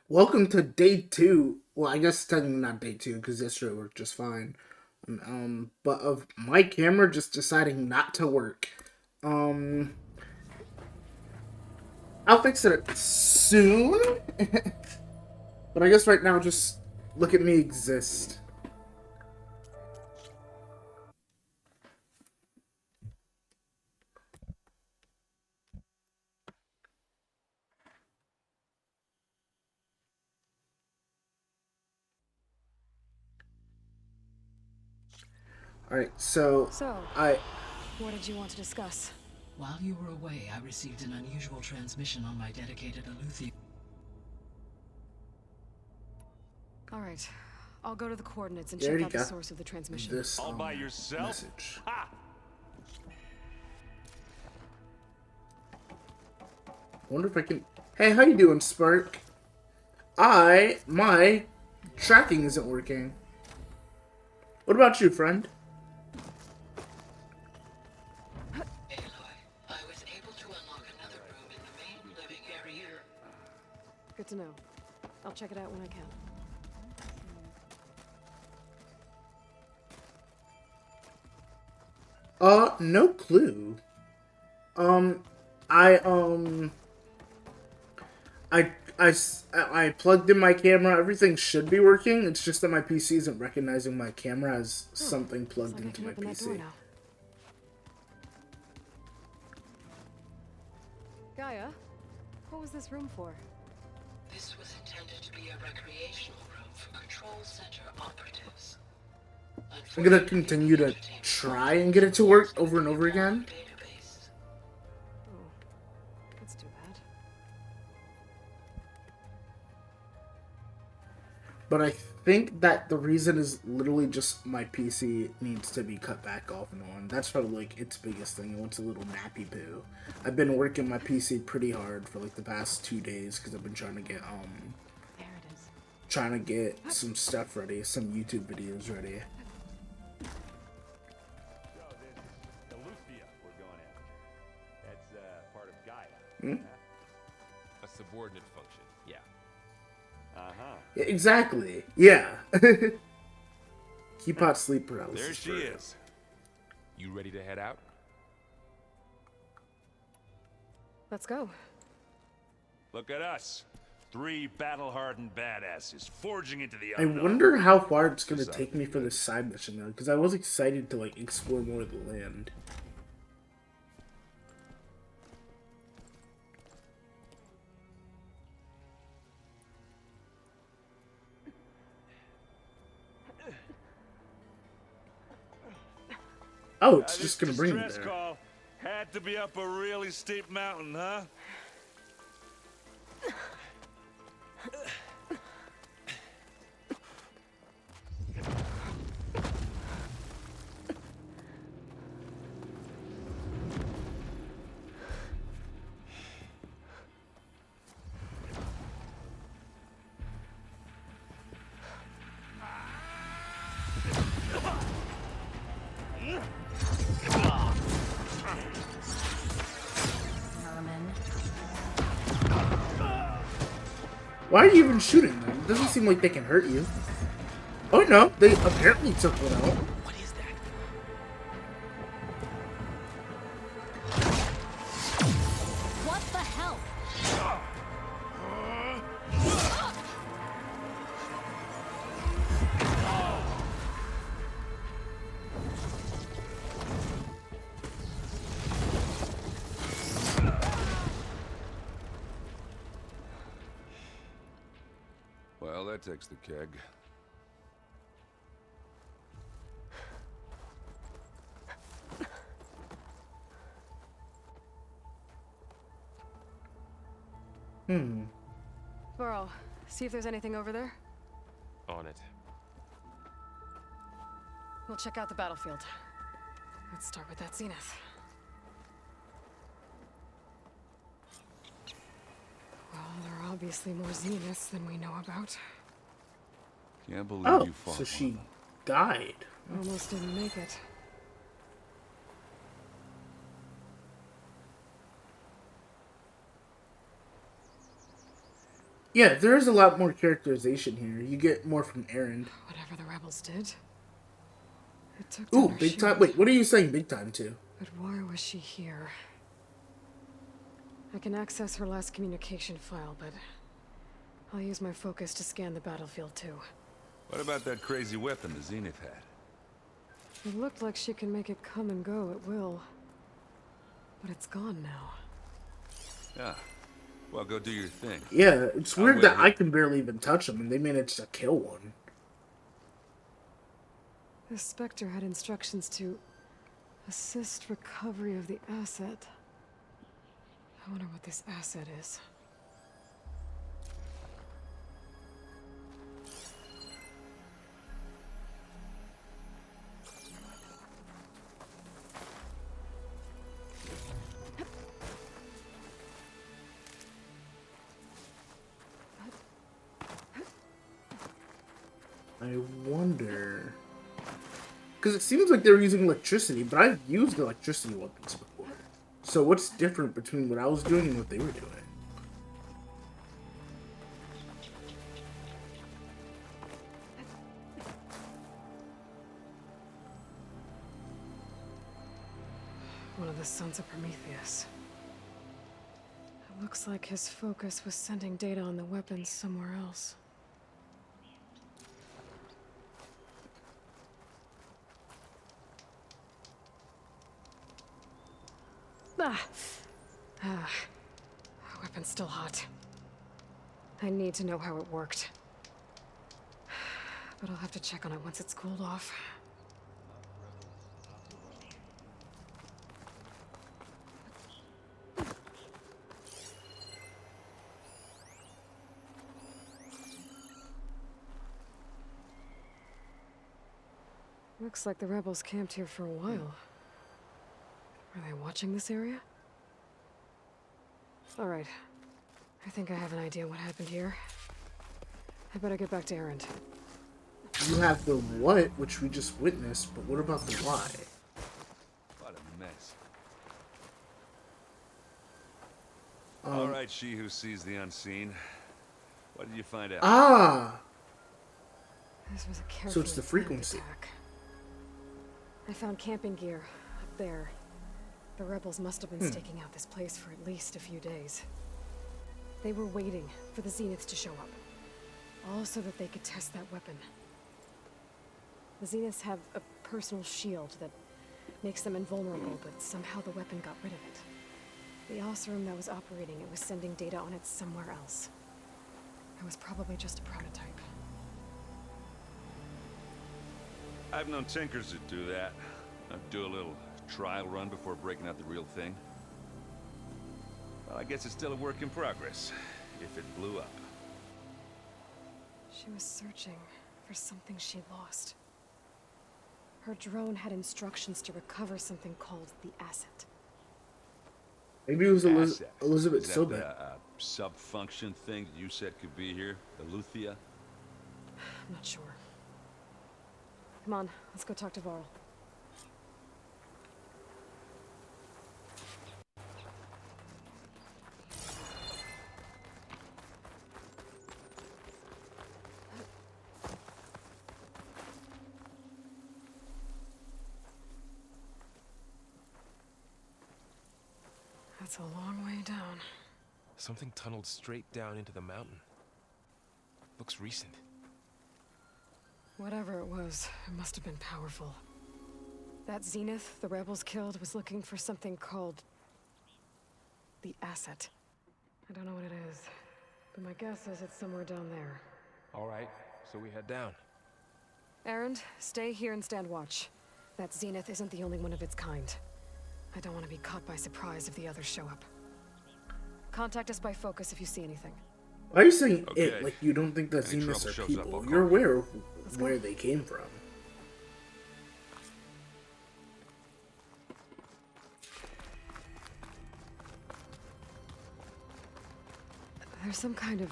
Welcome to day two. Well, I guess technically not day two because yesterday worked just fine. But of my camera just deciding not to work. Um, I'll fix it soon. But I guess right now, just look at me exist. All right, so So, I what did you want to discuss? While you were away, I received an unusual transmission on my dedicated Aleuthian. All right, I'll go to the coordinates and you check already out the got source of the transmission. this All by yourself? message. Ha! Wonder if I can. Hey, how you doing, Spark? My tracking isn't working. What about you, friend? Aloy, I was able to unlock another room in the main living area. Good to know. I'll check it out when I can. No clue. Um, I, I, I plugged in my camera. Everything should be working. It's just that my PC isn't recognizing my camera as something Looks plugged like I into can my open that door PC. now. Gaia, what was this room for? This was intended to be a recreational room for Control Center operatives. I'm gonna continue to try and get it to work over and over again. Database. Oh, that's too bad. But I think that the reason is literally just my PC needs to be cut back off and on. That's probably like its biggest thing. It wants a little nappy poo. I've been working my PC pretty hard for like the past 2 days because I've been There it is. trying to get some stuff ready, some YouTube videos ready. So this is Eleuthia we're going after. That's part of Gaia. Hmm? A subordinate function, yeah. Uh-huh. Yeah, exactly. Yeah. Keep out sleep paralysis. There she for- is. You ready to head out? Let's go. Look at us. Three battle-hardened badasses forging into the I unknown. wonder how far it's gonna take me for this side mission though, because I was excited to like explore more of the land. Oh, it's just gonna bring me Distress there. call had to be up a really steep mountain, huh? Why are you even shooting them? It doesn't seem like they can hurt you. Oh no, they apparently took one out. What is that? What the hell? Well, that takes the keg. Burrow, see if there's anything over there. On it. We'll check out the battlefield. Let's start with that zenith. Well, there are obviously more zeniths than we know about. Can't believe Oh, you fought so one she of them. died. Almost didn't make it. Yeah, there is a lot more characterization here. You get more from Aaron. Whatever the rebels did, it took Ooh, down her big time. shield. Wait, what are you saying big time to? But why was she here? I can access her last communication file, but I'll use my focus to scan the battlefield too. What about that crazy weapon the Zenith had? It looked like she can make it come and go at will. But it's gone now. Yeah. Well, go do your thing. Yeah, it's I'll weird wait that here. I can barely even touch them, and they managed to kill one. The Spectre had instructions to assist recovery of the asset. I wonder what this asset is. I wonder... Because it seems like they're using electricity, but I've used electricity weapons before. So what's different between what I was doing and what they were doing? One of the sons of Prometheus. It looks like his focus was sending data on the weapons somewhere else. Ah. Weapon's still hot. I need to know how it worked. But I'll have to check on it once it's cooled off. Looks like the rebels camped here for a while. Are they watching this area? Alright. I think I have an idea what happened here. I better get back to Erend. You have the what, which we just witnessed, but what about the why? What a mess. Um, All right, she who sees the unseen. What did you find out? Ah! This was a carefully So it's the planned frequency. attack. I found camping gear up there. The rebels must have been staking out this place for at least a few days. They were waiting for the Zeniths to show up. All so that they could test that weapon. The Zeniths have a personal shield that makes them invulnerable, but somehow the weapon got rid of it. The Oseram that was operating it was sending data on it somewhere else. It was probably just a prototype. I've known tinkers that do that. I'd do a little trial run before breaking out the real thing. Well, I guess it's still a work in progress, if it blew up. She was searching for something she lost. Her drone had instructions to recover something called the asset. Maybe it was Asset. Elizabeth Is that Sobek. the sub-function thing that you said could be here? Eleuthia? I'm not sure. Come on, let's go talk to Varl. That's a long way down. Something tunneled straight down into the mountain. Looks recent. Whatever it was, it must have been powerful. That Zenith the rebels killed was looking for something called the asset. I don't know what it is, but my guess is it's somewhere down there. All right, so we head down. Erend, stay here and stand watch. That Zenith isn't the only one of its kind. I don't want to be caught by surprise if the others show up. Contact us by focus if you see anything. Why are you saying Okay. it? Like you don't think that Any Zeniths trouble are shows up, people. I'll You're call you. aware of Let's go. where they came from. There's some kind of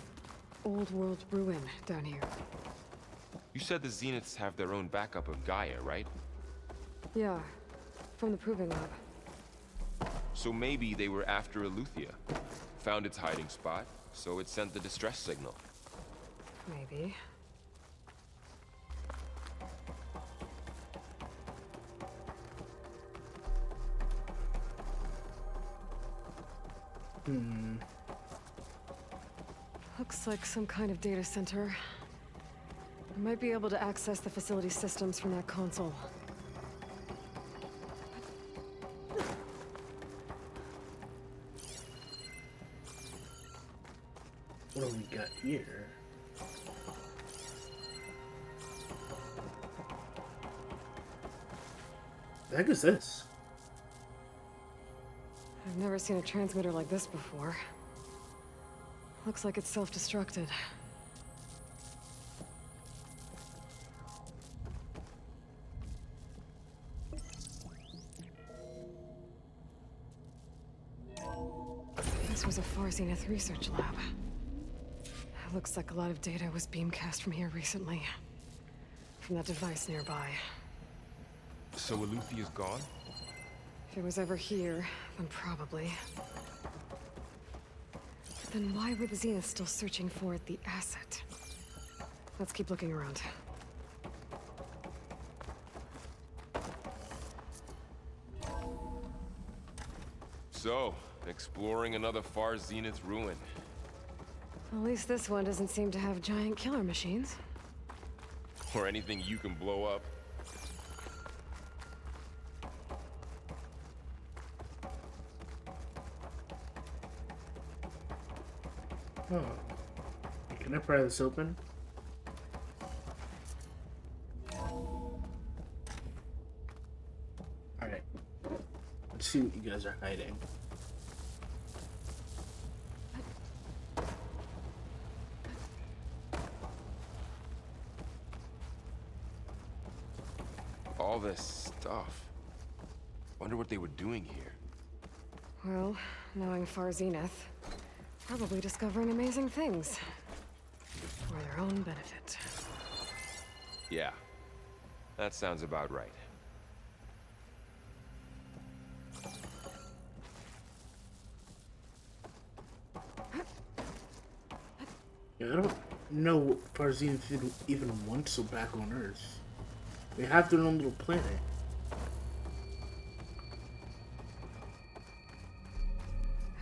old world ruin down here. You said the Zeniths have their own backup of Gaia, right? Yeah, from the Proving Lab. So maybe they were after Eleuthia. Found its hiding spot, So it sent the distress signal. Maybe. Looks like some kind of data center. I might be able to access the facility systems from that console. What do we got here? The heck is this? I've never seen a transmitter like this before. Looks like it's self-destructed. This was a Far Zenith research lab. Looks like a lot of data was beamcast from here recently. From that device nearby. So Aleuthia's gone? If it was ever here, then probably. But then why were the Zenith still searching for the asset? Let's keep looking around. So, exploring another Far Zenith ruin. At least this one doesn't seem to have giant killer machines. Or anything you can blow up. Oh. Can I pry this open? Alright. Let's see what you guys are hiding. All this stuff. Wonder what they were doing here. Well, knowing Far Zenith, probably discovering amazing things. For their own benefit. Yeah. That sounds about right. Yeah, I don't know what Farzine even wants so back on Earth. They have their own little planet.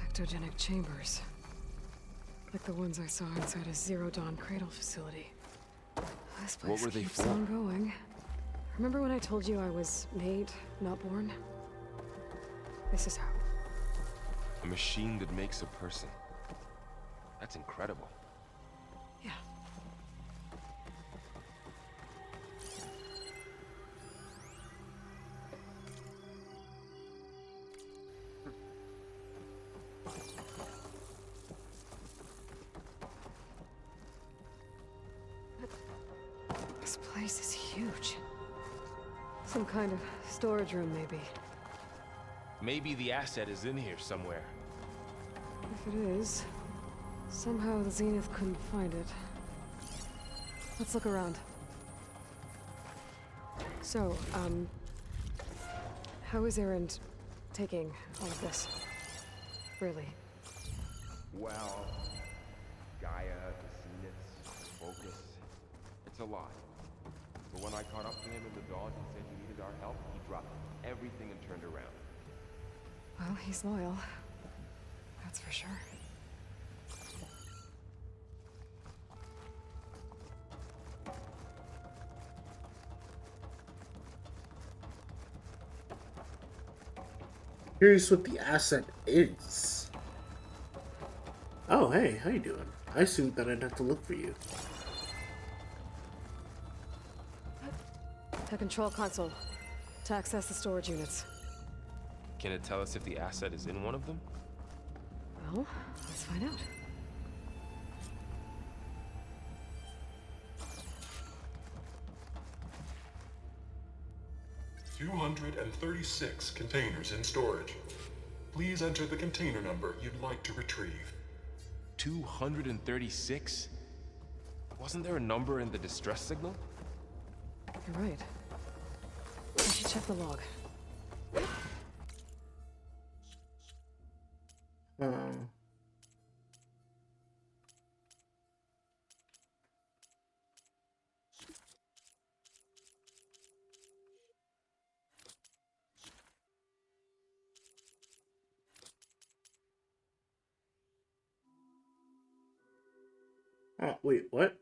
Ectogenic chambers. Like the ones I saw inside a Zero Dawn cradle facility. This place What were they keeps for? on going. Remember when I told you I was made, not born? This is how. A machine that makes a person. That's incredible. Yeah. This place is huge. Some kind of storage room, maybe. Maybe the asset is in here somewhere. If it is, somehow the Zenith couldn't find it. Let's look around. So, how is Erend taking all of this? Really? Well, Gaia, the Zeniths, Focus. It's a lot. But when I caught up to him in the dawn, he said he needed our help. He dropped everything and turned around. Well, he's loyal. That's for sure. Curious what the asset is. Oh, hey, how you doing? I assumed that I'd have to look for you. The control console. To access the storage units. Can it tell us if the asset is in one of them? Well, let's find out. $236 containers in storage. Please enter the container number you'd like to retrieve. 236? Wasn't there a number in the distress signal? You're right. I should check the log. Oh, wait, what?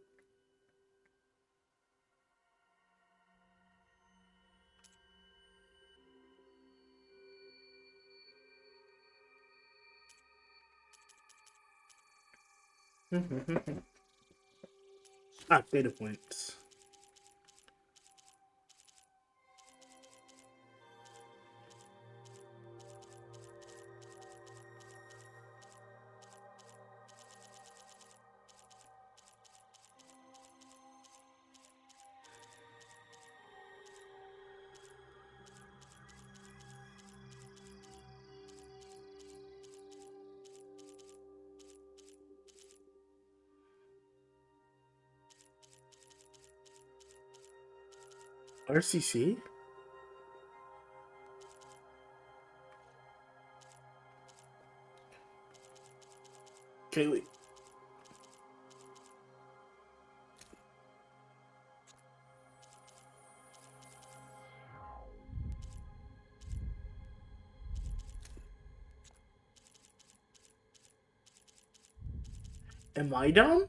Ah, data points. RCC? Okay, wait. Am I dumb?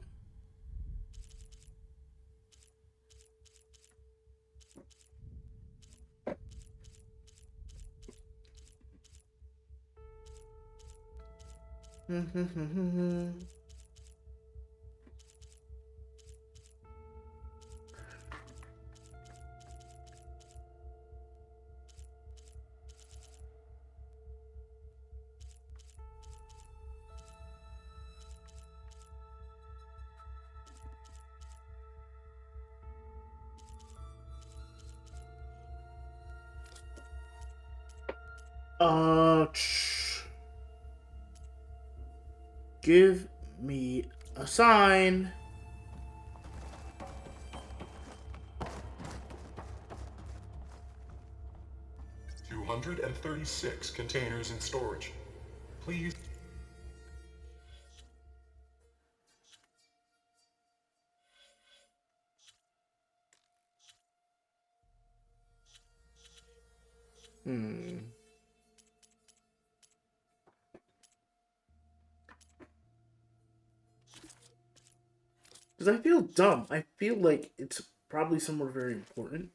Give me a sign. $236 containers in storage. Please. Because I feel dumb. I feel like it's probably somewhere very important.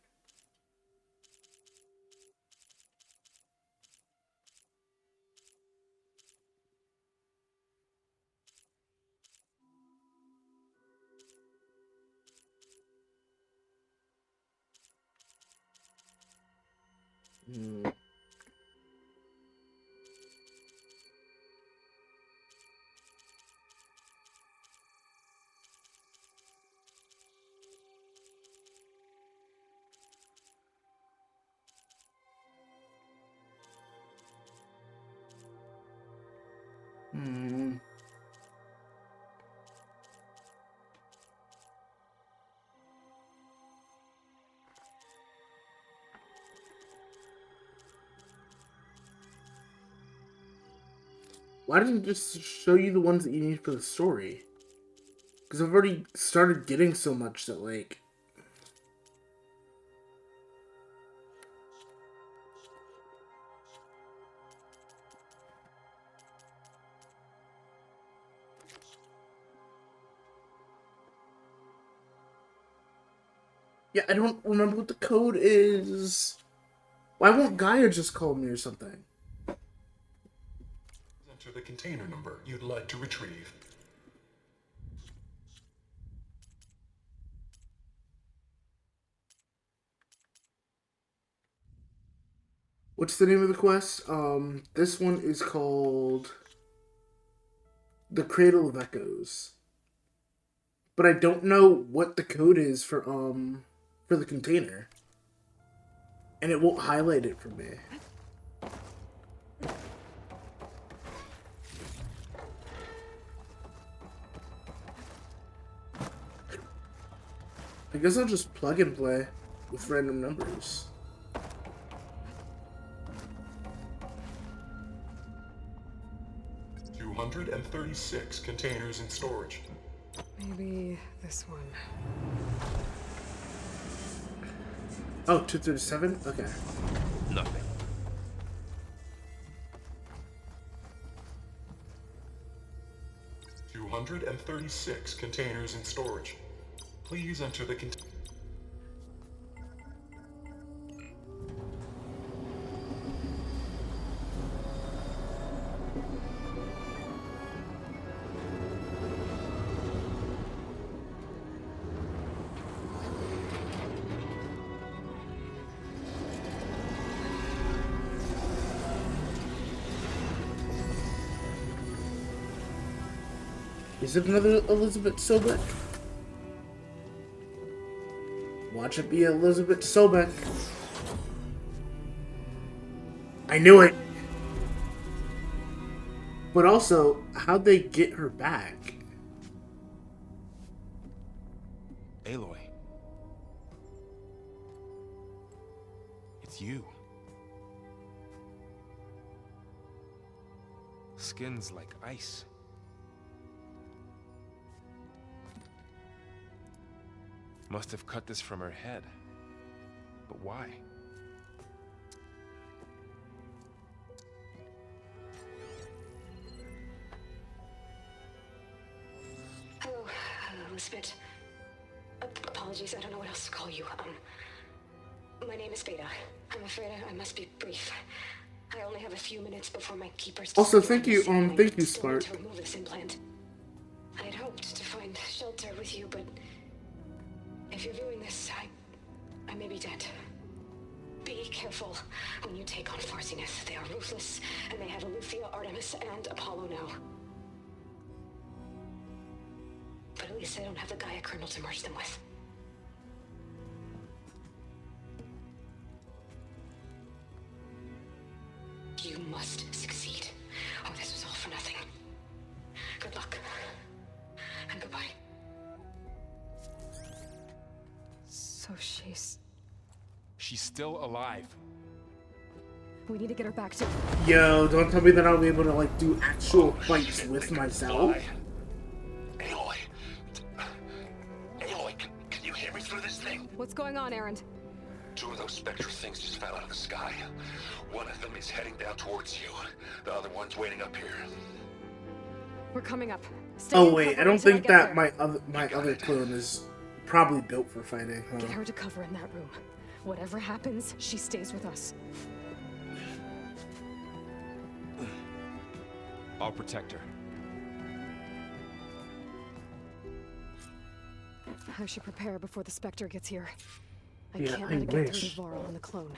Why didn't it just show you the ones that you need for the story? Because I've already started getting so much that, like... Yeah, I don't remember what the code is. Why won't Gaia just call me or something? Enter the container number you'd like to retrieve. What's the name of the quest? This one is called The Cradle of Echoes. But I don't know what the code is for the container. And it won't highlight it for me. I guess I'll just plug and play with random numbers. $236 containers in storage. Maybe this one. Oh, 237? Okay. Nothing. 136 containers in storage. Please enter the Is it another Elizabeth Sobek? Watch it be Elizabeth Sobek. I knew it! But also, how'd they get her back? Aloy. It's you. Skin's like ice. Must have cut this from her head. But why? Hello, Elizabeth. Apologies, I don't know what else to call you. My name is Beta. I'm afraid I must be brief. I only have a few minutes before my keepers. Also, thank you, Spark. To remove this implant. I had hoped to find shelter with you, but if you're viewing this, I may be dead. Be careful when you take on Farsiness. They are ruthless, and they have Aletheia, Artemis, and Apollo now. But at least they don't have the Gaia kernel to merge them with. You must succeed, or this was all for nothing. Good luck, and goodbye. So she's still alive. We need to get her back to... Yo, don't tell me that I'll be able to, like, do actual fights with myself. Aloy. Aloy, can you hear me through this thing? What's going on, Erend? Two of those spectral things just fell out of the sky. One of them is heading down towards you. The other one's waiting up here. We're coming up. Stay Oh in wait, cover I don't until think get that there. my other clone is probably built for fighting, huh? Get her to cover in that room. Whatever happens, she stays with us. I'll protect her. I should prepare before the Spectre gets here. I Yeah, can't I let it get through wish. to Varl and the clone.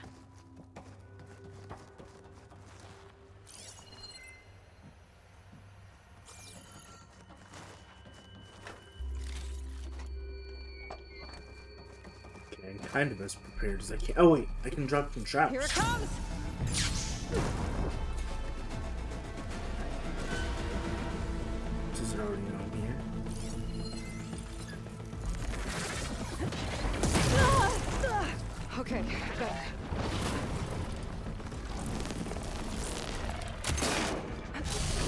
Okay, I'm kind of as prepared as I can. Oh wait, I can drop some traps. Here it comes! Is it already on here? Okay, better.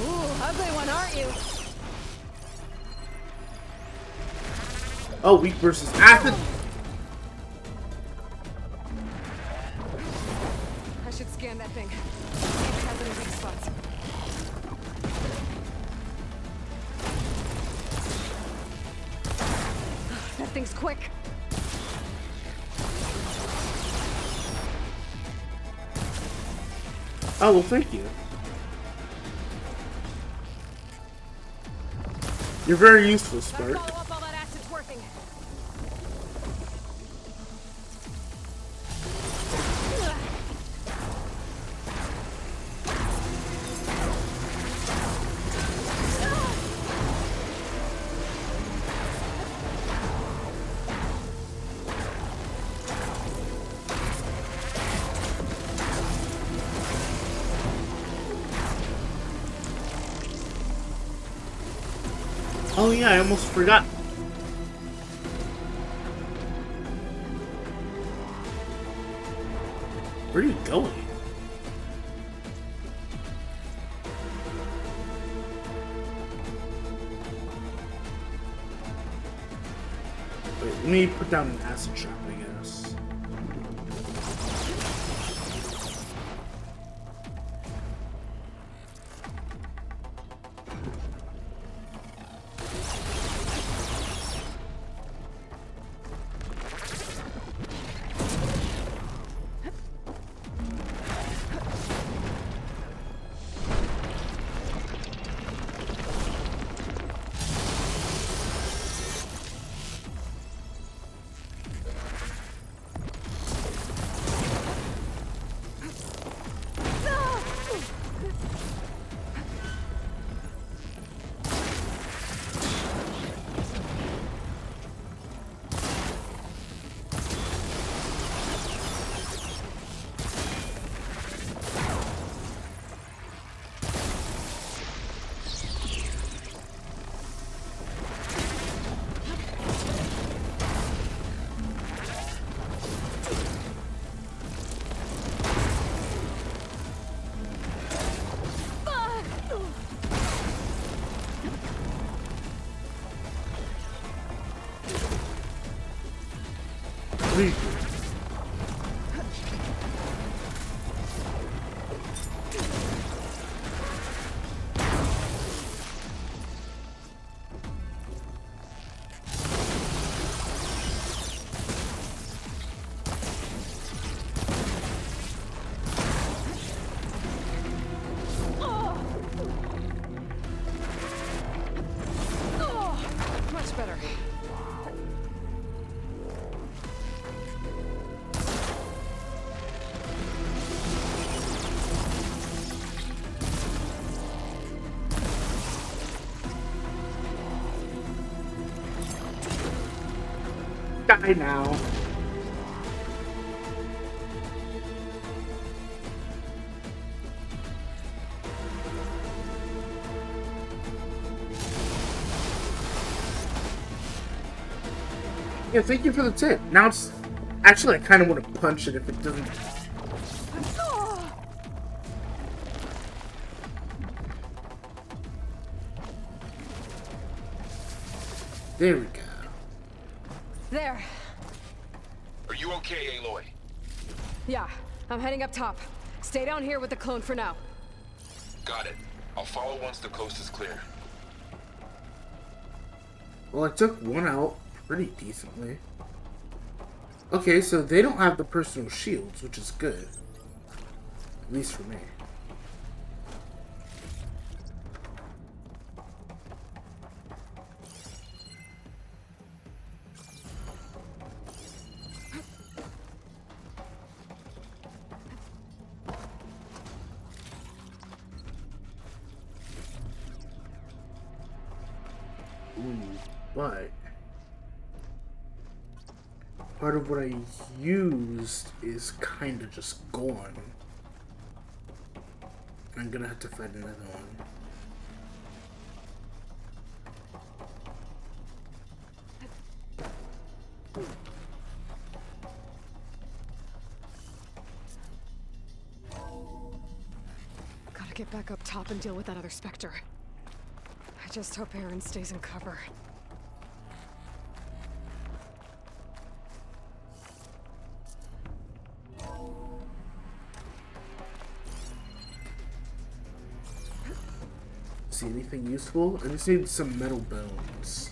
Ooh, ugly one, aren't you? Oh, weak versus acid. I should scan that thing. See if it has any weak spots. That thing's quick. Oh well, thank you. You're very useful, Spark. Follow up all that acid's working. Oh yeah, I almost forgot. Where are you going? Wait, let me put down an acid trap, I guess. creepy. Much better. Die now. Yeah, thank you for the tip. Now it's... Actually, I kind of want to punch it if it doesn't... There we go. There. Are you okay, Aloy? Yeah, I'm heading up top. Stay down here with the clone for now. Got it. I'll follow once the coast is clear. Well, I took one out pretty decently. Okay, so they don't have the personal shields, which is good. At least for me. Ooh, but part of what I used is kind of just gone. I'm gonna have to find another one. Gotta get back up top and deal with that other Spectre. I just hope Aaron stays in cover. See anything useful? I just need some metal bones.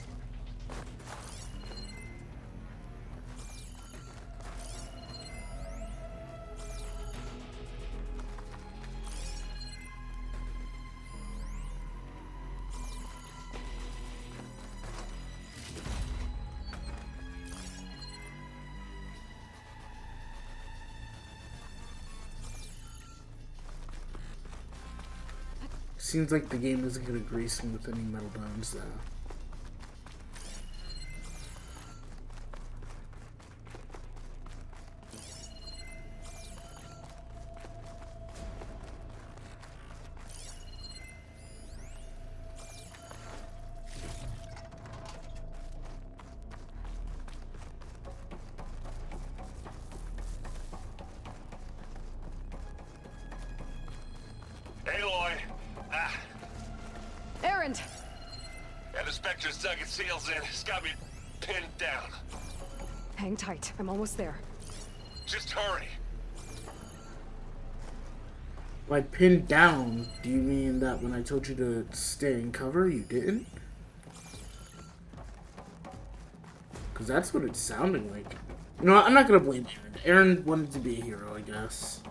Seems like the game isn't gonna grace me with any metal bones, though. Aloy! Aaron! Yeah, the Spectre's dug its heels in. It's got me pinned down. Hang tight. I'm almost there. Just hurry. By pinned down, do you mean that when I told you to stay in cover, you didn't? Because that's what it's sounding like. You know what? I'm not gonna blame Aaron. Aaron wanted to be a hero, I guess.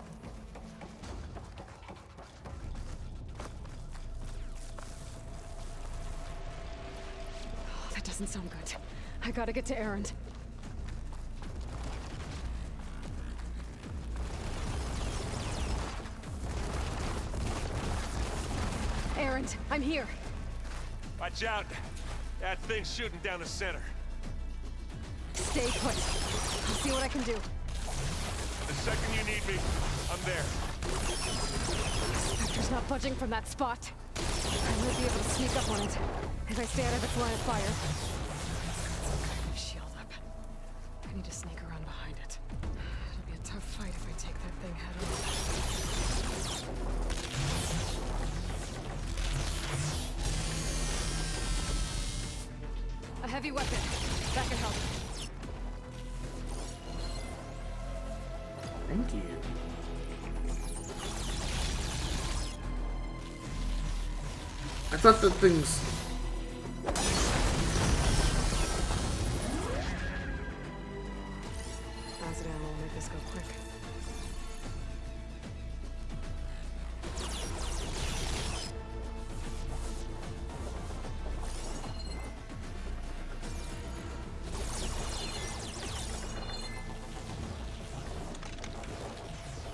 That doesn't sound good. I gotta get to Aaron. Aaron, I'm here. Watch out! That thing's shooting down the center. Stay put. I'll see what I can do. The second you need me, I'm there. Spectre's not budging from that spot. I might be able to sneak up on it if I stay out of its line of fire. Shield up. I need to sneak around behind it. It'll be a tough fight if I take that thing head on. A heavy weapon. That can help. Thank you. I thought the things... Acid ammo will make this go quick.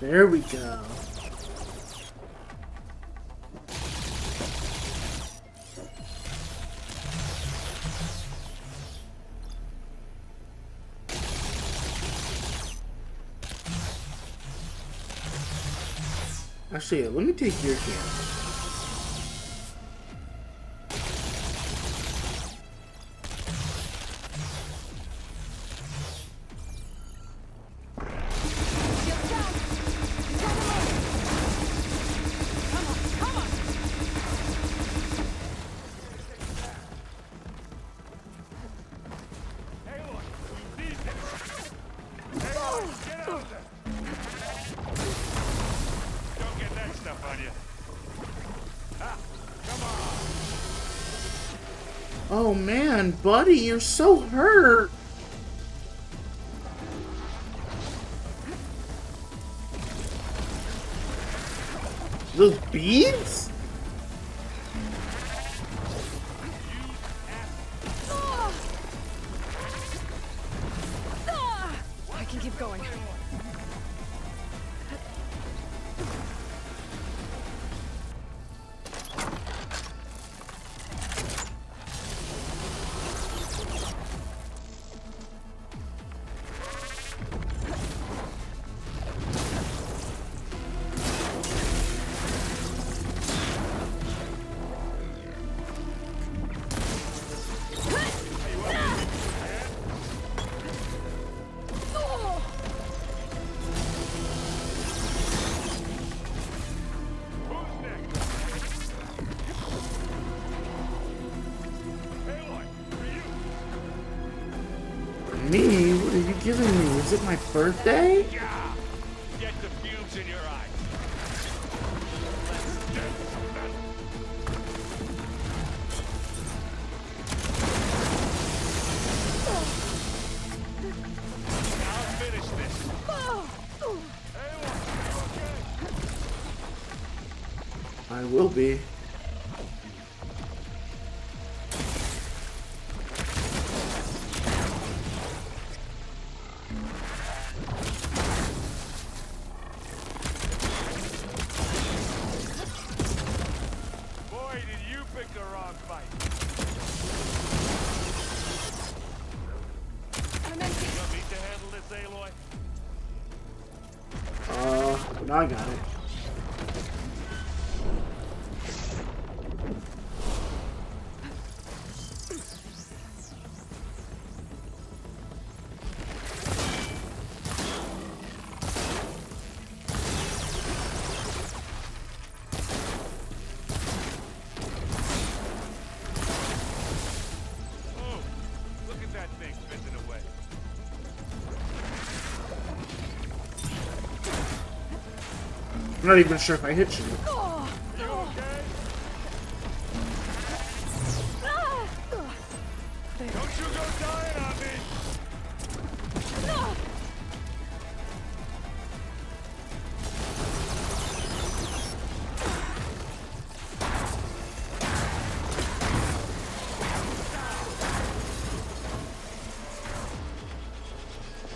There we go. Actually, let me take your camera. Oh man, buddy, you're so hurt. Those beads? I can keep going. Me? What are you giving me? Is it my birthday? Yeah! Get the fumes in your eyes. Let's get something. I'll finish this. I will be. Boy, did you pick the wrong fight. You want me to handle this, Aloy? Now I got it. Oh, look at that thing fizzing away. I'm not even sure if I hit you. You okay? Don't you go dying on me!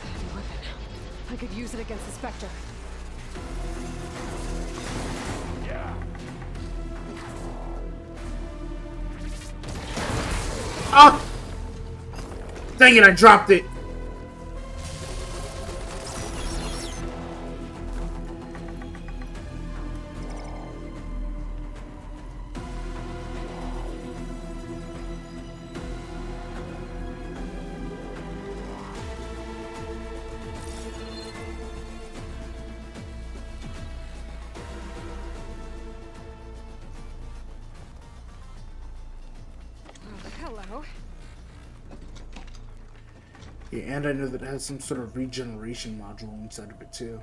Heavy weapon. I could use it against the Spectre. Ah! Dang it, I dropped it. Hello. Yeah, and I know that it has some sort of regeneration module inside of it too.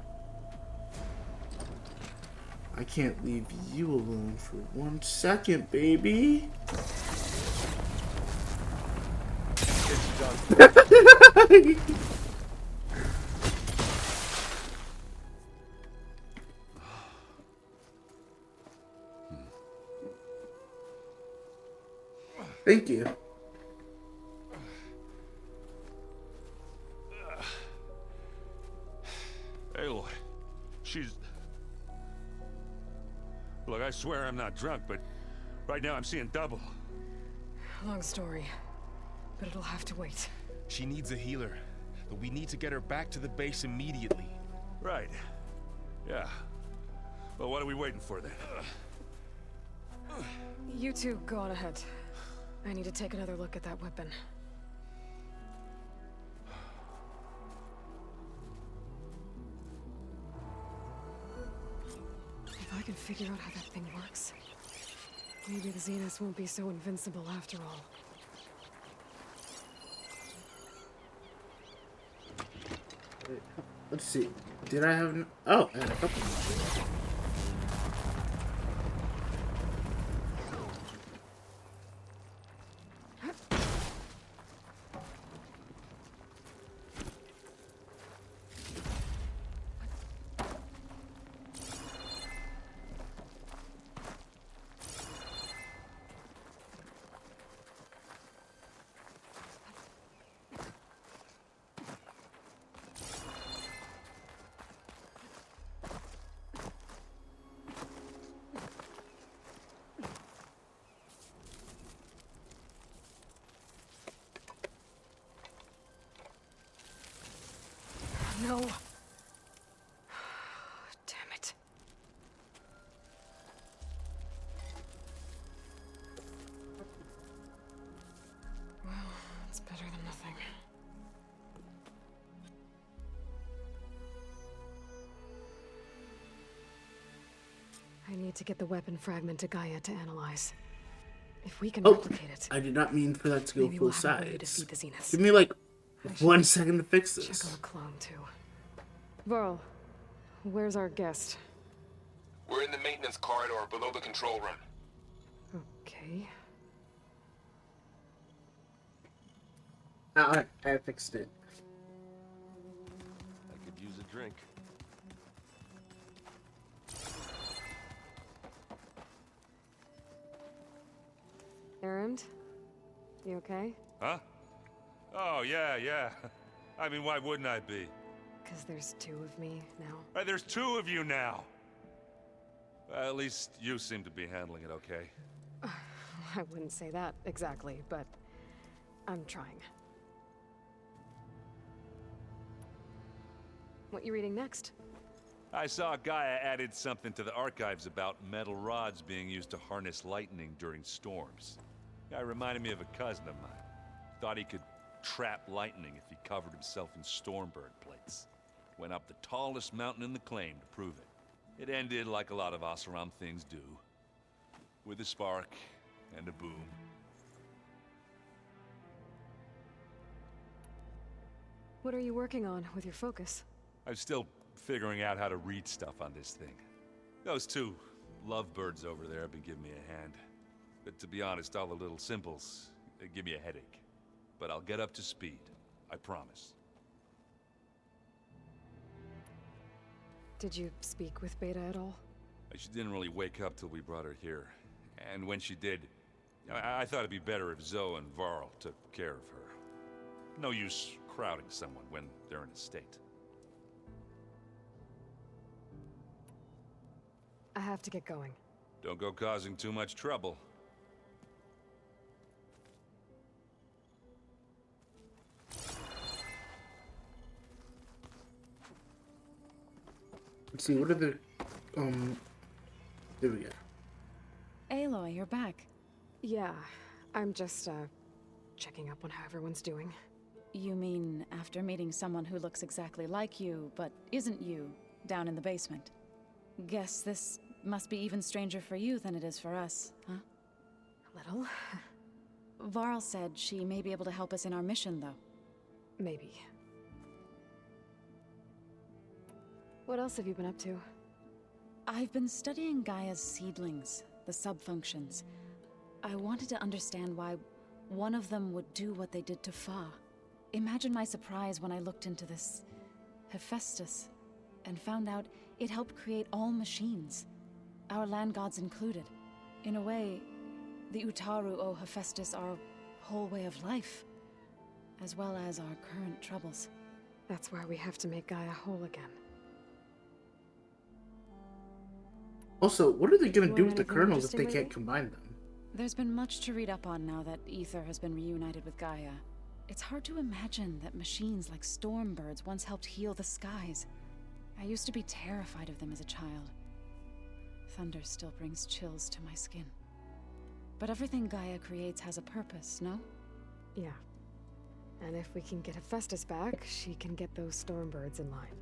I can't leave you alone for 1 second, baby. It's done. Thank you. Aloy, she's... Look, I swear I'm not drunk, but right now I'm seeing double. Long story, but it'll have to wait. She needs a healer, but we need to get her back to the base immediately. Right. Yeah. Well, what are we waiting for then? You two go on ahead. I need to take another look at that weapon. If I can figure out how that thing works, maybe the Zeniths won't be so invincible after all. Wait, let's see. Did I have... Oh, I had a couple more. No. Damn it. Well, it's better than nothing. I need to get the weapon fragment to Gaia to analyze. If we can replicate it, I did not mean for that to go maybe full we'll have a way to size. defeat the Zeniths. Give me like 1 second to fix Check this. on the clone too. Varl, where's our guest? We're in the maintenance corridor below the control room. Okay. I fixed it. I could use a drink. Erend, you okay? Huh? Oh, yeah. I mean, why wouldn't I be? Because there's two of me now. There's two of you now. At least you seem to be handling it okay. I wouldn't say that exactly, but I'm trying. What you reading next? I saw Gaia added something to the archives about metal rods being used to harness lightning during storms. Guy reminded me of a cousin of mine. Thought he could trap lightning if he covered himself in Stormbird plates. Went up the tallest mountain in the claim to prove it. It ended like a lot of Oseram things do. With a spark and a boom. What are you working on with your focus? I'm still figuring out how to read stuff on this thing. Those two lovebirds over there have been giving me a hand. But to be honest, all the little symbols, they give me a headache. But I'll get up to speed. I promise. Did you speak with Beta at all? She didn't really wake up till we brought her here. And when she did, I thought it'd be better if Zoe and Varl took care of her. No use crowding someone when they're in a state. I have to get going. Don't go causing too much trouble. Let's see, what are the, there we go. Aloy, you're back. Yeah, I'm just, checking up on how everyone's doing. You mean after meeting someone who looks exactly like you, but isn't you, down in the basement? Guess this must be even stranger for you than it is for us, huh? A little. Varl said she may be able to help us in our mission, though. Maybe. What else have you been up to? I've been studying Gaia's seedlings, the subfunctions. I wanted to understand why one of them would do what they did to Fa. Imagine my surprise when I looked into this Hephaestus and found out it helped create all machines, our land gods included. In a way, the Utaru owe Hephaestus our whole way of life, as well as our current troubles. That's why we have to make Gaia whole again. Also, what are they gonna do with the anything kernels if they interesting can't combine them? There's been much to read up on now that Aether has been reunited with Gaia. It's hard to imagine that machines like Stormbirds once helped heal the skies. I used to be terrified of them as a child. Thunder still brings chills to my skin. But everything Gaia creates has a purpose, no? Yeah. And if we can get Hephaestus back, she can get those Stormbirds in line.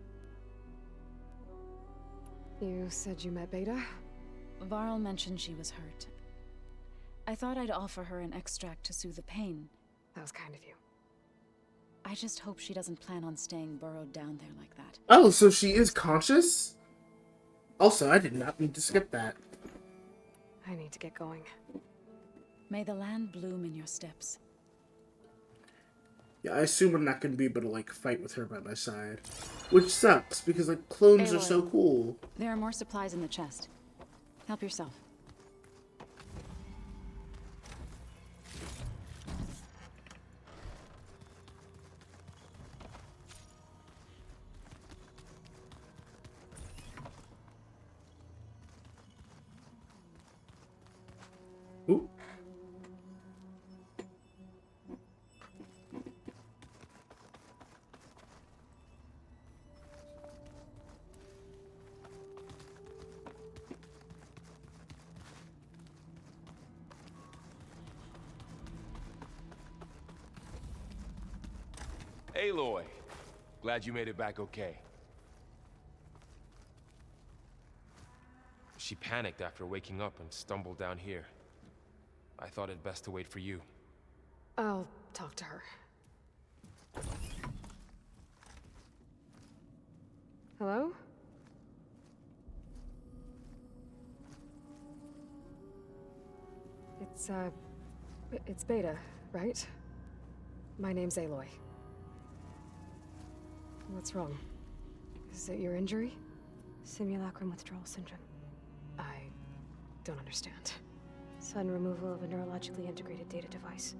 You said you met Beta? Varl mentioned she was hurt. I thought I'd offer her an extract to soothe the pain. That was kind of you. I just hope she doesn't plan on staying burrowed down there like that. Oh, so she is conscious? Also, I did not mean to skip that. I need to get going. May the land bloom in your steps. Yeah, I assume I'm not going to be able to, like, fight with her by my side. Which sucks, because, like, clones are so cool. There are more supplies in the chest. Help yourself. Ooh. Aloy, glad you made it back okay. She panicked after waking up and stumbled down here. I thought it best to wait for you. I'll talk to her. Hello? It's Beta, right? My name's Aloy. What's wrong? Is it your injury? Simulacrum withdrawal syndrome. I don't understand. Sudden removal of a neurologically integrated data device.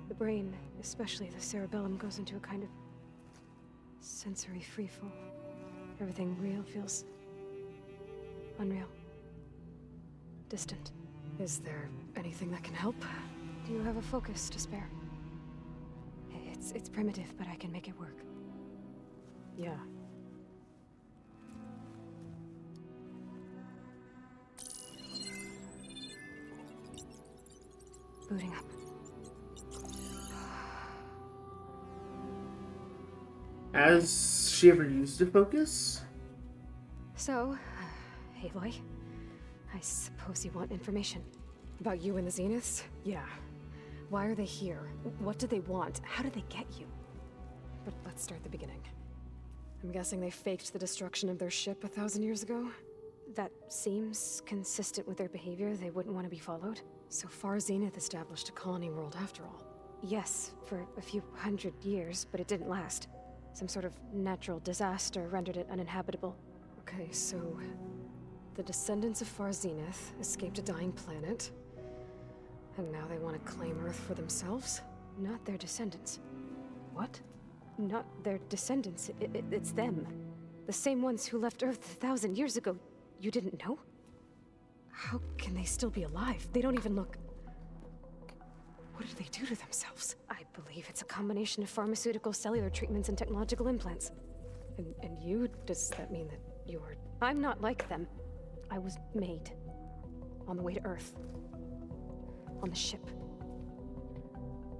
The brain, especially the cerebellum, goes into a kind of sensory freefall. Everything real feels unreal. Distant. Is there anything that can help? Do you have a focus to spare? It's primitive, but I can make it work. Yeah. Booting up. Has she ever used a focus? So, Aloy, I suppose you want information. About you and the Zeniths? Yeah. Why are they here? What do they want? How did they get you? But let's start the beginning. I'm guessing they faked the destruction of their ship 1,000 years ago? That seems consistent with their behavior. They wouldn't want to be followed. So Far Zenith established a colony world after all. Yes, for a few hundred years, but it didn't last. Some sort of natural disaster rendered it uninhabitable. Okay, so the descendants of Far Zenith escaped a dying planet, and now they want to claim Earth for themselves? Not their descendants. What? Not their descendants. It's them. The same ones who left Earth 1,000 years ago. You didn't know? How can they still be alive? They don't even look... What did they do to themselves? I believe it's a combination of pharmaceutical, cellular treatments, and technological implants. And you? Does that mean that you're... I'm not like them. I was made. On the way to Earth. On the ship.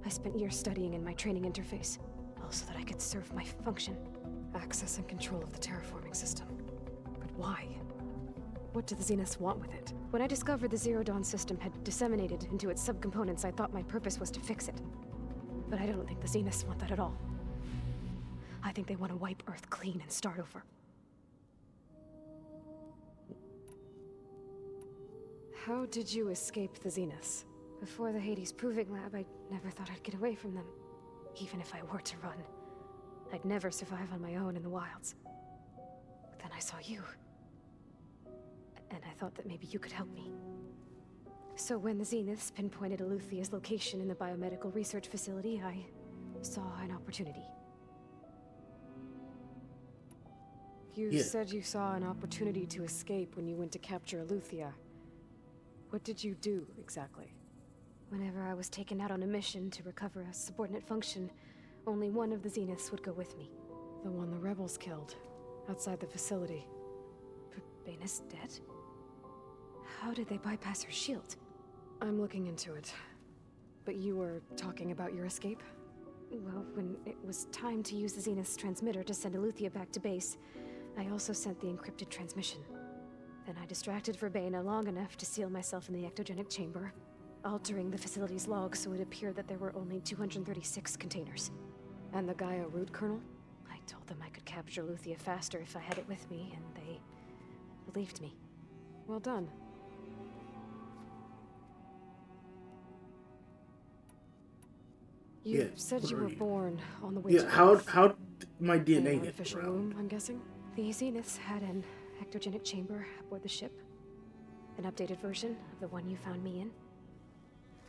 I spent years studying in my training interface, all so that I could serve my function. Access and control of the terraforming system. But why? What do the Zeniths want with it? When I discovered the Zero Dawn system had disseminated into its subcomponents, I thought my purpose was to fix it. But I don't think the Zeniths want that at all. I think they want to wipe Earth clean and start over. How did you escape the Zeniths? Before the Hades Proving Lab, I never thought I'd get away from them. Even if I were to run, I'd never survive on my own in the wilds. But then I saw you. And I thought that maybe you could help me. So when the Zeniths pinpointed Eluthia's location in the biomedical research facility, I saw an opportunity. You said you saw an opportunity to escape when you went to capture Eluthia. What did you do, exactly? Whenever I was taken out on a mission to recover a subordinate function, only one of the Zeniths would go with me. The one the rebels killed, outside the facility. Baina's dead? How did they bypass her shield? I'm looking into it. But you were talking about your escape? Well, when it was time to use the Zenith's transmitter to send Eluthia back to base, I also sent the encrypted transmission. Then I distracted Verbena long enough to seal myself in the ectogenic chamber, altering the facility's log so it appeared that there were only 236 containers. And the Gaia root kernel? I told them I could capture Eluthia faster if I had it with me, and they believed me. Well done. You said you were born on the way to Earth. How did my DNA In an get artificial around? womb, I'm guessing? The Zeniths had an ectogenic chamber aboard the ship. An updated version of the one you found me in.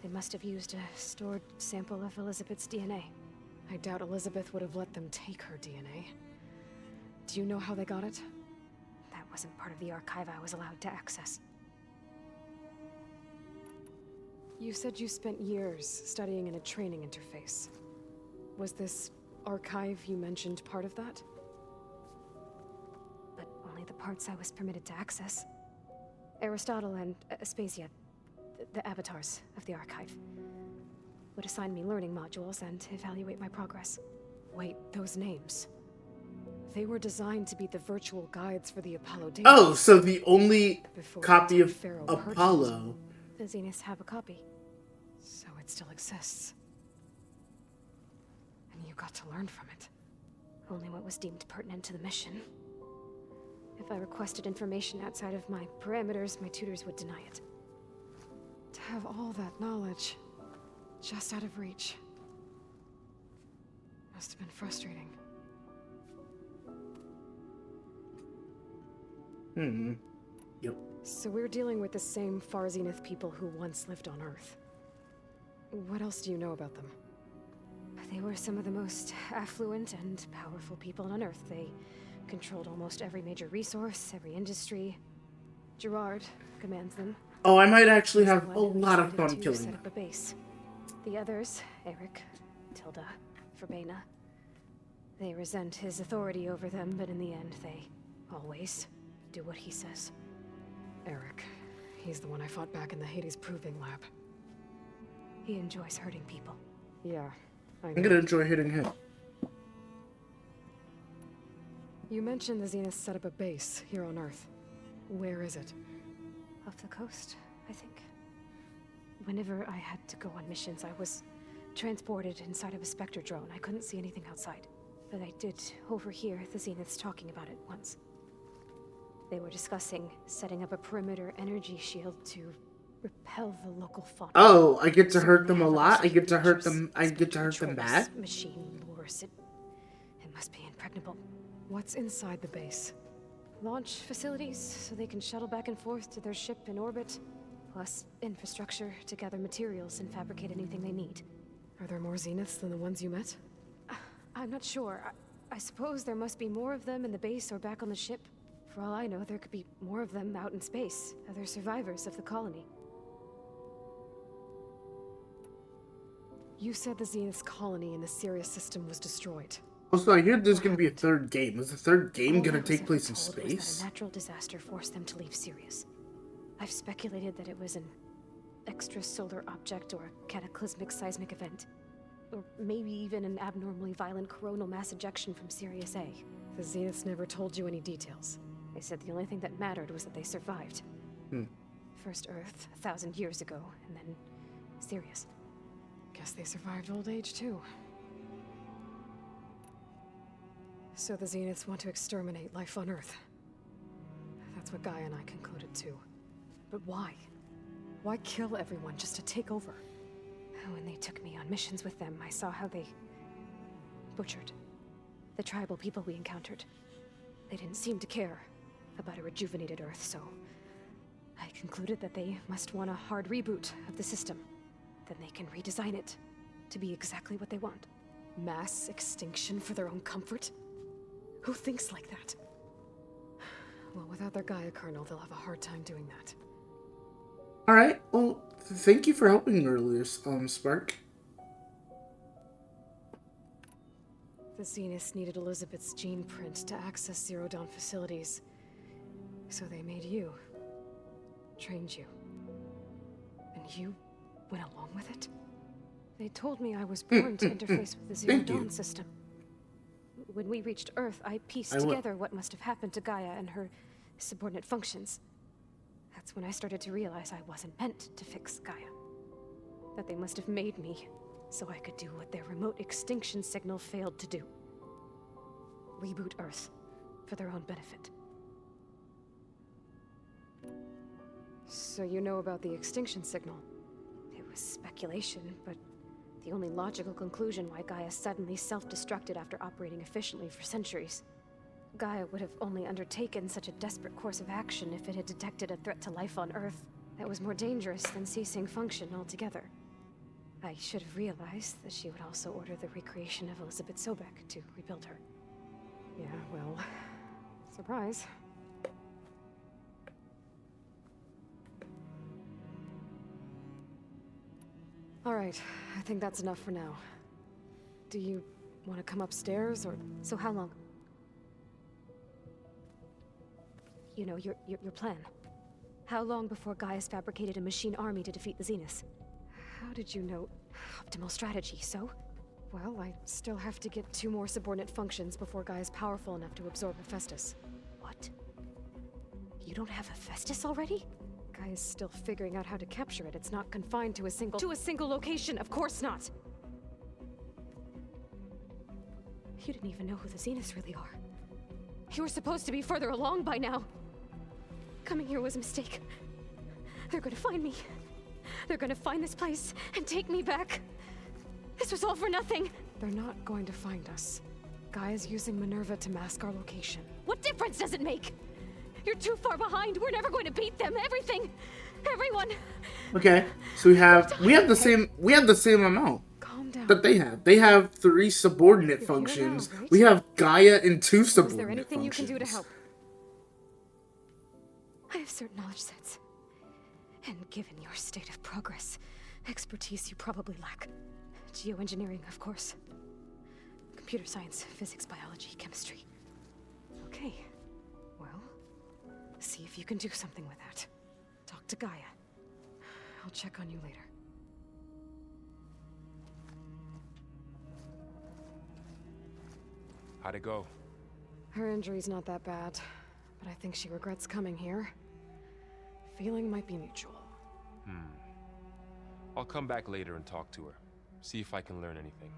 They must have used a stored sample of Elizabeth's DNA. I doubt Elizabeth would have let them take her DNA. Do you know how they got it? That wasn't part of the archive I was allowed to access. You said you spent years studying in a training interface. Was this archive you mentioned part of that? But only the parts I was permitted to access. Aristotle and Aspasia, the avatars of the archive, would assign me learning modules and evaluate my progress. Wait, those names. They were designed to be the virtual guides for the Apollo data. Oh, so the only Before copy of Pharaoh Apollo. The Zeniths have a copy. So it still exists. And you got to learn from it. Only what was deemed pertinent to the mission. If I requested information outside of my parameters, my tutors would deny it. To have all that knowledge just out of reach must have been frustrating. Yep. So we're dealing with the same Far Zenith people who once lived on Earth. What else do you know about them? They were some of the most affluent and powerful people on Earth. They controlled almost every major resource, every industry. Gerard commands them. Oh, I might actually have a One lot of decided fun to killing set them. up a base. The others, Eric, Tilda, Verbena, they resent his authority over them, but in the end, they always do what he says. Eric. He's the one I fought back in the Hades Proving Lab. He enjoys hurting people. Yeah, I I'm know. gonna enjoy hitting him. You mentioned the Zeniths set up a base here on Earth. Where is it? Off the coast, I think. Whenever I had to go on missions, I was transported inside of a Spectre drone. I couldn't see anything outside. But I did overhear the Zeniths talking about it once. They were discussing setting up a perimeter energy shield to repel the local fauna. Oh, I get to hurt They them a have lot. I get to hurt creatures, them. I get to hurt them controls, bad. Machine lures. It must be impregnable. What's inside the base? Launch facilities so they can shuttle back and forth to their ship in orbit, plus infrastructure to gather materials and fabricate anything they need. Are there more Zeniths than the ones you met? I'm not sure. I suppose there must be more of them in the base or back on the ship. For all I know, there could be more of them out in space, other survivors of the colony. You said the Zenith's colony in the Sirius system was destroyed. Also, I hear there's gonna be a third game. Is the third game All gonna I was take ever place in told was that space? a natural disaster forced them to leave Sirius. I've speculated that it was an extrasolar object or a cataclysmic seismic event. Or maybe even an abnormally violent coronal mass ejection from Sirius A. The Zeniths never told you any details. They said the only thing that mattered was that they survived. First Earth, 1,000 years ago, and then Sirius. Guess they survived old age too. So the Zeniths want to exterminate life on Earth. That's what Gaia and I concluded too. But why? Why kill everyone just to take over? When they took me on missions with them, I saw how they butchered the tribal people we encountered. They didn't seem to care about a rejuvenated Earth, so I concluded that they must want a hard reboot of the system. Then they can redesign it to be exactly what they want. Mass extinction for their own comfort? Who thinks like that? Well, without their Gaia kernel, they'll have a hard time doing that. Alright, well, thank you for helping me earlier, Spark. The Zeniths needed Elizabeth's gene print to access Zero Dawn facilities. So they made you. Trained you. And you went along with it? They told me I was born to interface with the Zero Dawn system. When we reached Earth, I pieced together what must have happened to Gaia and her subordinate functions. That's when I started to realize I wasn't meant to fix Gaia. That they must have made me so I could do what their remote extinction signal failed to do. Reboot Earth for their own benefit. So you know about the extinction signal? It was speculation, but the only logical conclusion why Gaia suddenly self-destructed after operating efficiently for centuries. Gaia would have only undertaken such a desperate course of action if it had detected a threat to life on Earth that was more dangerous than ceasing function altogether. I should have realized that she would also order the recreation of Elizabeth Sobek to rebuild her. Yeah, well, surprise. All right, I think that's enough for now. Do you want to come upstairs, or... So how long? You know, your plan. How long before Gaia's fabricated a machine army to defeat the Zeniths? How did you know? Optimal strategy, so? Well, I still have to get 2 more subordinate functions before Gaia's powerful enough to absorb Hephaestus. What? You don't have Hephaestus already? Gaia's still figuring out how to capture it. It's not confined to a single... To a single location, of course not! You didn't even know who the Zeniths really are. You were supposed to be further along by now! Coming here was a mistake. They're gonna find me. They're gonna find this place and take me back. This was all for nothing. They're not going to find us. Gaia's using Minerva to mask our location. What difference does it make? You're too far behind. We're never going to beat them. Everything. Everyone. Okay, so we have the same amount. Calm down. That they have. They have 3 subordinate functions. Now, right? We have Gaia and 2 subordinate functions. Is there anything you can do to help? I have certain knowledge sets. And given your state of progress, expertise you probably lack. Geoengineering, of course. Computer science, physics, biology, chemistry. Okay. Well, see if you can do something with that. Talk to Gaia. I'll check on you later. How'd it go? Her injury's not that bad, but I think she regrets coming here. Feeling might be mutual. I'll come back later and talk to her. See if I can learn anything.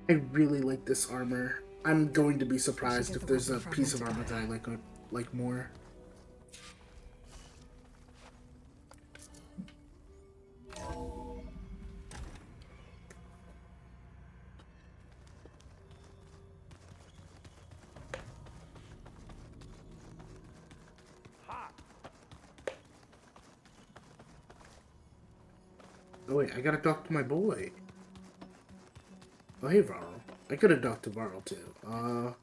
I really like this armor. I'm going to be surprised if there's a piece of armor that I like more. Oh wait, I gotta talk to my boy. Oh hey Varl. I could have talked to Varl too.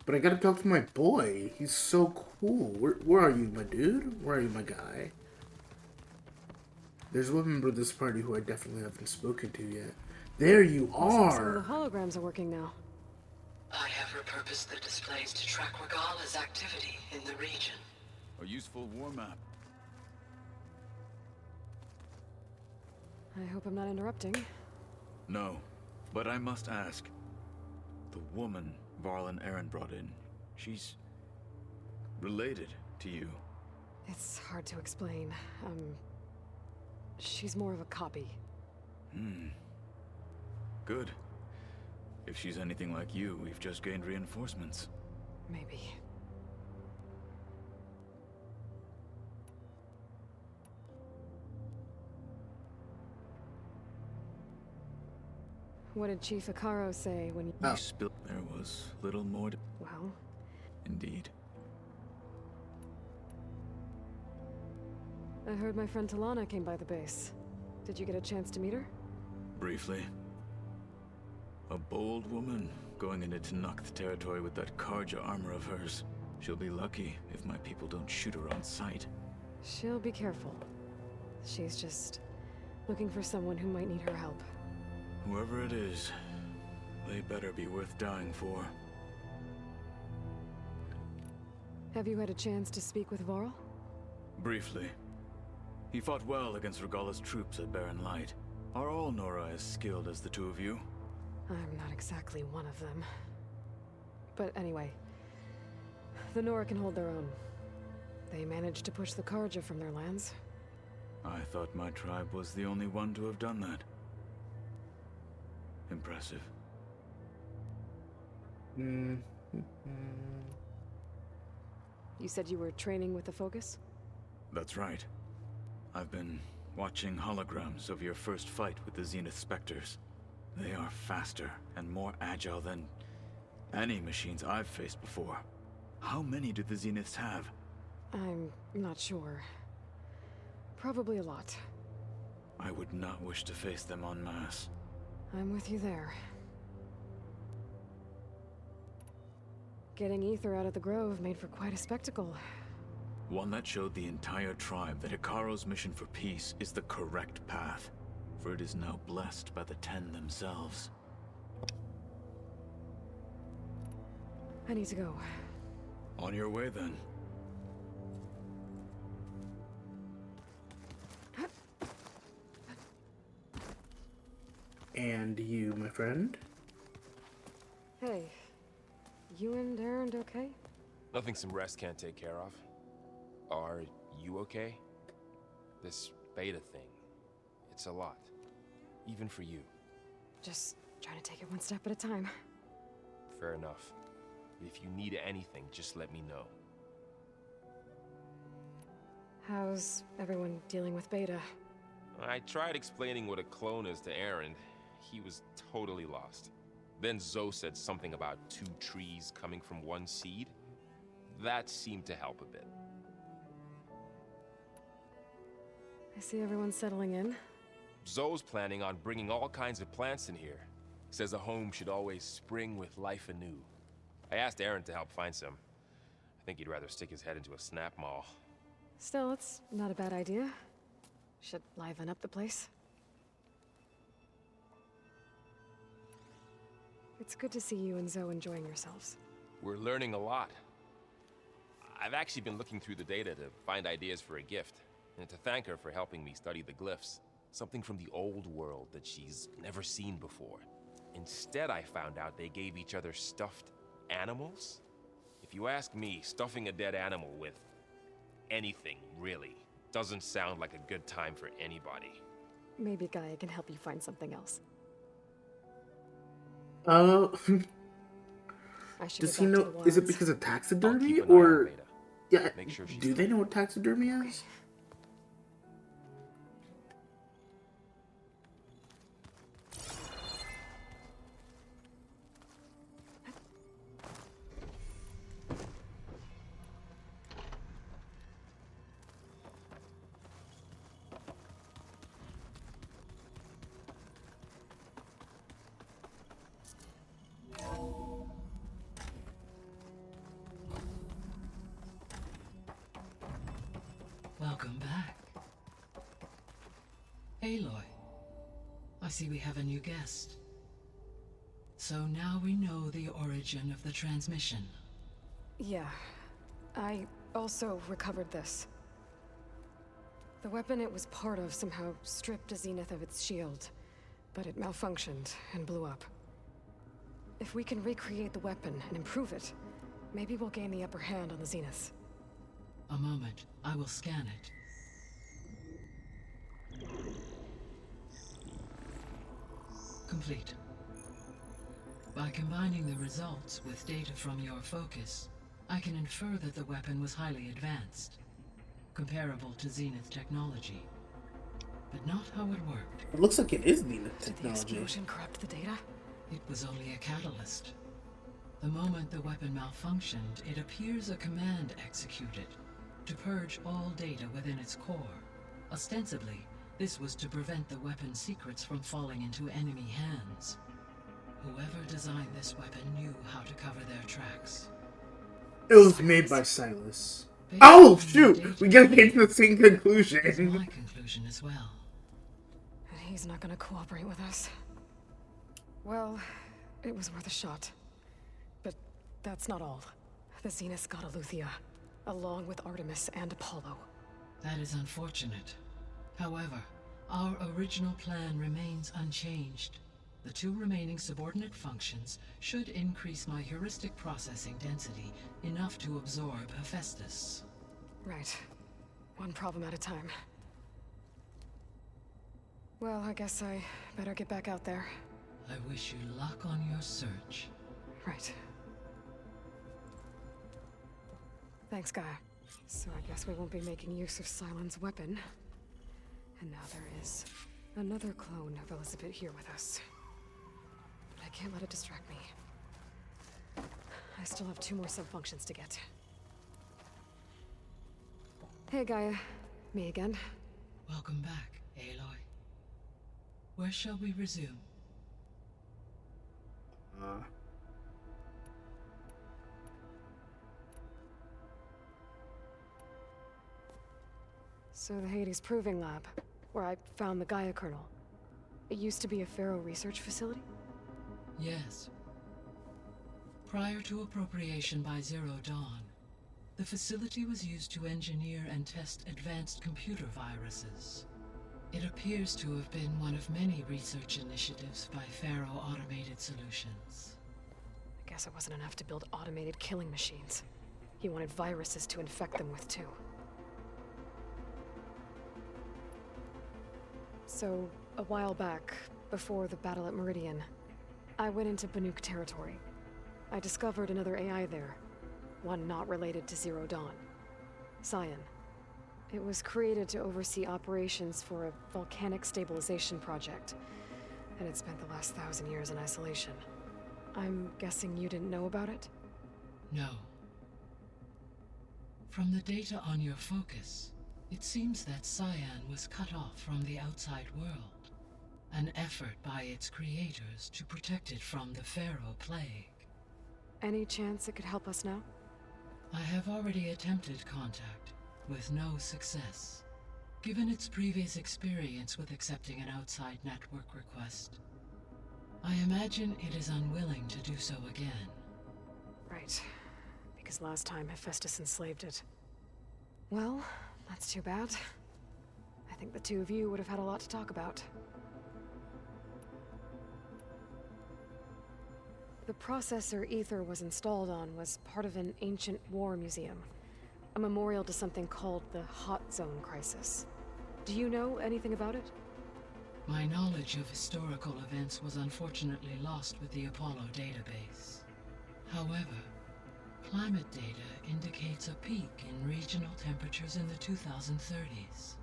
But I gotta talk to my boy. He's so cool. Where are you, my dude? Where are you, my guy? There's one member of this party who I definitely haven't spoken to yet. There you are! Some of the holograms are working now. I have repurposed the displays to track Regala's activity in the region. A useful war map. I hope I'm not interrupting. No, but I must ask. The woman Varl and Aaron brought in, she's related to you. It's hard to explain. She's more of a copy. Good. If she's anything like you, we've just gained reinforcements. Maybe. What did Chief Akaro say when you... You spilled. There was little more to... Well... Indeed. I heard my friend Talana came by the base. Did you get a chance to meet her? Briefly. A bold woman going into Tenakth territory with that Karja armor of hers. She'll be lucky if my people don't shoot her on sight. She'll be careful. She's just looking for someone who might need her help. Whoever it is, they better be worth dying for. Have you had a chance to speak with Varl? Briefly. He fought well against Regalla's troops at Barren Light. Are all Nora as skilled as the two of you? I'm not exactly one of them. But anyway, the Nora can hold their own. They managed to push the Karja from their lands. I thought my tribe was the only one to have done that. Impressive. You said you were training with the Focus? That's right. I've been watching holograms of your first fight with the Zenith Spectres. They are faster and more agile than any machines I've faced before. How many do the Zeniths have? I'm not sure. Probably a lot. I would not wish to face them en masse. I'm with you there. Getting Ether out of the Grove made for quite a spectacle. One that showed the entire tribe that Hikaro's mission for peace is the correct path, for it is now blessed by the Ten themselves. I need to go. On your way, then. And you, my friend? Hey, you and Erend okay? Nothing some rest can't take care of. Are you okay? This beta thing, it's a lot. Even for you. Just trying to take it one step at a time. Fair enough. If you need anything, just let me know. How's everyone dealing with Beta? I tried explaining what a clone is to Erend. He was totally lost. Then Zoe said something about 2 trees coming from 1 seed. That seemed to help a bit. I see everyone settling in. Zoe's planning on bringing all kinds of plants in here. Says a home should always spring with life anew. I asked Erend to help find some. I think he'd rather stick his head into a snap mall. Still, it's not a bad idea. Should liven up the place. It's good to see you and Zoe enjoying yourselves. We're learning a lot. I've actually been looking through the data to find ideas for a gift, and to thank her for helping me study the glyphs. Something from the old world that she's never seen before. Instead, I found out they gave each other stuffed animals. If you ask me, stuffing a dead animal with anything, really, doesn't sound like a good time for anybody. Maybe Gaia can help you find something else. I should does get he back to know? the Is it wilds. because of taxidermy, keep an eye on or Beta. yeah? Make sure she's Do they know what taxidermy is? Welcome back. Aloy, I see we have a new guest. So now we know the origin of the transmission. Yeah. I also recovered this. The weapon it was part of somehow stripped a Zenith of its shield, but it malfunctioned and blew up. If we can recreate the weapon and improve it, maybe we'll gain the upper hand on the Zeniths. A moment, I will scan it. Complete. By combining the results with data from your focus, I can infer that the weapon was highly advanced, comparable to Zenith technology. but not how it worked. It looks like it is Zenith Did the technology. explosion corrupt the data? It was only a catalyst. The moment the weapon malfunctioned, it appears a command executed to purge all data within its core. Ostensibly, this was to prevent the weapon's secrets from falling into enemy hands. Whoever designed this weapon knew how to cover their tracks. It was made by Silas. Oh shoot! We gotta get to the same conclusion. That's my conclusion as well. And he's not gonna cooperate with us. Well, it was worth a shot. But that's not all. The Zeniths got Eleuthia, along with Artemis and Apollo. That is unfortunate. However, our original plan remains unchanged. The 2 remaining subordinate functions should increase my heuristic processing density enough to absorb Hephaestus. Right. One problem at a time. Well, I guess I better get back out there. I wish you luck on your search. Right. Thanks, Gaia. So I guess we won't be making use of Cylon's weapon. And now there is another clone of Elizabeth here with us. But I can't let it distract me. I still have 2 more sub-functions to get. Hey, Gaia. Me again. Welcome back, Aloy. Where shall we resume? So the Hades Proving Lab, where I found the Gaia kernel. It used to be a Pharaoh research facility? Yes. Prior to appropriation by Zero Dawn, the facility was used to engineer and test advanced computer viruses. It appears to have been one of many research initiatives by Pharaoh Automated Solutions. I guess it wasn't enough to build automated killing machines. He wanted viruses to infect them with too. So, a while back, before the battle at Meridian, I went into Banuk territory. I discovered another AI there, one not related to Zero Dawn. Cyan. It was created to oversee operations for a volcanic stabilization project, and it spent the last 1,000 years in isolation. I'm guessing you didn't know about it? No. From the data on your focus, it seems that Cyan was cut off from the outside world, an effort by its creators to protect it from the Pharaoh Plague. Any chance it could help us now? I have already attempted contact, with no success. Given its previous experience with accepting an outside network request, I imagine it is unwilling to do so again. Right. Because last time Hephaestus enslaved it. Well, that's too bad. I think the 2 of you would have had a lot to talk about. The processor Ether was installed on was part of an ancient war museum. A memorial to something called the Hot Zone Crisis. Do you know anything about it? My knowledge of historical events was unfortunately lost with the Apollo database. However, climate data indicates a peak in regional temperatures in the 2030s.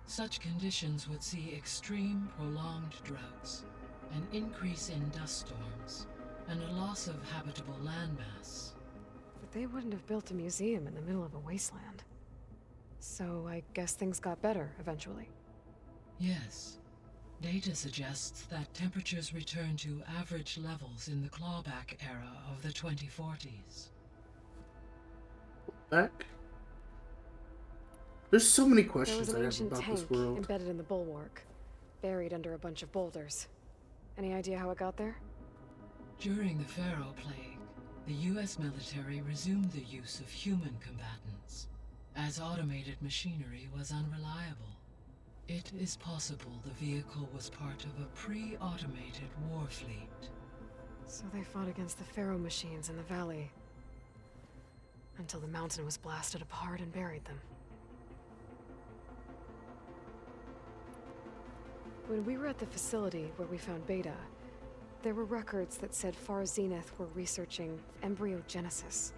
Such conditions would see extreme, prolonged droughts, an increase in dust storms, and a loss of habitable landmass. But they wouldn't have built a museum in the middle of a wasteland. So I guess things got better eventually. Yes. Data suggests that temperatures return to average levels in the clawback era of the 2040s. Back? There's so many There questions was an I have ancient about tank this world. embedded in the bulwark, buried under a bunch of boulders. Any idea how it got there? During the Pharaoh Plague, the US military resumed the use of human combatants, as automated machinery was unreliable. It is possible the vehicle was part of a pre-automated war fleet. So they fought against the Pharaoh machines in the valley, until the mountain was blasted apart and buried them. When we were at the facility where we found Beta, there were records that said Far Zenith were researching embryogenesis.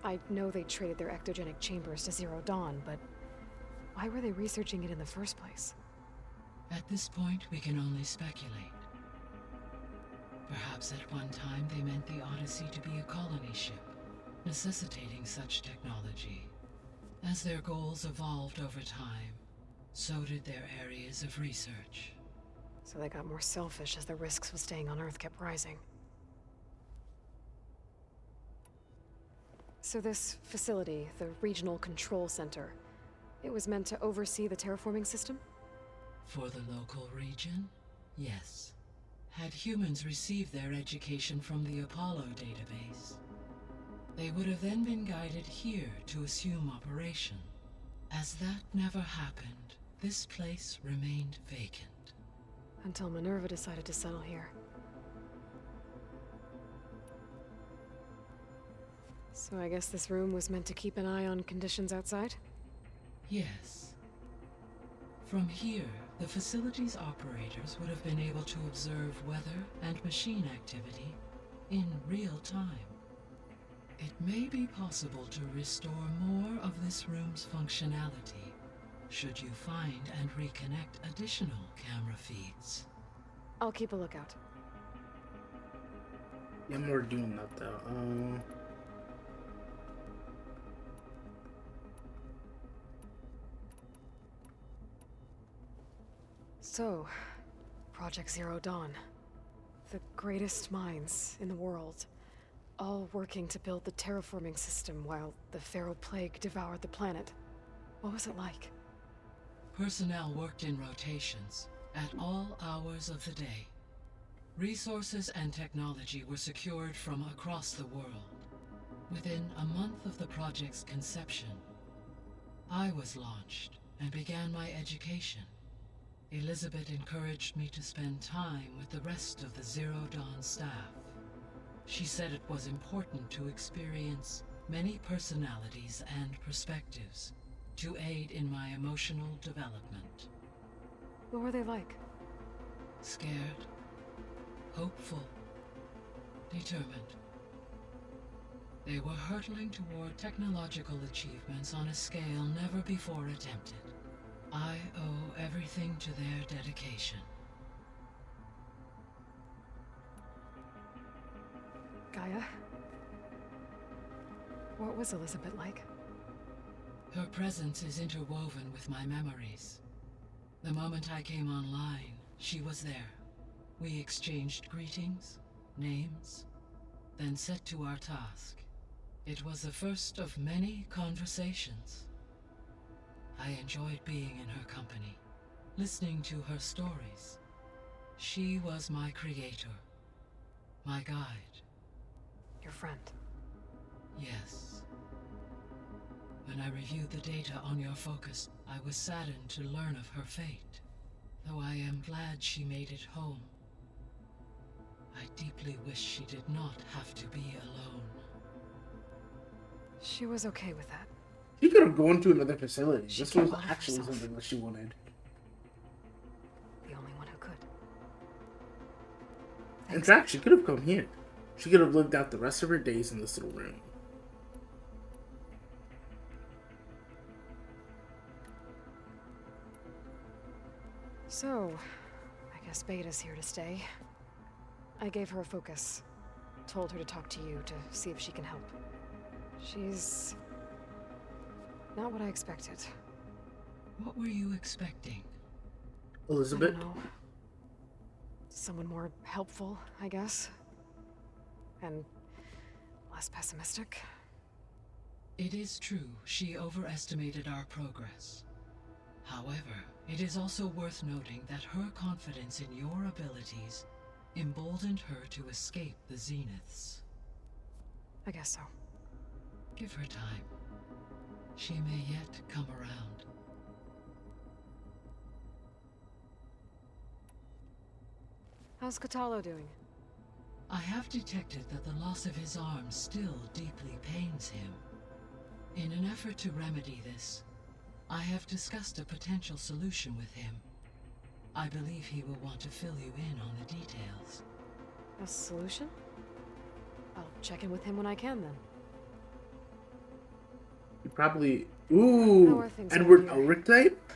I know they traded their ectogenic chambers to Zero Dawn, but why were they researching it in the first place? At this point, we can only speculate. Perhaps at one time they meant the Odyssey to be a colony ship, necessitating such technology. As their goals evolved over time, so did their areas of research. So they got more selfish as the risks of staying on Earth kept rising. So this facility, the Regional Control Center, it was meant to oversee the terraforming system? For the local region, yes. Had humans received their education from the Apollo database, they would have then been guided here to assume operation. As that never happened, this place remained vacant. Until Minerva decided to settle here. So I guess this room was meant to keep an eye on conditions outside? Yes. From here, the facility's operators would have been able to observe weather and machine activity in real time. It may be possible to restore more of this room's functionality should you find and reconnect additional camera feeds. I'll keep a lookout. Yeah, we're doing that though. So, Project Zero Dawn. The greatest minds in the world, all working to build the terraforming system while the Pharaoh Plague devoured the planet. What was it like? Personnel worked in rotations at all hours of the day. Resources and technology were secured from across the world. Within a month of the project's conception, I was launched and began my education. Elizabeth encouraged me to spend time with the rest of the Zero Dawn staff. She said it was important to experience many personalities and perspectives to aid in my emotional development. What were they like? Scared, hopeful, determined. They were hurtling toward technological achievements on a scale never before attempted. I owe everything to their dedication. Gaia? What was Elizabeth like? Her presence is interwoven with my memories. The moment I came online, she was there. We exchanged greetings, names, then set to our task. It was the first of many conversations. I enjoyed being in her company, listening to her stories. She was my creator, my guide. Your friend? Yes. When I reviewed the data on your focus, I was saddened to learn of her fate, though I am glad she made it home. I deeply wish she did not have to be alone. She was okay with that. She could have gone to another facility. She This was kept actually herself. something that she wanted. The only one who could. In fact, she could have come here. She could have lived out the rest of her days in this little room. So, I guess Beta's here to stay. I gave her a focus. Told her to talk to you to see if she can help. She's not what I expected. What were you expecting? Elizabeth? I don't know. Someone more helpful, I guess. And less pessimistic. It is true, she overestimated our progress. However, it is also worth noting that her confidence in your abilities emboldened her to escape the Zeniths. I guess so. Give her time. She may yet come around. How's Kotallo doing? I have detected that the loss of his arm still deeply pains him. In an effort to remedy this, I have discussed a potential solution with him. I believe he will want to fill you in on the details. A solution? I'll check in with him when I can, then. You probably... How Ooh! are things Edward around here? Elric type?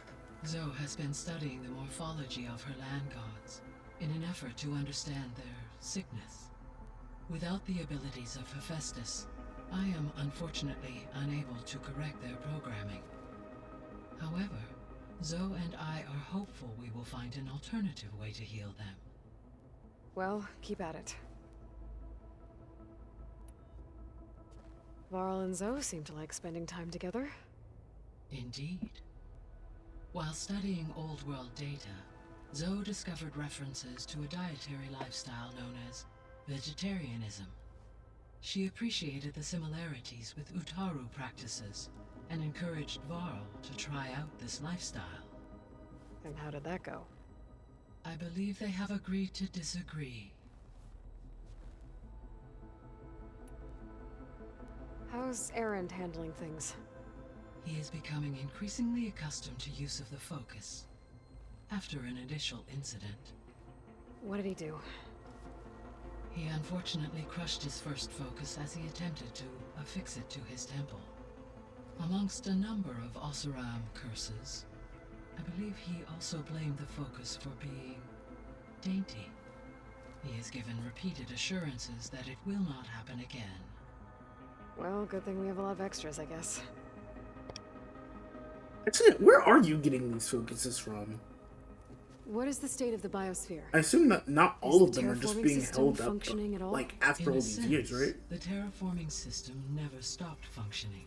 Zoe has been studying the morphology of her land gods in an effort to understand their sickness. Without the abilities of Hephaestus, I am unfortunately unable to correct their programming. However, Zoe and I are hopeful we will find an alternative way to heal them. Well, keep at it. Varl and Zoe seem to like spending time together. Indeed. While studying Old World data, Zoe discovered references to a dietary lifestyle known as vegetarianism. She appreciated the similarities with Utaru practices and encouraged Varl to try out this lifestyle. And how did that go? I believe they have agreed to disagree. How's Erend handling things? He is becoming increasingly accustomed to use of the focus, after an initial incident. What did he do? He unfortunately crushed his first focus as he attempted to affix it to his temple. Amongst a number of Oseram curses, I believe he also blamed the focus for being dainty. He has given repeated assurances that it will not happen again. Well, good thing we have a lot of extras, I guess. Actually, where are you getting these focuses from? What is the state of the biosphere? I assume that not all of them are just being held up, functioning at all? like, after all these years, right? The terraforming system never stopped functioning.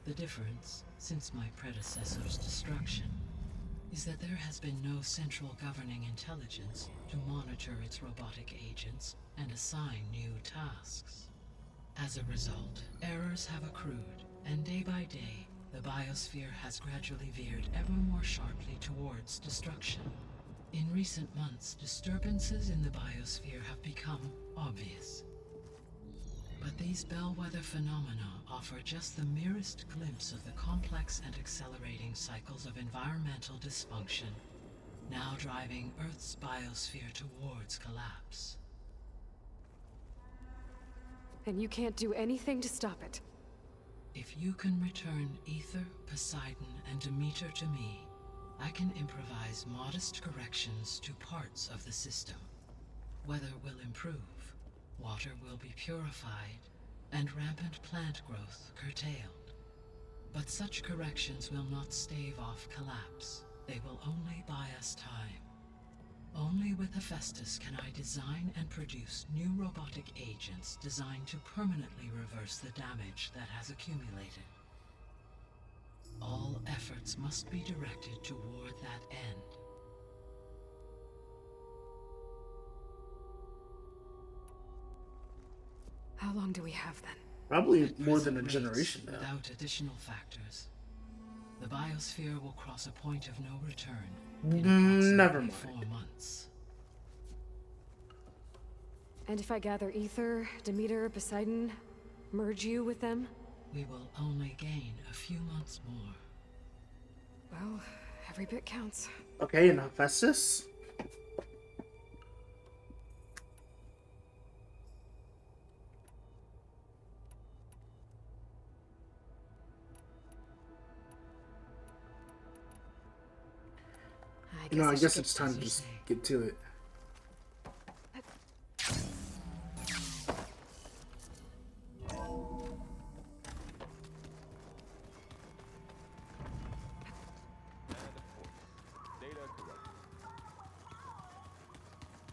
The difference, since my predecessor's destruction, is that there has been no central governing intelligence to monitor its robotic agents and assign new tasks. As a result, errors have accrued, and day by day, the biosphere has gradually veered ever more sharply towards destruction. In recent months, disturbances in the biosphere have become obvious. But these bellwether phenomena offer just the merest glimpse of the complex and accelerating cycles of environmental dysfunction, now driving Earth's biosphere towards collapse. And you can't do anything to stop it? If you can return Aether, Poseidon, and Demeter to me, I can improvise modest corrections to parts of the system. Weather will improve, water will be purified, and rampant plant growth curtailed. But such corrections will not stave off collapse. They will only buy us time. Only with Hephaestus can I design and produce new robotic agents designed to permanently reverse the damage that has accumulated. All efforts must be directed toward that end. How long do we have then? Probably more than a generation now. Without additional factors, the biosphere will cross a point of no return. Never mind. 4 months. And if I gather Aether, Demeter, Poseidon, merge you with them? We will only gain a few months more. Well, every bit counts. Okay, and Hephaestus? I guess it's time to just get to it.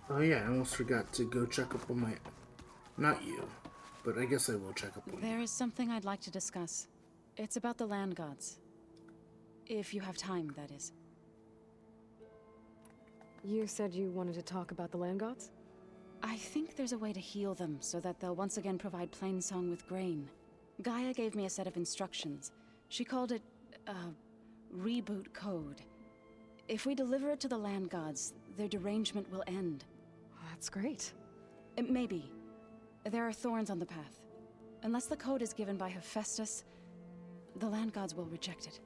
Oh yeah, I almost forgot to go check up on my... Not you, but I guess I will check up on you. There is something I'd like to discuss. It's about the land gods. If you have time, that is. You said you wanted to talk about the land gods? I think there's a way to heal them so that they'll once again provide Plainsong with grain. Gaia gave me a set of instructions. She called it, reboot code. If we deliver it to the land gods, their derangement will end. That's great. Maybe. There are thorns on the path. Unless the code is given by Hephaestus, the land gods will reject it.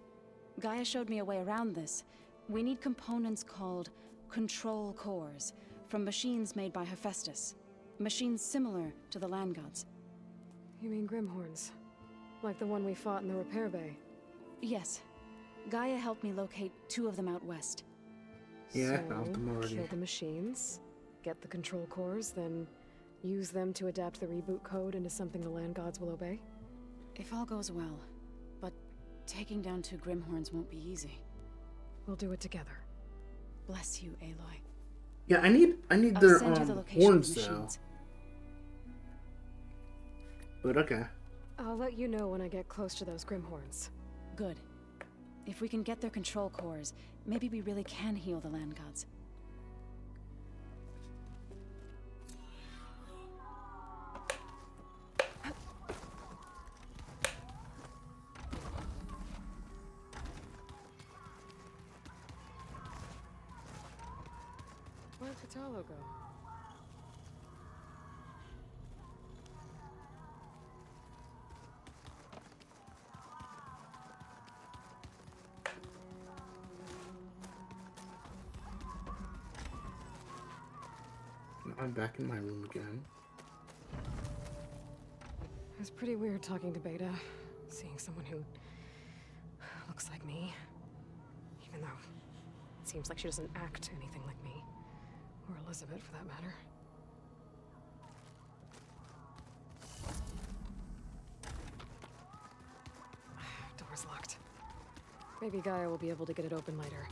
Gaia showed me a way around this. We need components called control cores, from machines made by Hephaestus. Machines similar to the land gods. You mean Grimhorns? Like the one we fought in the repair bay? Yes. Gaia helped me locate 2 of them out west. Yeah, So, found them already. kill the machines, get the control cores, then use them to adapt the reboot code into something the land gods will obey? If all goes well. But taking down 2 Grimhorns won't be easy. We'll do it together. Bless you, Aloy. Yeah, I need I'll their send you the location horns of the though. machines. But okay. I'll let you know when I get close to those Grimhorns. Good. If we can get their control cores, maybe we really can heal the land gods. Where'd Katalo go? I'm back in my room again. It was pretty weird talking to Beta, seeing someone who looks like me. Even though it seems like she doesn't act anything like me. Or Elizabeth, for that matter. Door's locked. Maybe Gaia will be able to get it open later.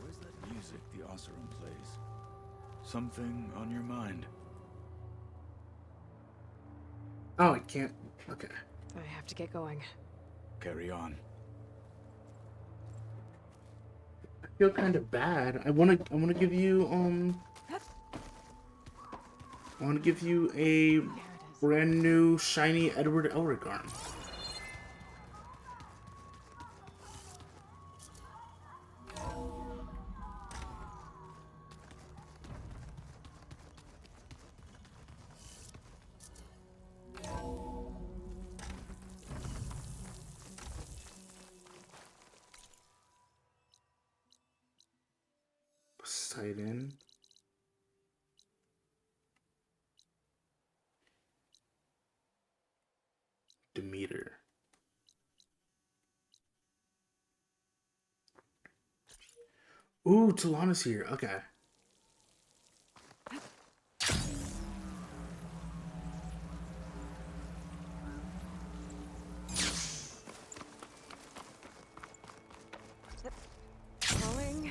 Where's that music the Oseram plays? Something on your mind? Oh, I can't. Okay. I have to get going. Carry on. I feel kind of bad. I wanna give you I wanna give you a brand new shiny Edward Elric arm. Poseidon. Demeter. Ooh, Talana's here. Okay. Going.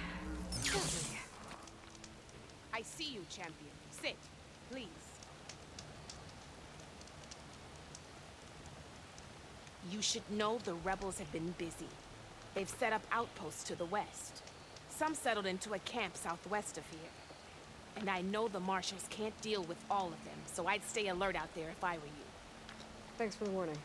I see you, champion. Sit, please. You should know the rebels have been busy. They've set up outposts to the west. Some settled into a camp southwest of here. And I know the marshals can't deal with all of them, so I'd stay alert out there if I were you. Thanks for the warning.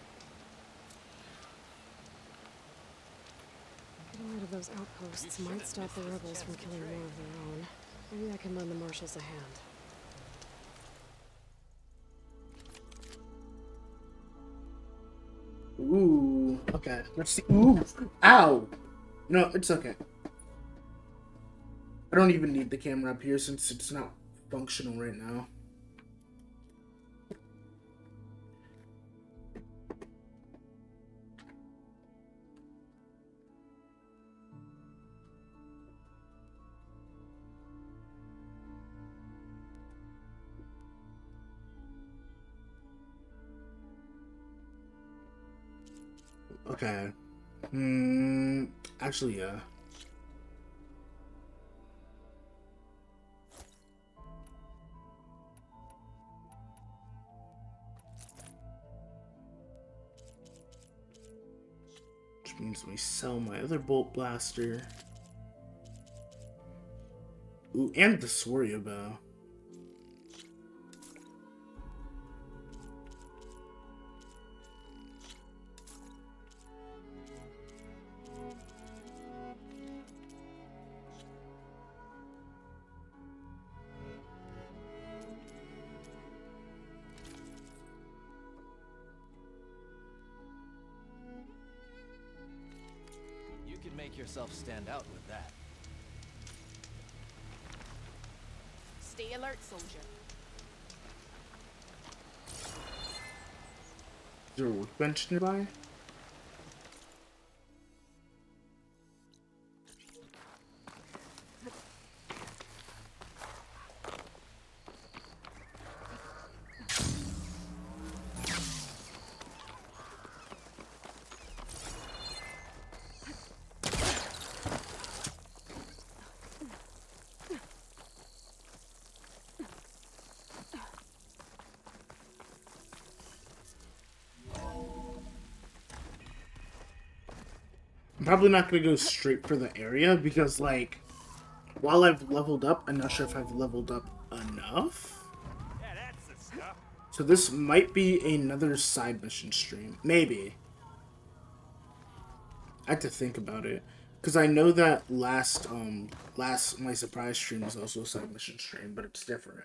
Getting rid of those outposts might stop the rebels from killing more of their own. Maybe I can lend the marshals a hand. Ooh, okay. Let's see. Ooh, ow! No, it's okay. I don't even need the camera up here since it's not functional right now. Okay. Actually, yeah. Which means we sell my other bolt blaster. Ooh, and the Soria bow. You can make yourself stand out with that. Stay alert, soldier. Is there a workbench nearby? I'm probably not gonna go straight for the area because, like, while I've leveled up, I'm not sure if I've leveled up enough. Yeah, that's the stuff. So this might be another side mission stream. Maybe. I have to think about it. Because I know that my surprise stream was also a side mission stream, but it's different.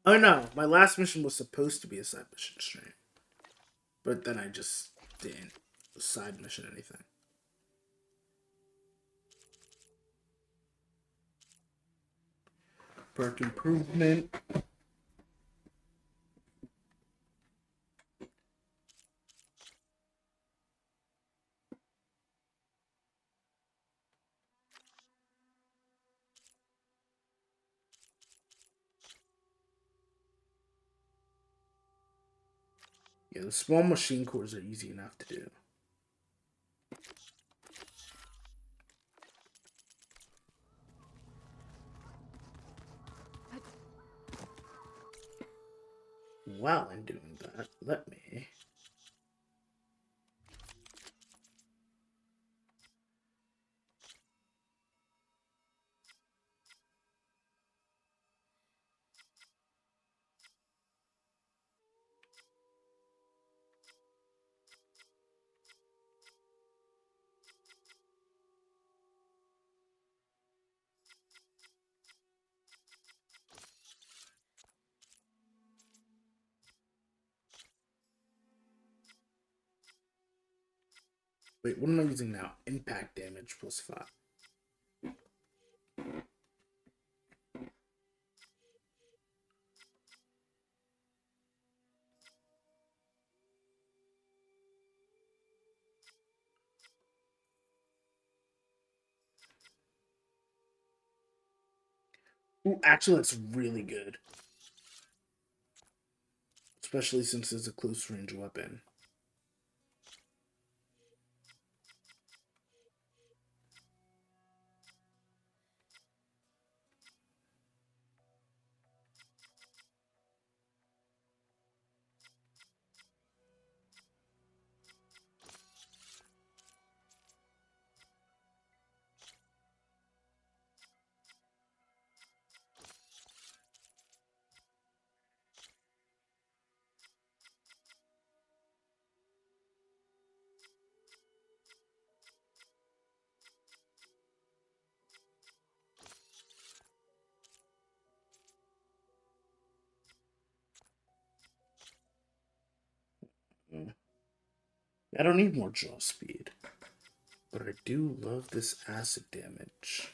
Oh no, my last mission was supposed to be a side mission stream. But then I just didn't side mission anything. Park improvement. Yeah, the small machine cores are easy enough to do. While I'm doing that, let me... Wait, what am I using now? Impact damage plus 5. Ooh, actually, that's really good. Especially since it's a close range weapon. I don't need more draw speed. But I do love this acid damage.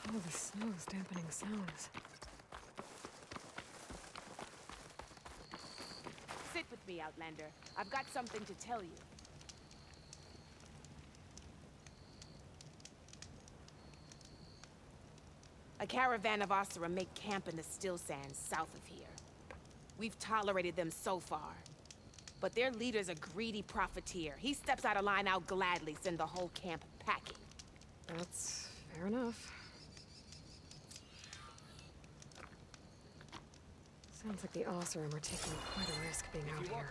Oh, the snow's dampening sounds. Sit with me, Outlander. I've got something to tell you. A caravan of Asura make camp in the Still Sands south of here. We've tolerated them so far. But their leader's a greedy profiteer. He steps out of line, I'll gladly send the whole camp packing. That's fair enough. Sounds like the Oseram are taking quite a risk being out here.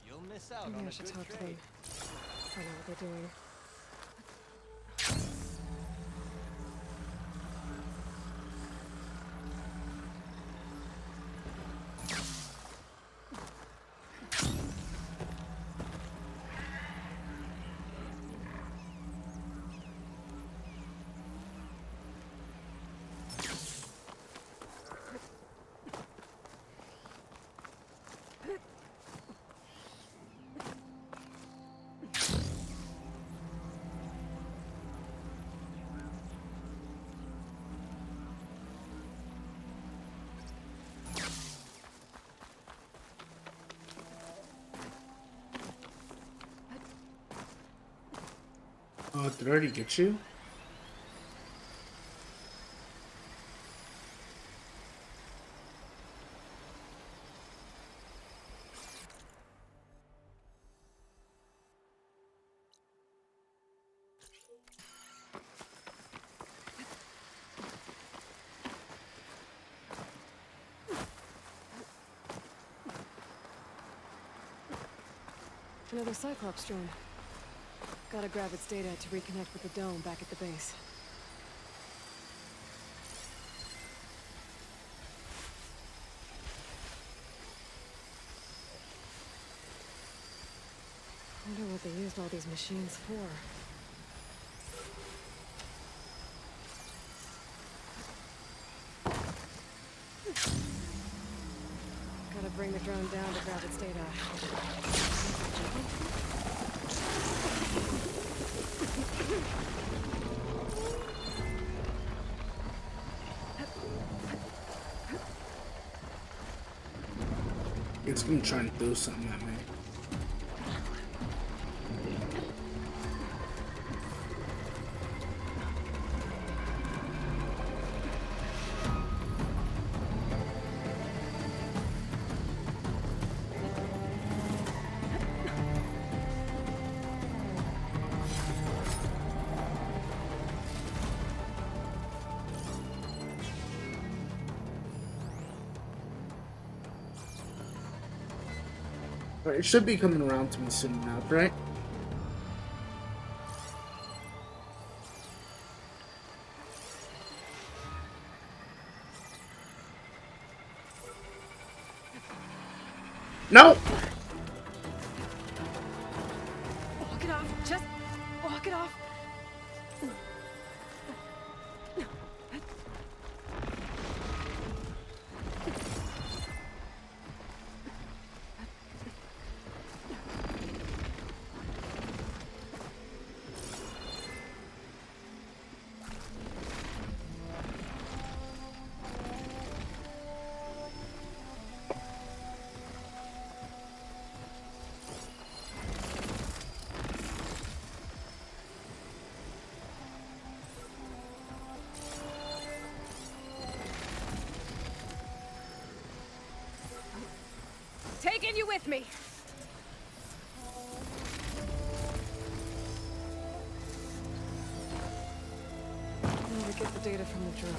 You'll miss out Maybe on I a should good talk to trade. them. Find out what they're doing. Oh, did I already get you? Another Cyclops drone. Gotta grab its data to reconnect with the dome back at the base. Wonder what they used all these machines for. Gotta bring the drone down to grab its data. It's gonna try and throw something at me. It should be coming around to me soon enough, right? No! Walk it off. Just walk it off. Taking you with me. Now to get the data from the drone.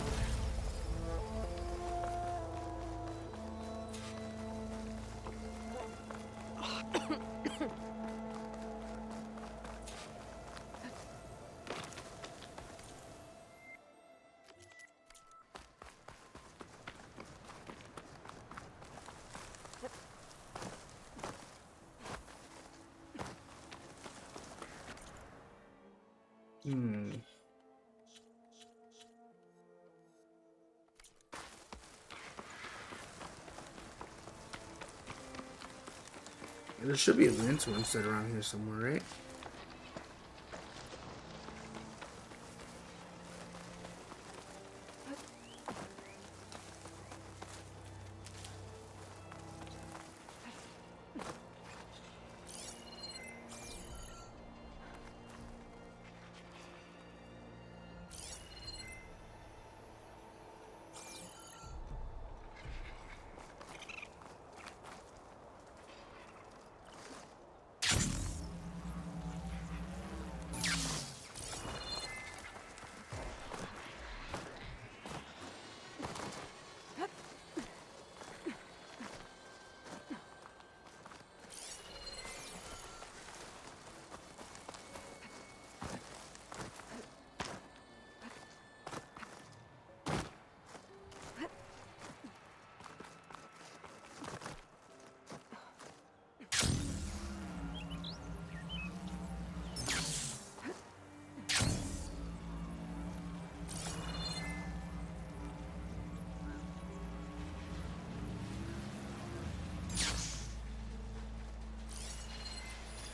There should be a lantern set around here somewhere, right?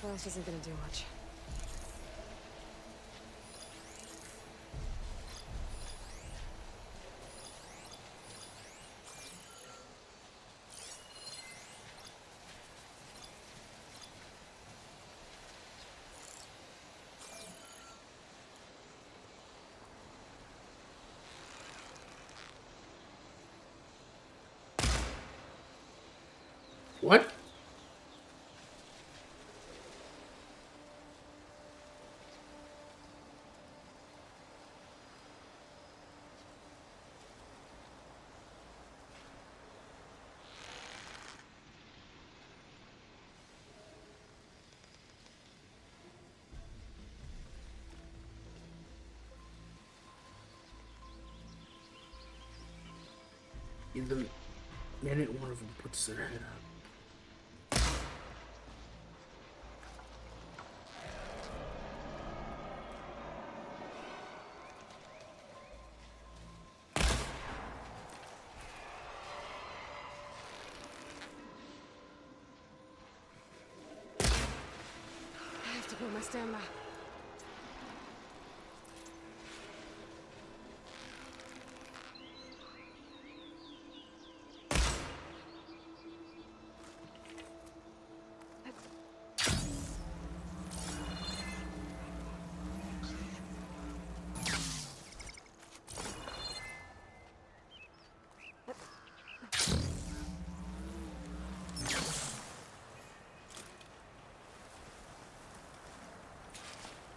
Flash isn't gonna do much. The minute one of them puts their head up. I have to build my stamina.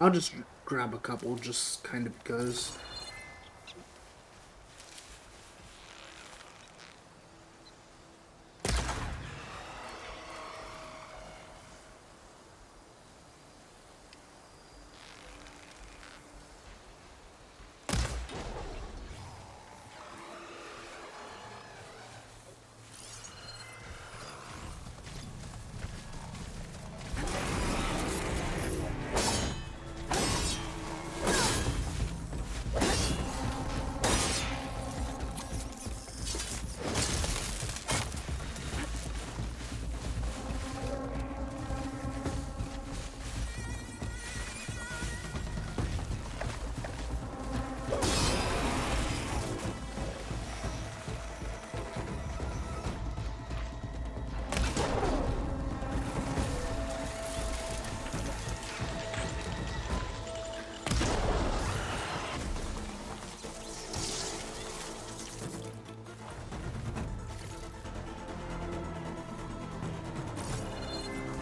I'll just grab a couple, just kind of because.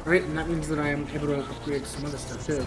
Right, and that means that I am able to upgrade some other stuff too.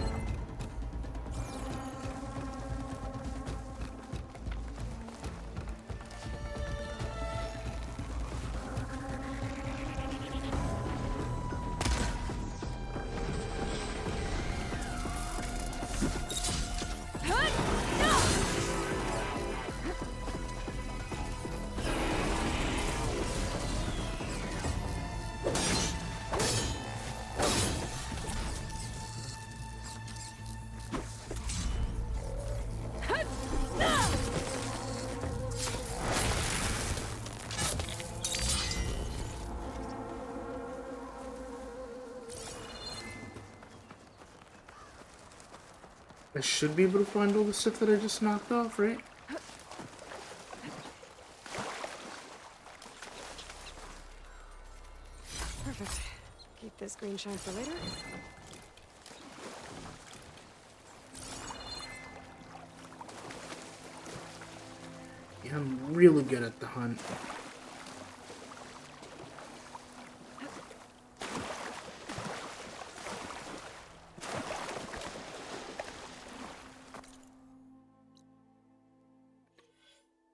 I should be able to find all the stuff that I just knocked off, right? Perfect. Keep this green shine for later. Yeah, I'm really good at the hunt.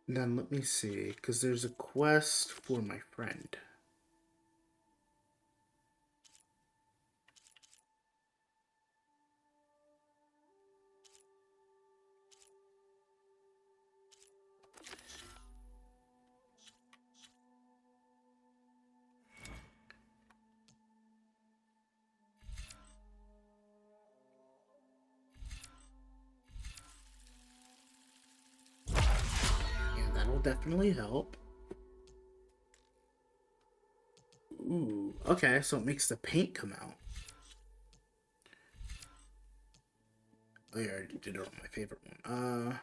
Then let me see, because there's a quest for my friend. That'll definitely help. Ooh, okay, so it makes the paint come out. Oh, yeah, I already did it on my favorite one.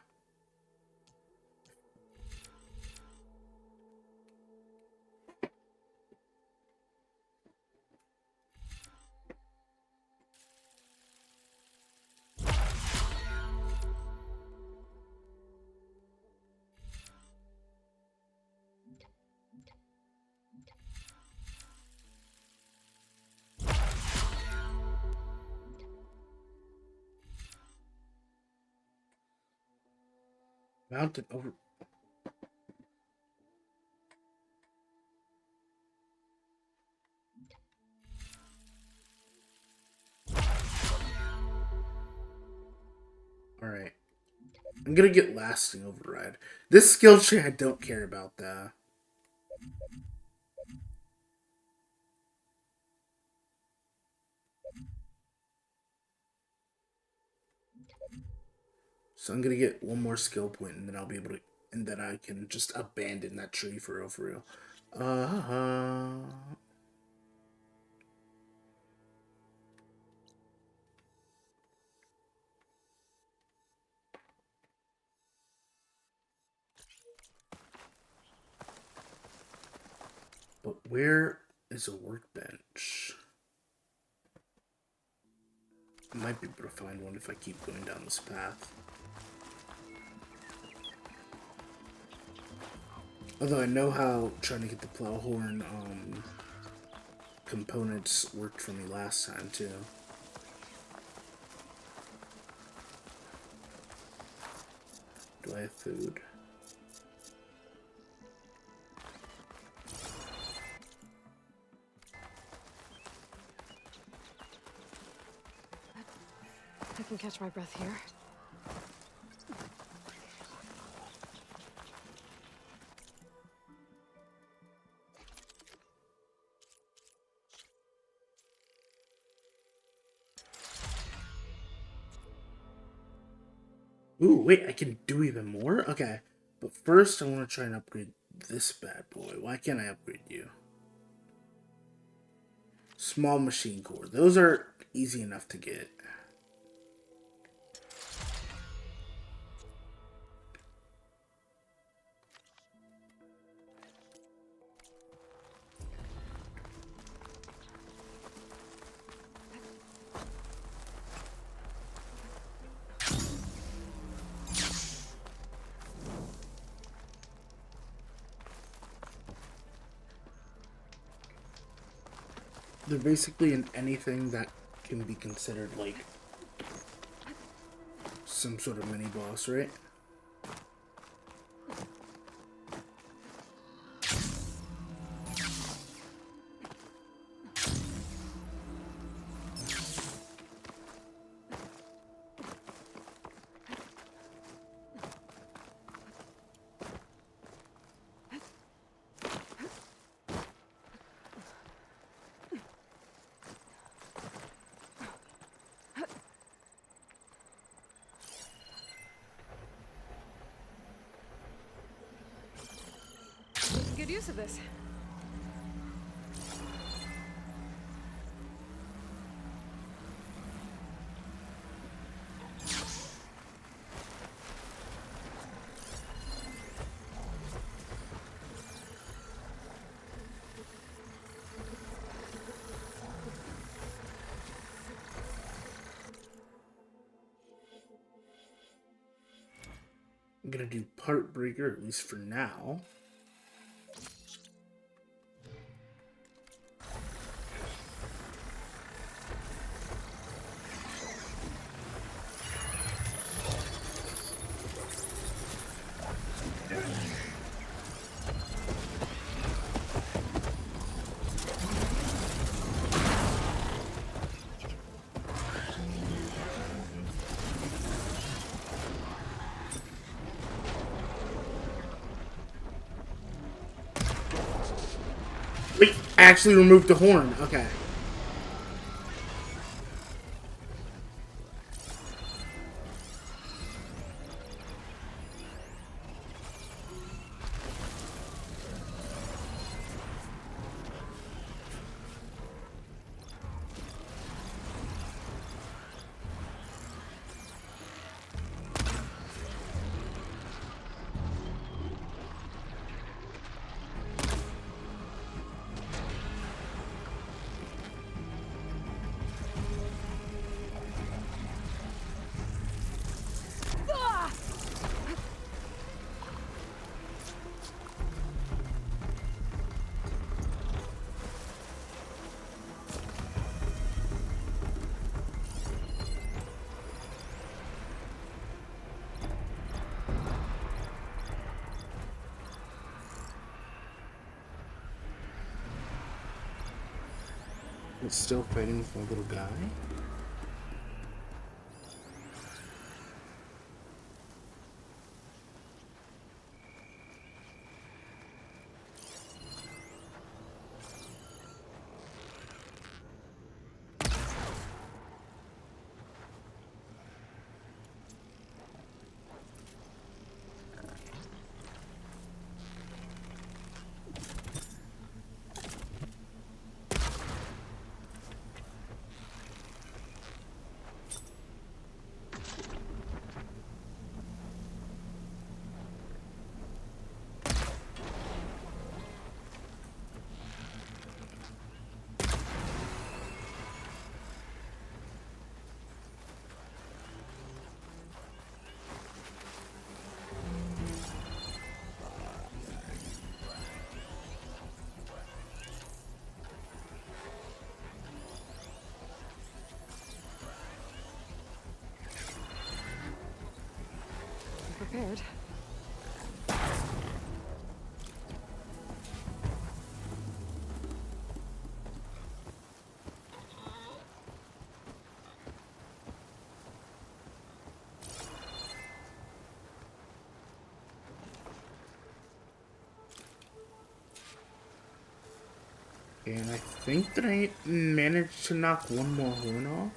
Mounted over. Alright. I'm gonna get lasting override. This skill tree I don't care about though. So I'm gonna get one more skill point, and then I'll be able to, and then I can just abandon that tree for real, for real. But where is a workbench? I might be able to find one if I keep going down this path. Although I know how trying to get the plowhorn components worked for me last time too. Do I have food? I can catch my breath here. Ooh, wait, I can do even more? Okay. But first, I want to try and upgrade this bad boy. Why can't I upgrade you? Small machine core. Those are easy enough to get. They're basically in anything that can be considered like some sort of mini boss, right? Good use of this. I'm gonna do part breaker, at least for now. Wait, I actually removed the horn. Okay. It's still fighting with my little guy. prepared. And I think that I managed to knock one more horn off.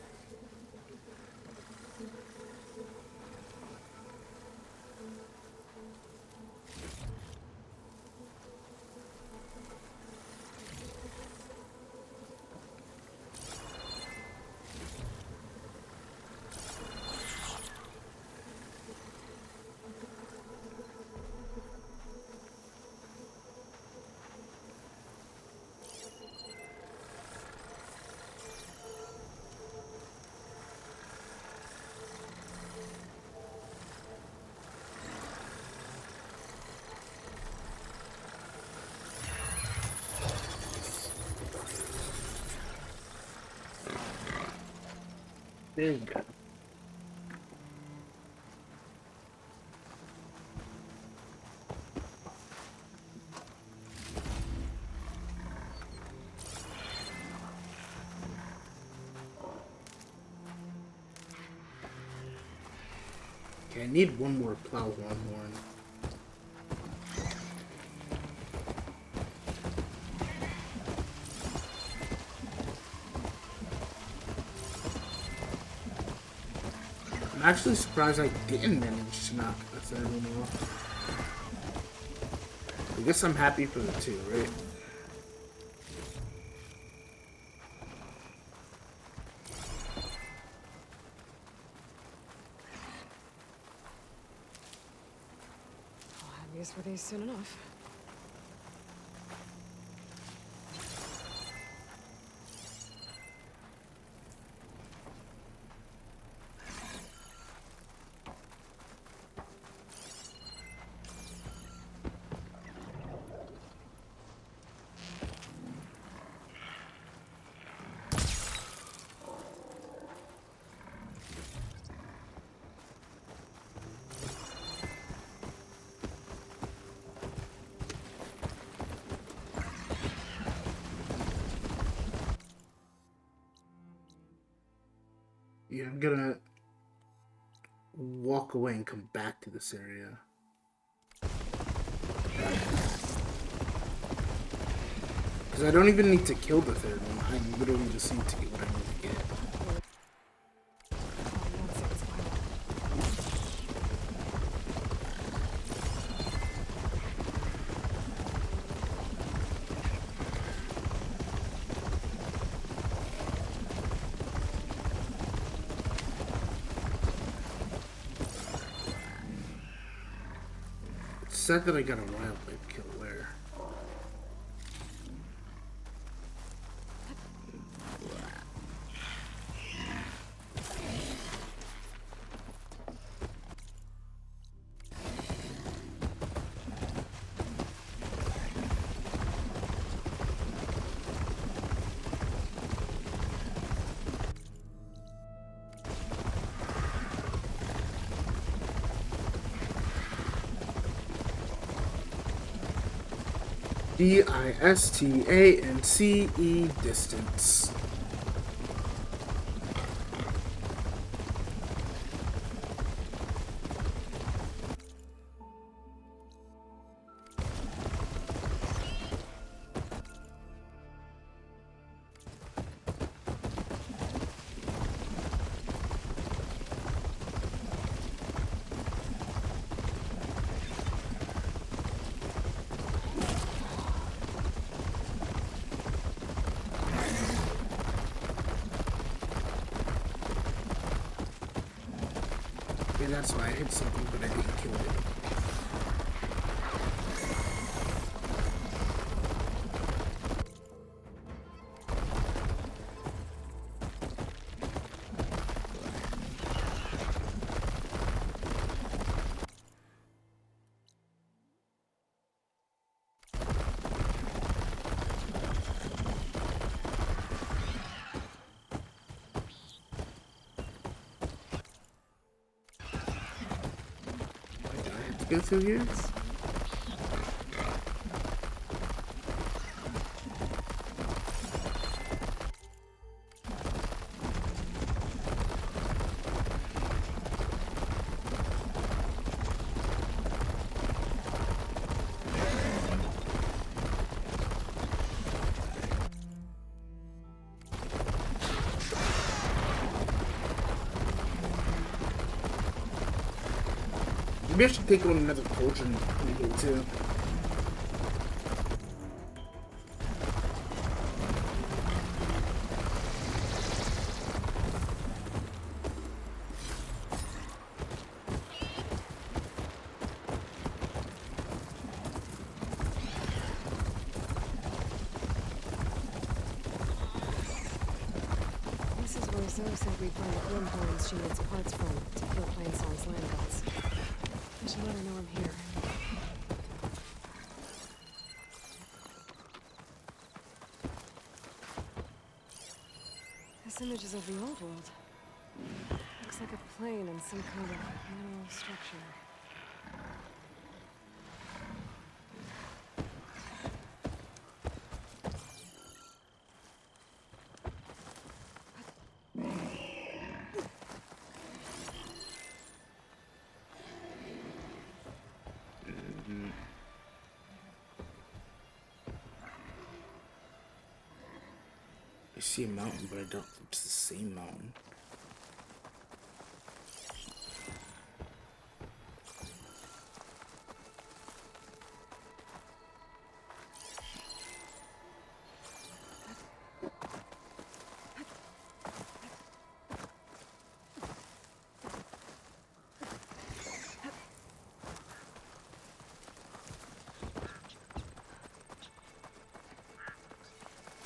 There you go. Okay, I need one more plow horn. I'm actually surprised I didn't manage to knock a third one off. I guess I'm happy for the two, right? I'll have use for these soon enough. Yeah, I'm gonna walk away and come back to this area. Because I don't even need to kill the third one. I literally just need to get what I need to get. It's sad that I got a wildlife kill where. D-I-S-T-A-N-C-E distance. Yeah, that's why I hit something, but I didn't kill it. go through here? Maybe I should take on another potion too. This is where Zoe said we'd find the Grimhorns she needs parts from to kill Plainsong's land gods. I should let her know I'm here. This image is of the old world. Looks like a plane and some kind of metal structure. I see a mountain, but I don't think it's the same mountain.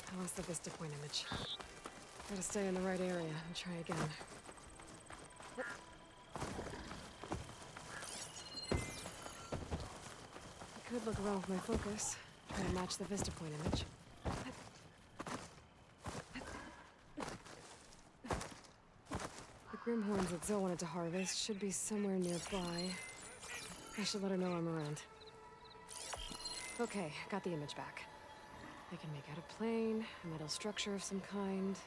I lost the Vista Point image. Gotta stay in the right area and try again. I could look around with my focus, try to match the Vista Point image. The Grimhorns that Zoe wanted to harvest should be somewhere nearby. I should let her know I'm around. Okay, got the image back. I can make out a plane, a metal structure of some kind.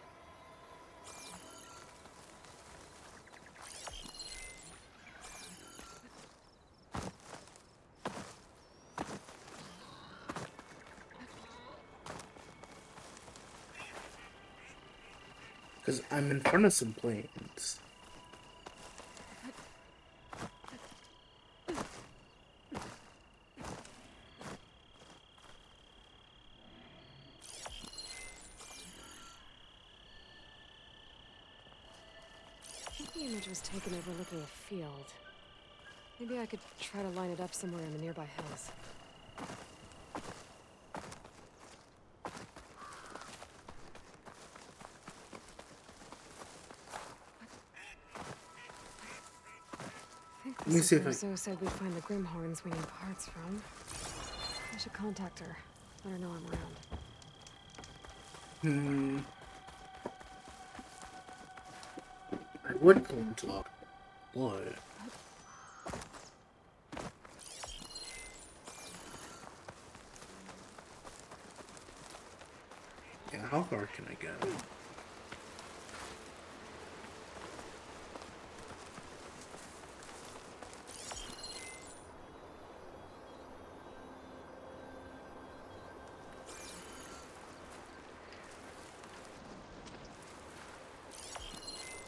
Because I'm in front of some planes. The image was taken overlooking a field. Maybe I could try to line it up somewhere in the nearby hills. Let me see if I... Zoe said we'd find the Grimhorns we need parts from. I should contact her. Let her know I'm around. I would pull him to what? Yeah, how far can I go?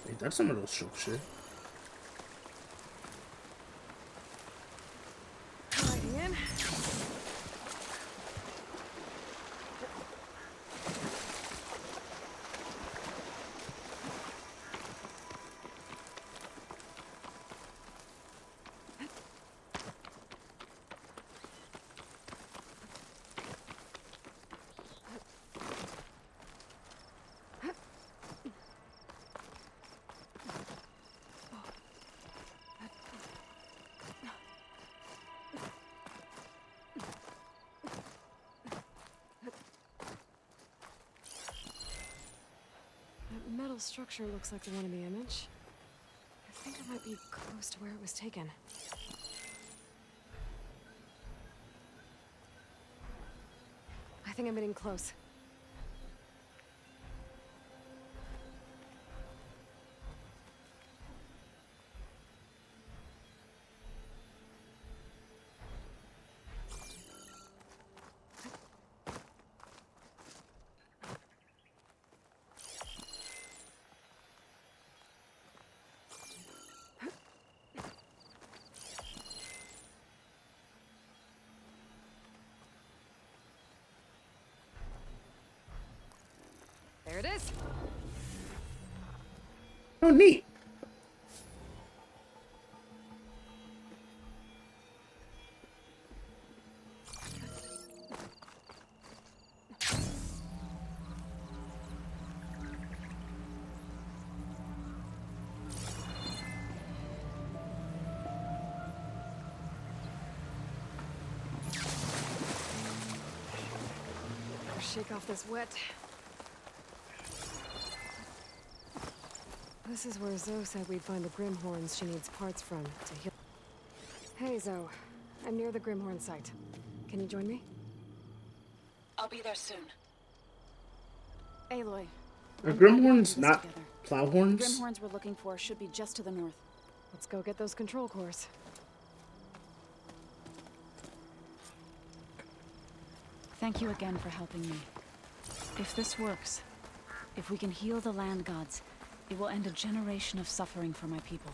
Wait, that's a metal structure. Hi, Ian. That metal structure looks like the one in the image. I think I might be close to where it was taken. think I'm getting close. There it is. Oh, neat. Better shake off this wet. This is where Zoe said we'd find the Grimhorns she needs parts from to heal. Hey, Zoe. I'm near the Grimhorn site. Can you join me? I'll be there soon. Aloy. Are Grimhorns not plowhorns? The Grimhorns we're looking for should be just to the north. Let's go get those control cores. Thank you again for helping me. If this works, if we can heal the land gods, it will end a generation of suffering for my people.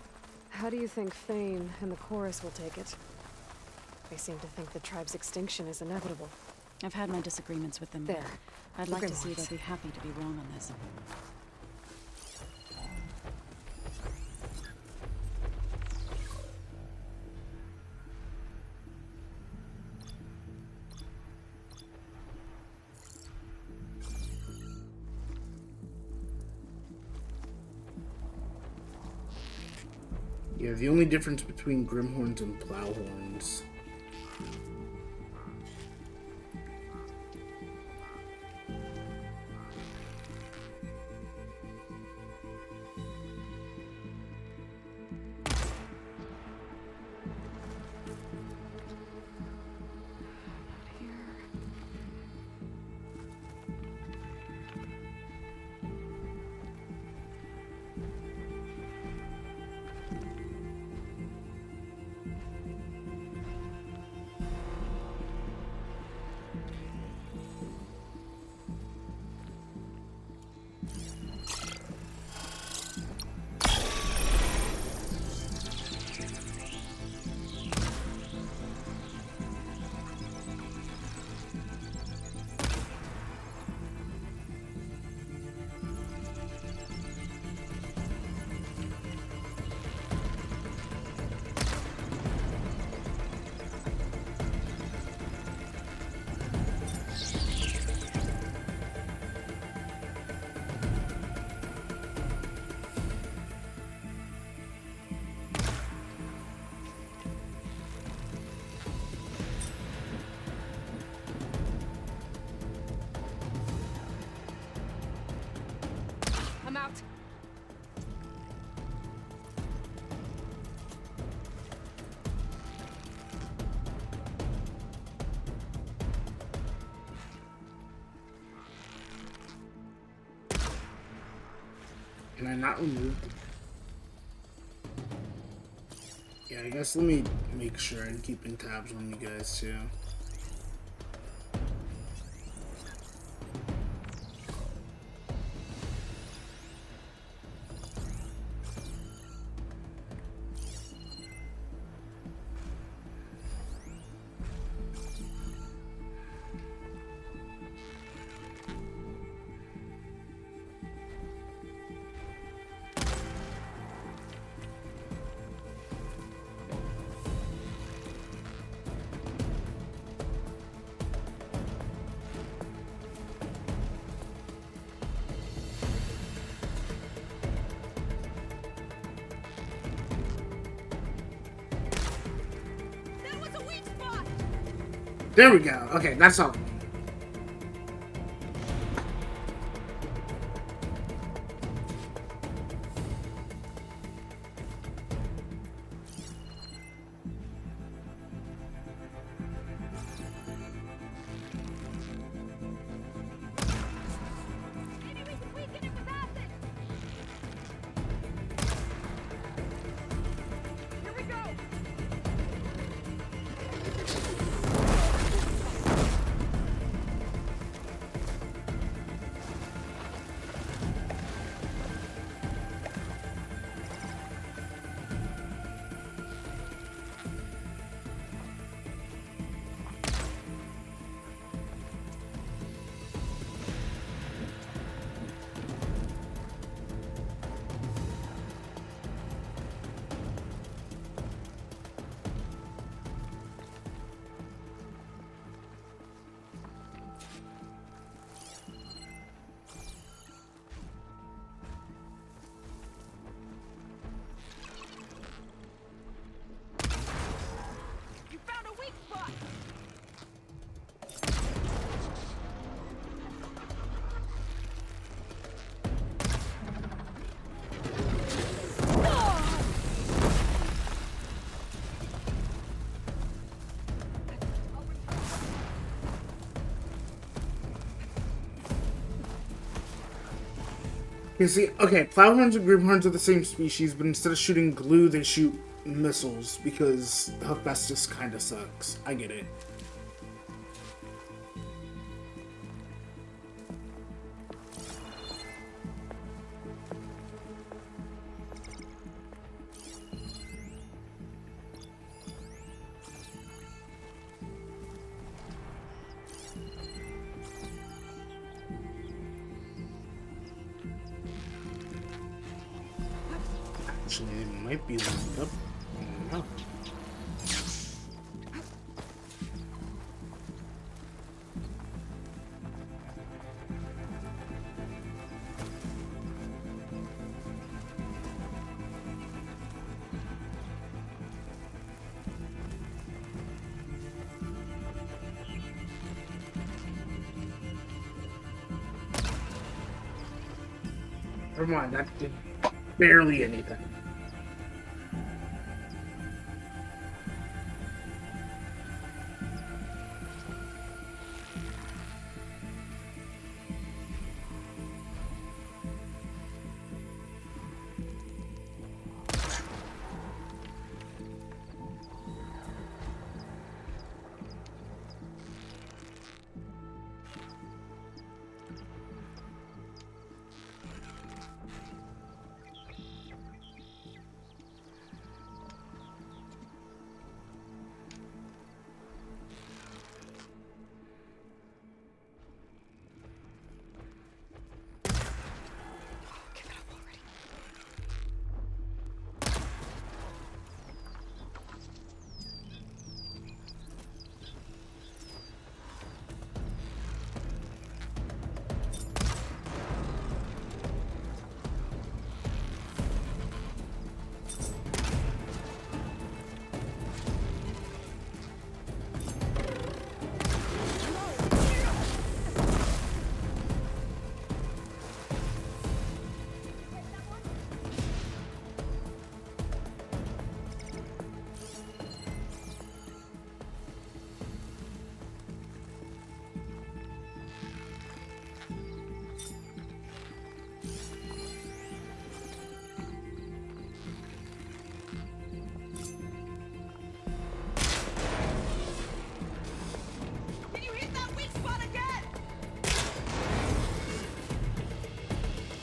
How do you think Thane and the Chorus will take it? They seem to think the tribe's extinction is inevitable. I've had my disagreements with them. There. I'd like to see they'll be happy to be wrong on this. Yeah, the only difference between Grimhorns and plowhorns. I'm out. Can I not remove? Yeah, I guess let me make sure I'm keeping tabs on you guys too. There we go. Okay, that's all. You see, okay, Plowhorns and Grimhorns are the same species, but instead of shooting glue, they shoot missiles because Hephaestus kind of sucks. I get it. Actually, it might be lined up. I don't know. Never mind, that did barely anything.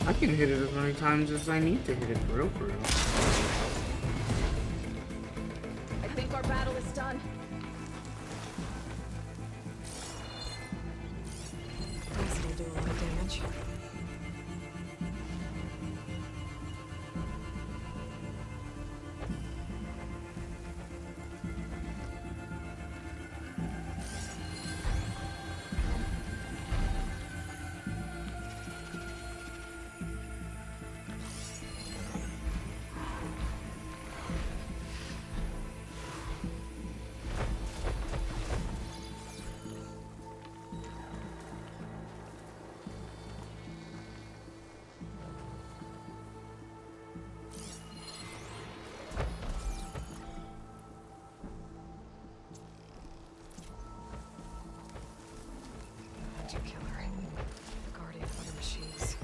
I can hit it as many times as I need to hit it, for real, for real. I think our battle is done. Guess it'll do a lot of damage. Killer. Guardian of other machines.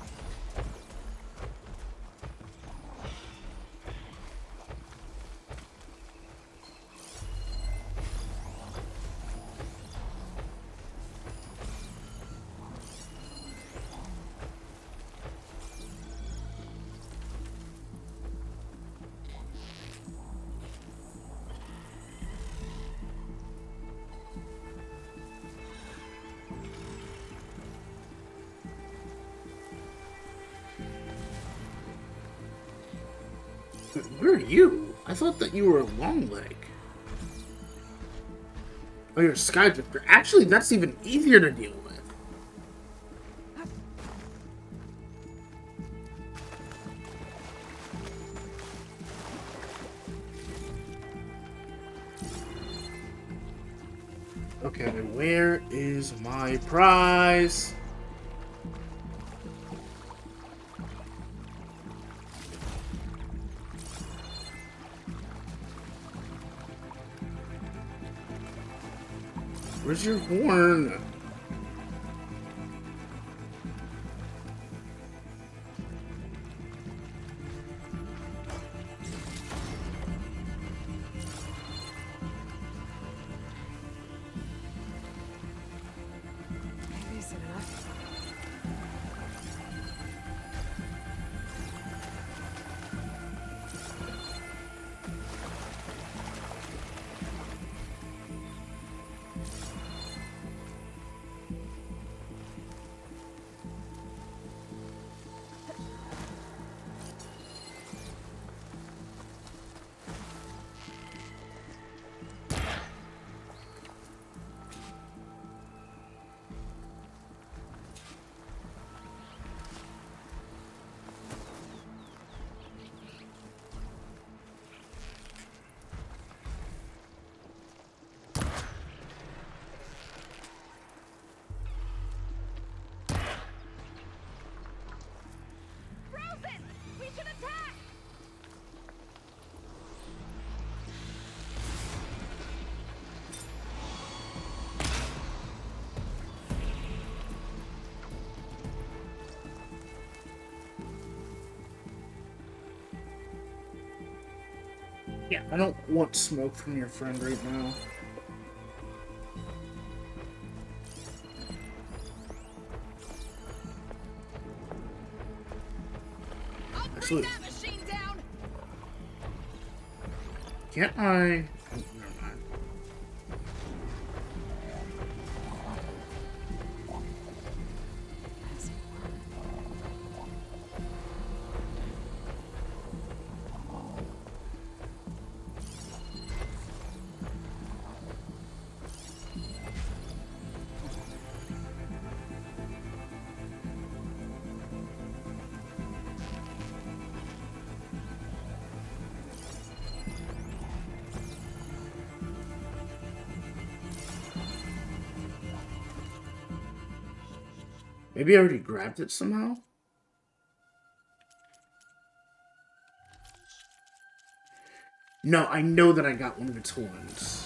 Where are you? I thought that you were a long leg. Oh, you're a Skydrifter. Actually, that's even easier to deal with. Okay, where is my prize? Where's your horn? Yeah, I don't want smoke from your friend right now. Actually, can't I? Oh, never mind. Maybe I already grabbed it somehow? No, I know that I got one of its horns.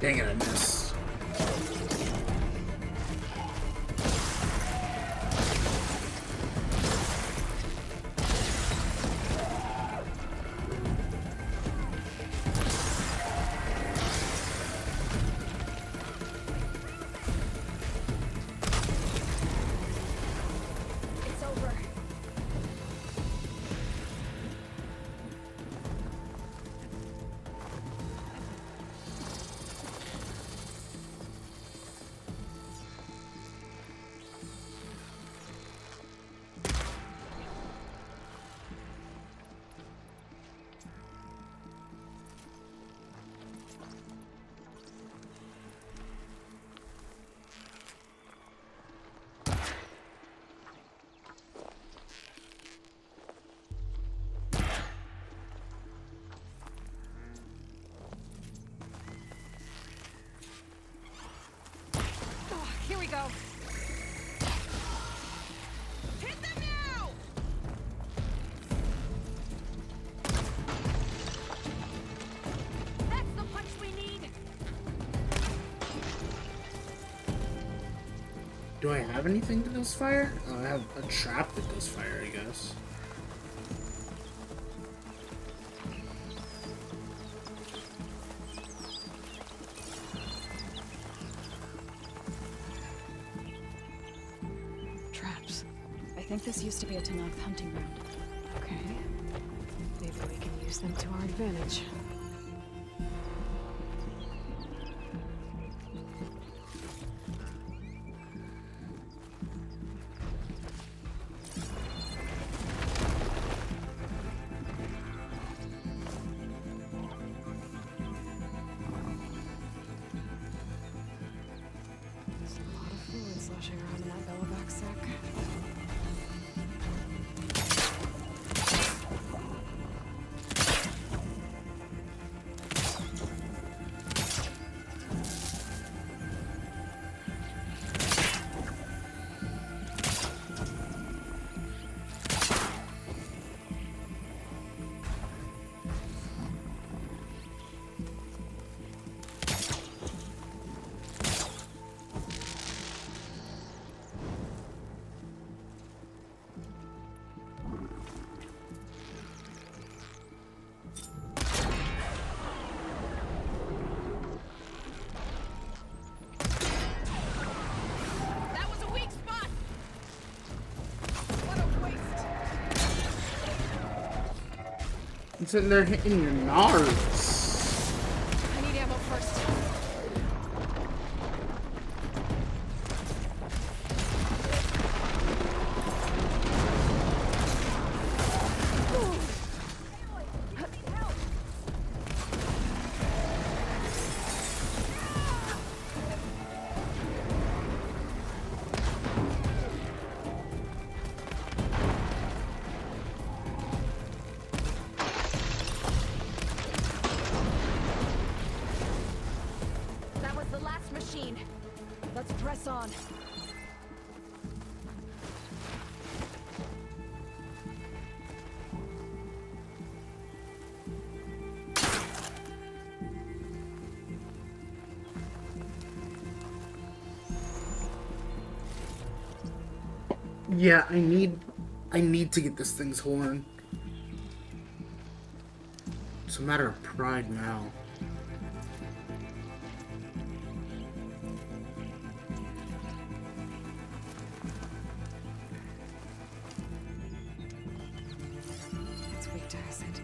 Dang it, I missed. It's over. Here we go. Hit them now! That's the punch we need. Do I have anything that does fire? I have a trap that does fire, I guess. Traps. I think this used to be a Tenakth hunting ground. Okay. Maybe we can use them to our advantage. There's a lot of fluid sloshing around in that bellow-back sack. I'm sitting there hitting your nards. I need ammo first. That was the last machine. Let's press on. Yeah, I need to get this thing's horn. It's a matter of pride now. It's weak to acid.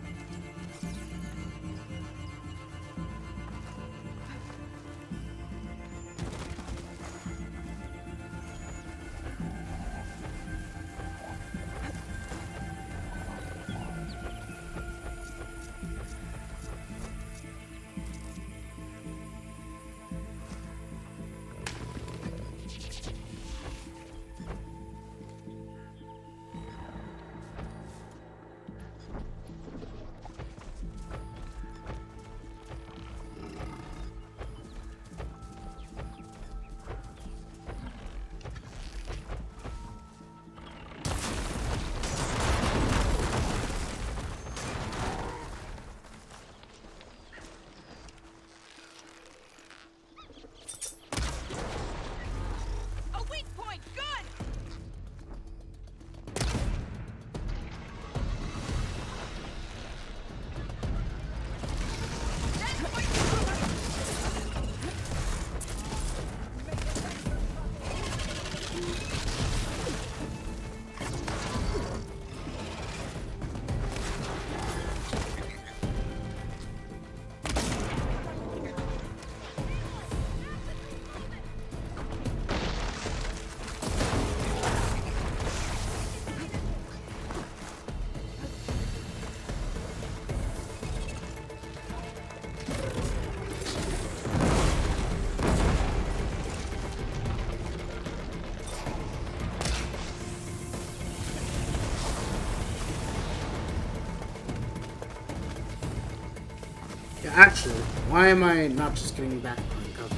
Yeah, actually, why am I not just getting back on cover?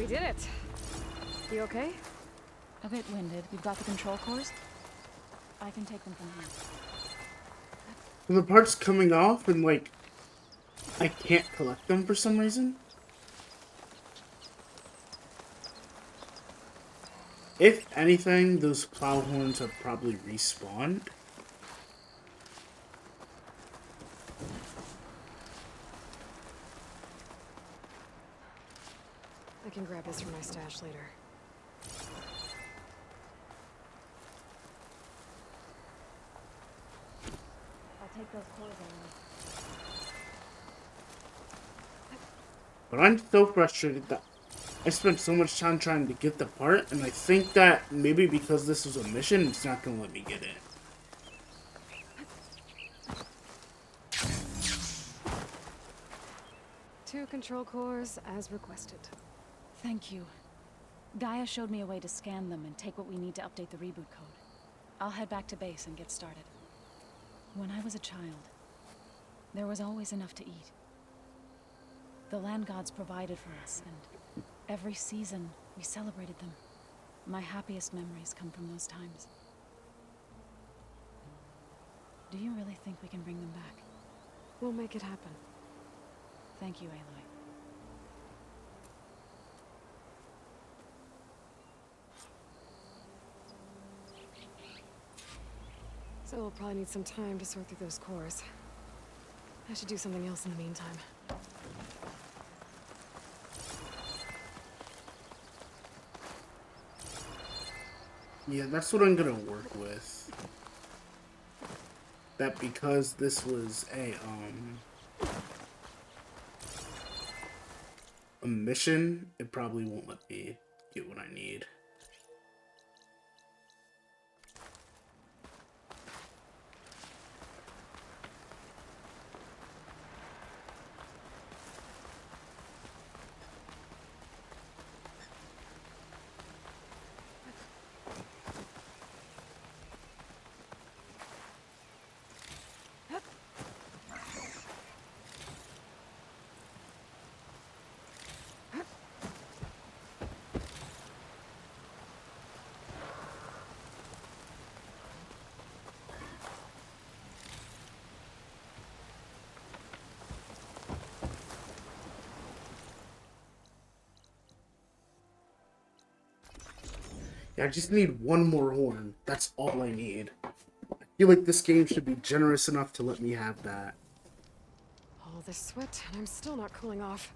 We did it. You okay? A bit winded. We've got the control cores. I can take them from here. The parts coming off and like I can't collect them for some reason. If anything, those plow horns have probably respawned. I can grab this from my stash later. I'll take those cores along. But I'm so frustrated that I spent so much time trying to get the part, and I think that maybe because this was a mission, it's not going to let me get it. Two control cores as requested. Thank you. Gaia showed me a way to scan them and take what we need to update the reboot code. I'll head back to base and get started. When I was a child, there was always enough to eat. The land gods provided for us, and every season we celebrated them. My happiest memories come from those times. Do you really think we can bring them back? We'll make it happen. Thank you, Aloy. So we'll probably need some time to sort through those cores. I should do something else in the meantime. Yeah, that's what I'm gonna work with. That because this was a mission, it probably won't let me get what I need. Yeah, I just need one more horn. That's all I need. I feel like this game should be generous enough to let me have that. All this sweat, and I'm still not cooling off.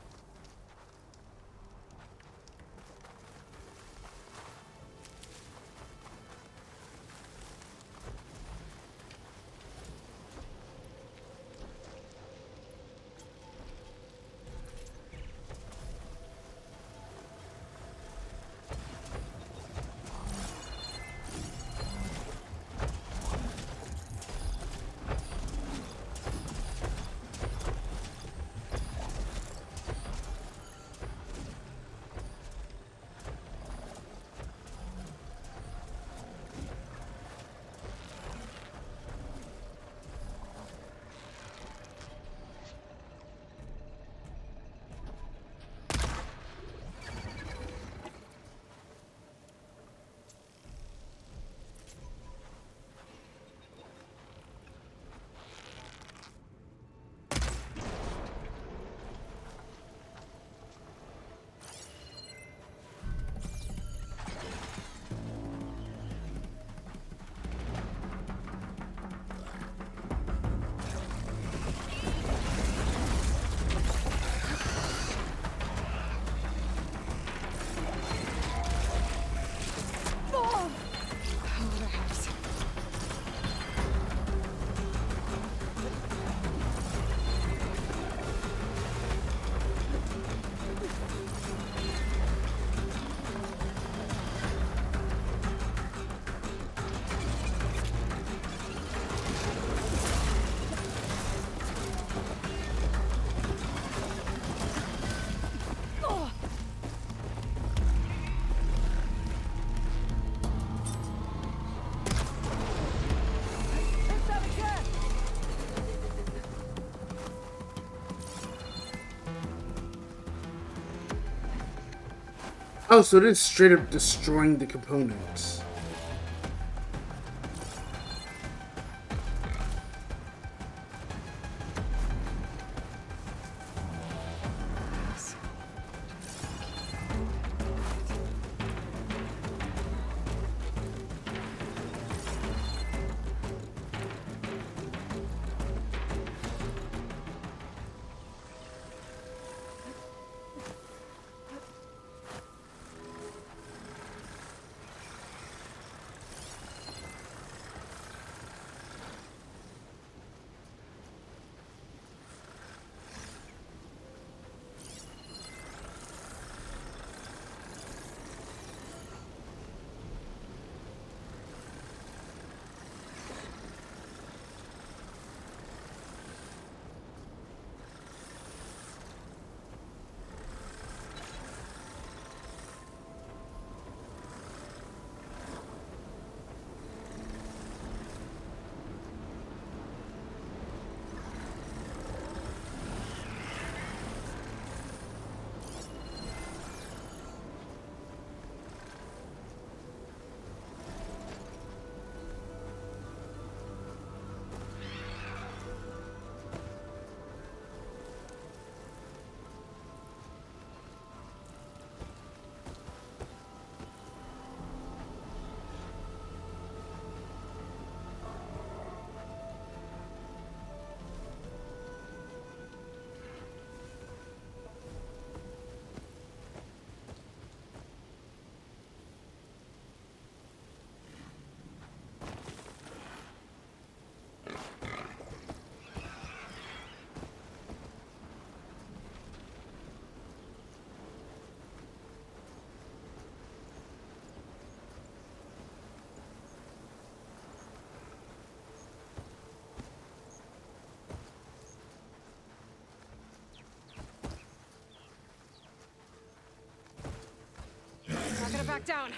Oh, so it is straight up destroying the components. Not gonna back down.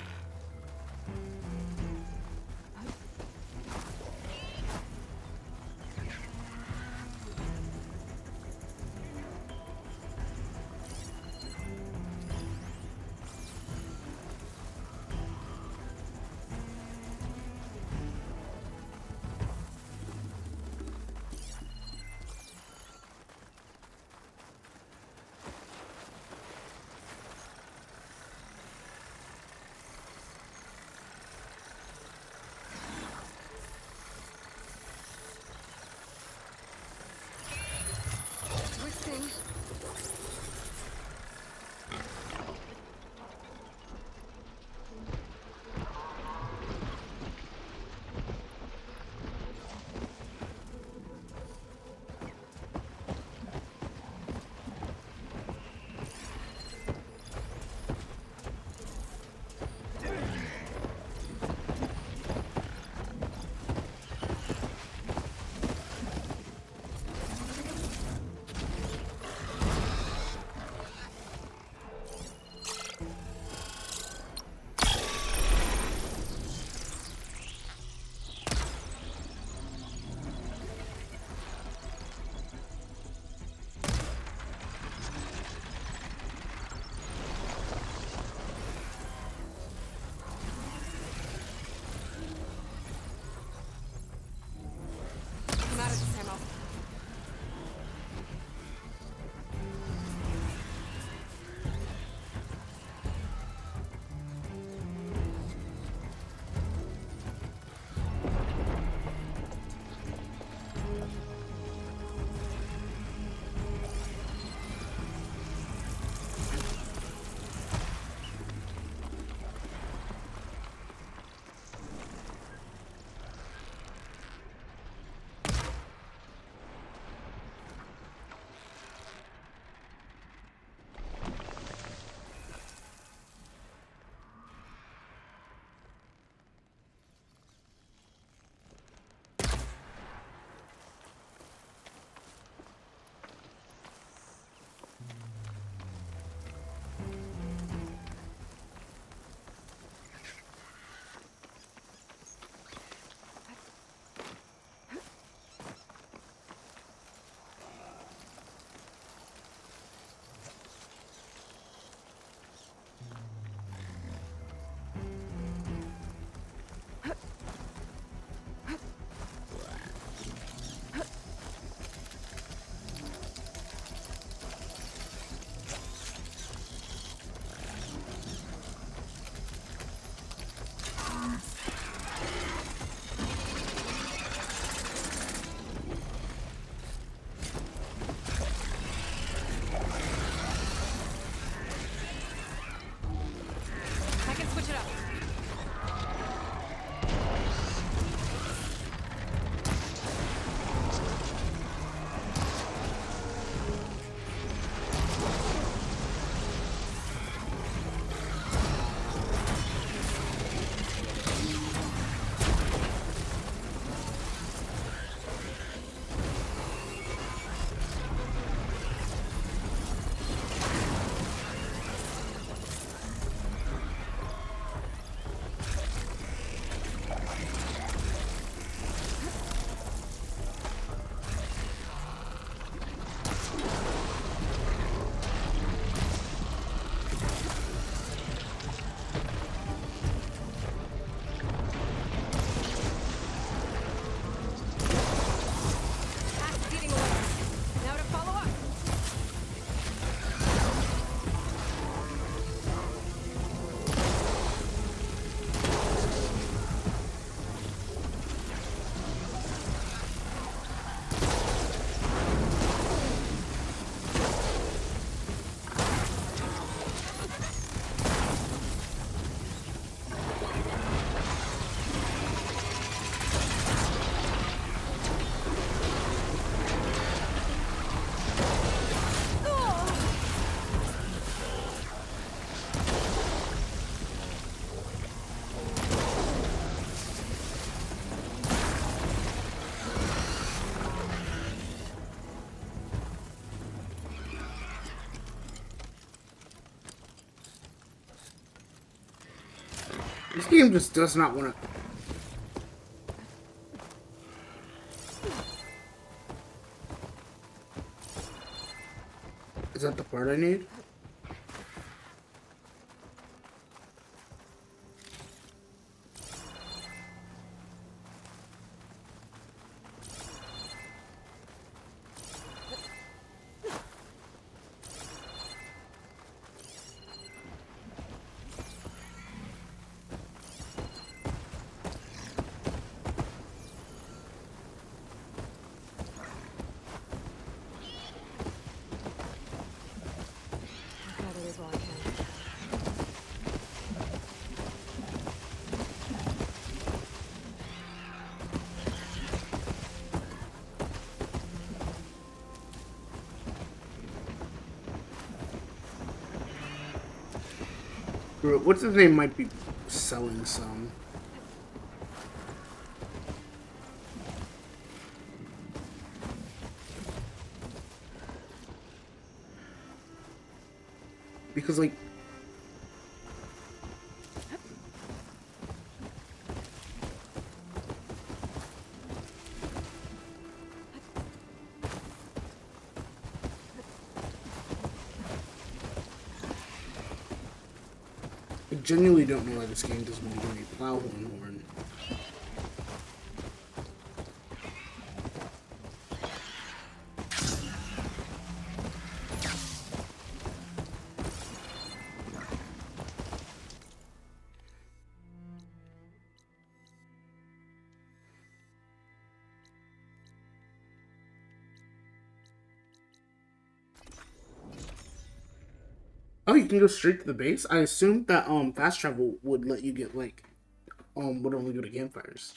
This game just does not want to. Is that the part I need? What's his name might be selling some. Because, like, I genuinely don't know why this game doesn't want to give me Plowhorn Horn. Oh, you can go straight to the base? I assumed that fast travel would let you get like would only go to campfires.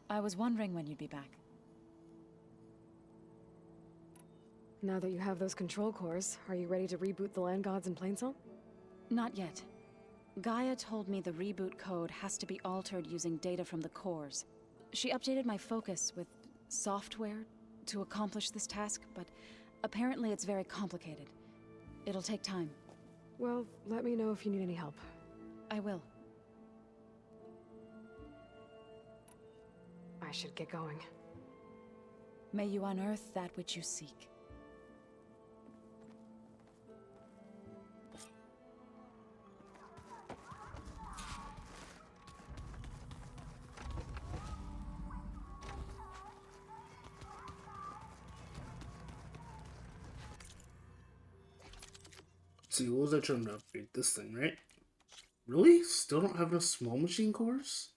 I was wondering when you'd be back. Now that you have those control cores, are you ready to reboot the Land Gods in Plainsong? Not yet. Gaia told me the reboot code has to be altered using data from the cores. She updated my focus with software to accomplish this task, but apparently it's very complicated. It'll take time. Well, let me know if you need any help. I will. I should get going. May you unearth that which you seek. Let's see, what was I trying to upgrade? This thing, right? Really? Still don't have enough small machine cores?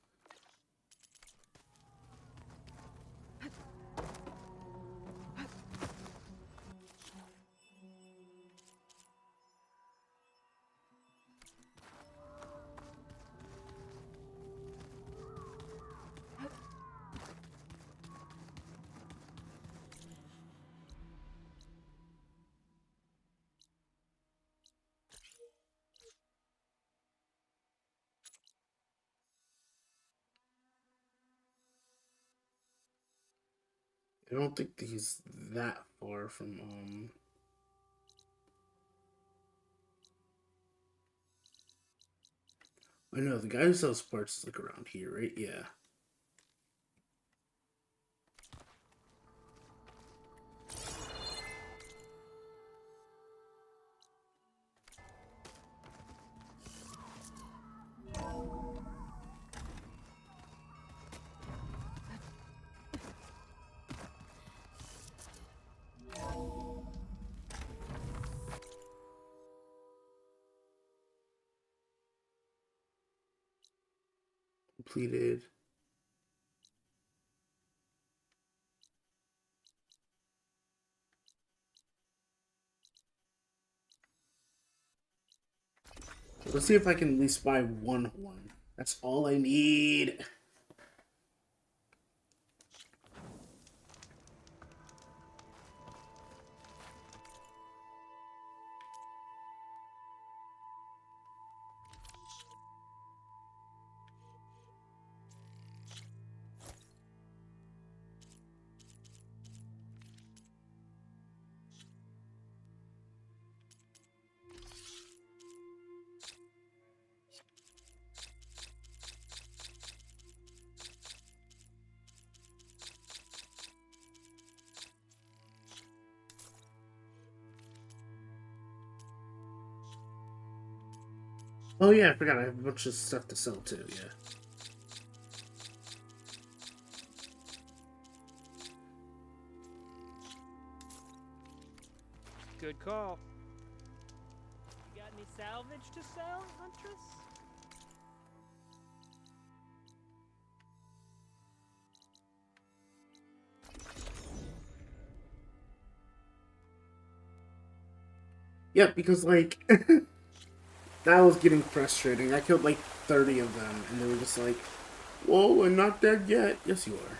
I don't think he's that far from, I know, the guy who sells parts is, like, around here, right? Yeah. Completed. Let's see if I can at least buy one horn. That's all I need. Oh yeah, I forgot I have a bunch of stuff to sell too, yeah. Good call. You got any salvage to sell, Huntress? Yeah, because like that was getting frustrating. I killed like 30 of them and they were just like, whoa, I'm not dead yet. Yes you are.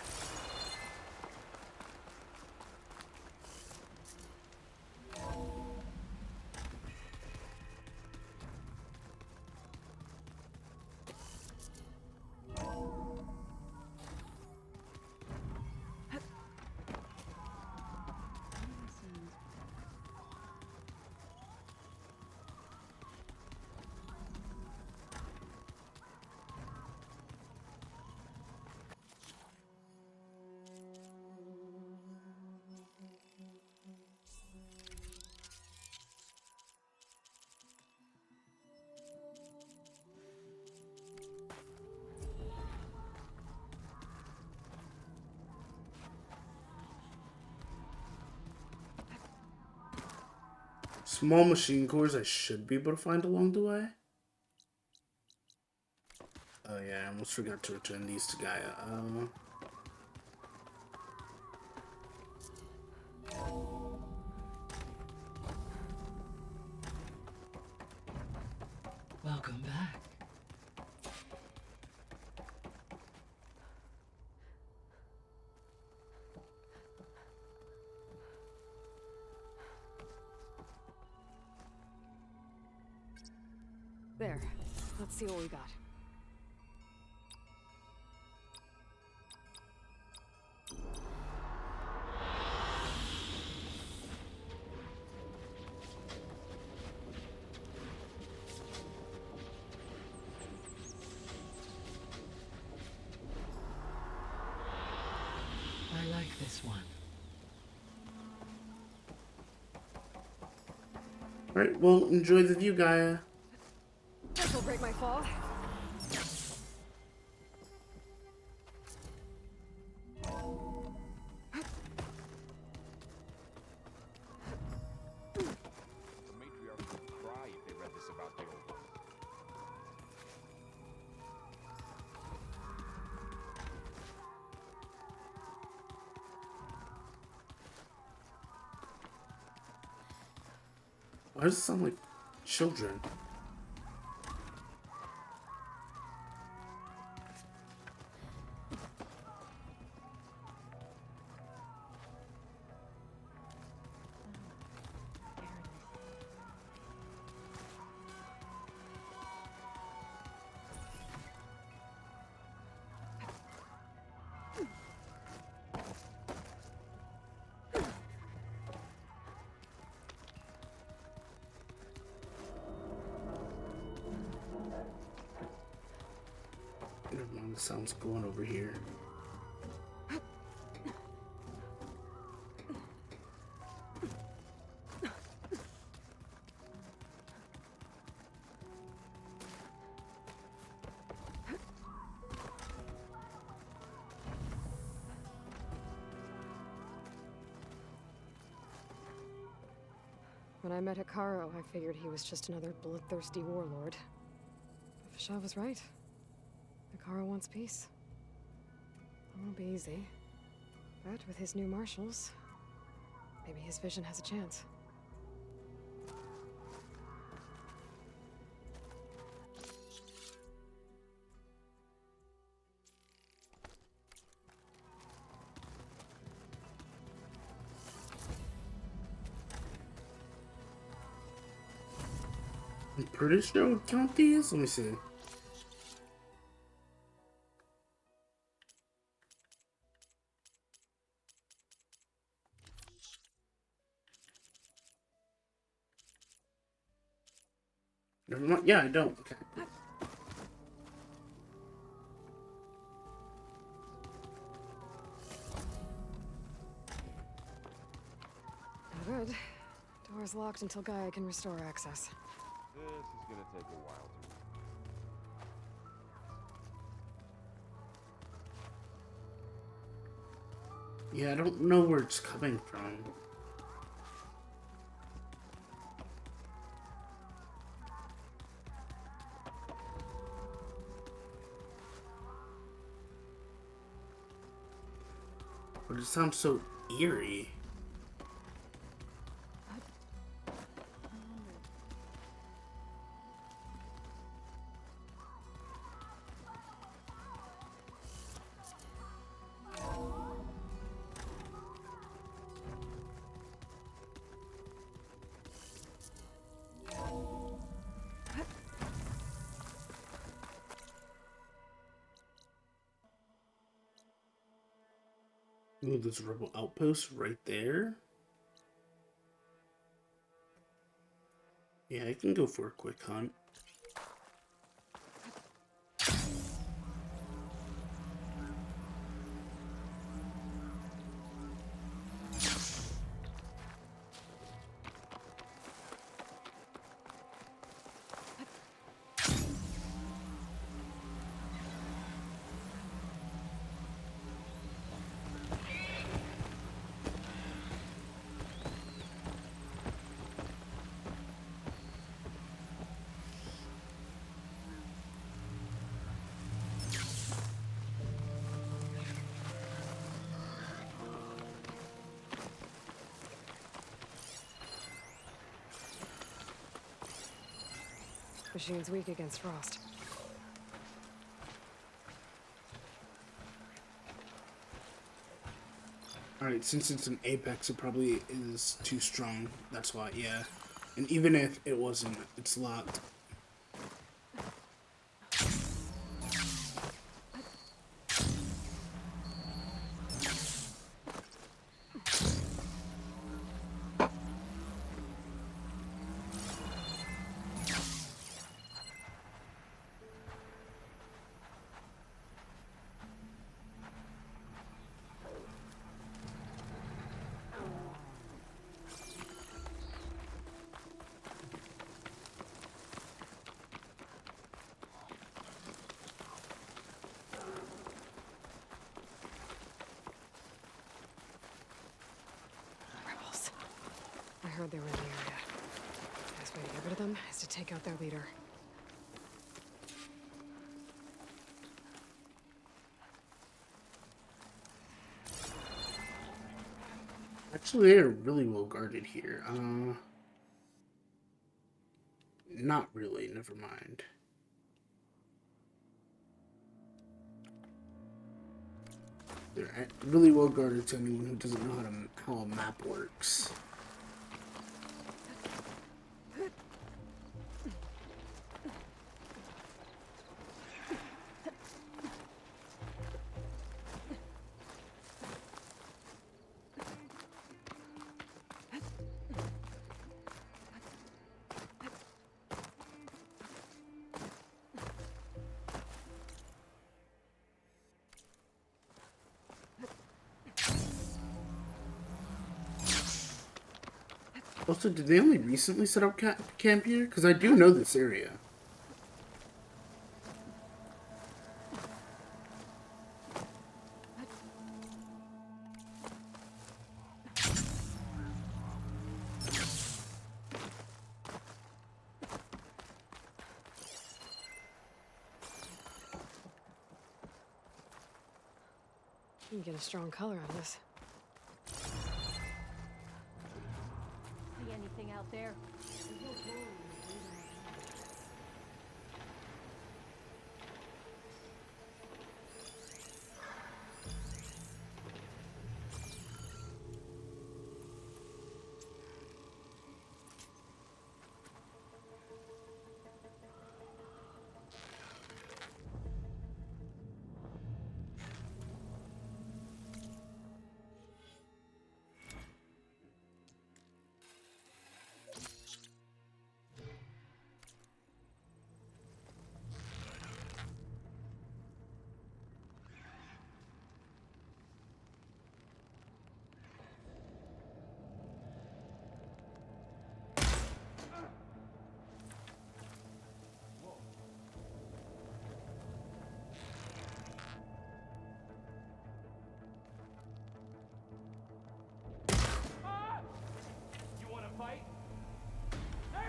Small machine cores I should be able to find along the way. Oh yeah, I almost forgot to return these to Gaia. Welcome back. There. Let's see what we got. I like this one. Alright, well, enjoy the view, Gaia. This will break my fall. The matriarch would cry if they read this about the old one. Why does it sound like children? Never mind, the sound's going over here. When I met Hikaru, I figured he was just another bloodthirsty warlord. But Fasha was right. Carl wants peace. It won't be easy. But with his new marshals, maybe his vision has a chance. I'm pretty sure we count these. Let me see. Never mind. Yeah, I don't. Okay. No good. Door's locked until Gaia can restore access. This is gonna take a while to... Yeah, I don't know where it's coming from. But it sounds so eerie. Ooh, there's a rebel outpost right there. Yeah, I can go for a quick hunt. Machine's weak against frost. Alright, since it's an Apex, it probably is too strong. That's why, yeah. And even if it wasn't, it's locked. I heard they were in the area. The best way to get rid of them is to take out their leader. Actually, they're really well guarded here. Not really, never mind. They're really well guarded to anyone who doesn't know how a map works. Also, did they only recently set up camp here? Because I do know this area. You can get a strong color on this. See anything out there?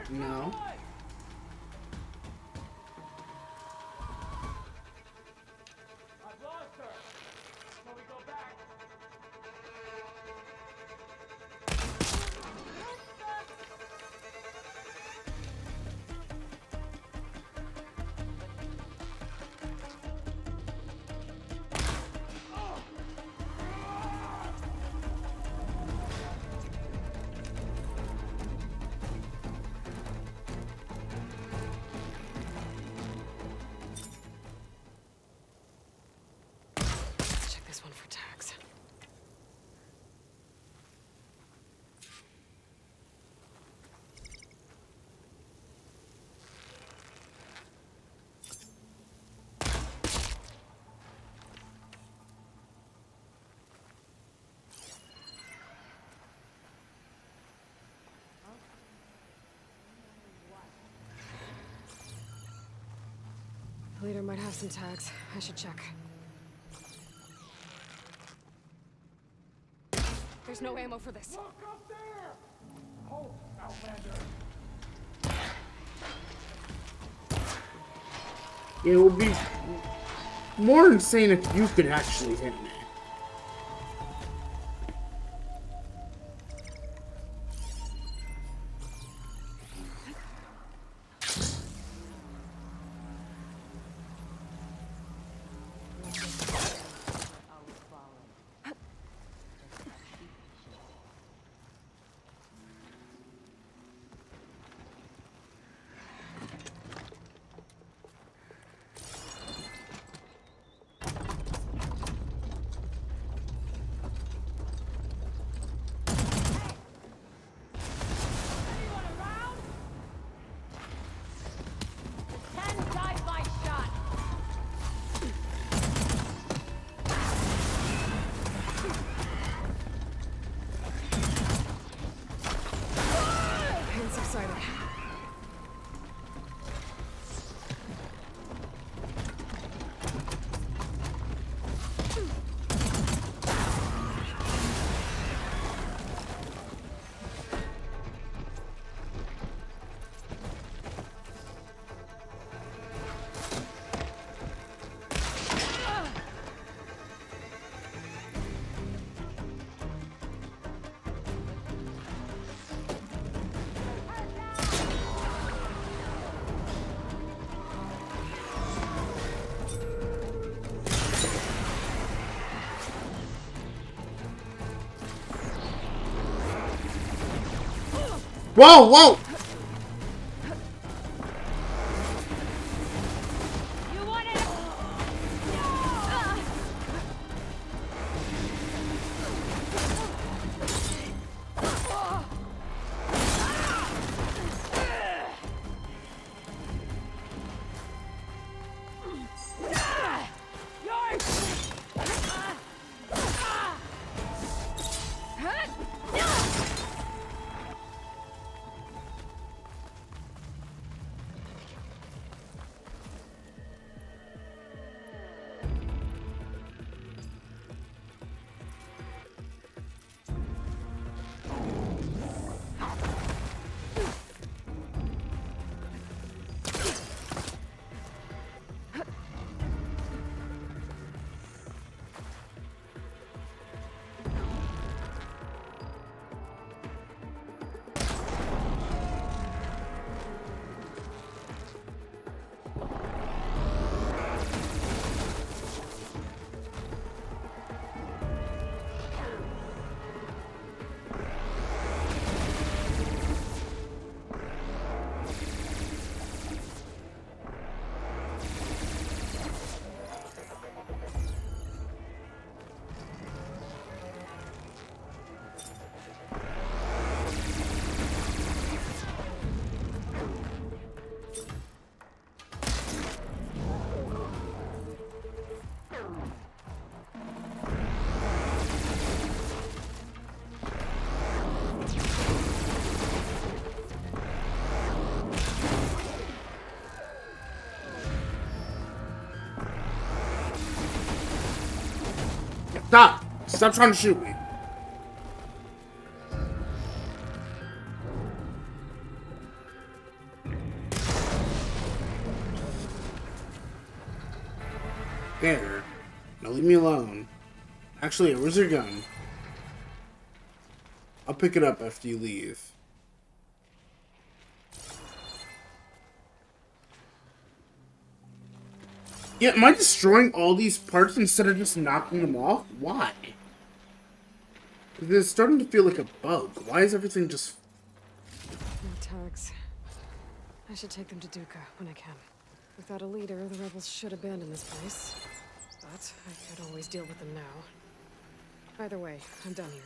No. I've lost her. Shall we go back? Check this one for tags. The leader might have some tags. I should check. There's no ammo for this. Look up there! Oh, Outlander! It would be more insane if you could actually hit me. Whoa, whoa! Stop! Stop trying to shoot me. There. Now leave me alone. Actually, where's your gun? I'll pick it up after you leave. Yeah, am I destroying all these parts instead of just knocking them off? Why? It's starting to feel like a bug. Why is everything just... No tags. I should take them to Duca when I can. Without a leader, the rebels should abandon this place. But I could always deal with them now. Either way, I'm done here.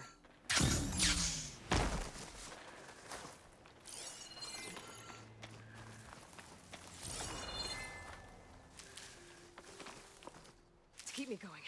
To keep me going.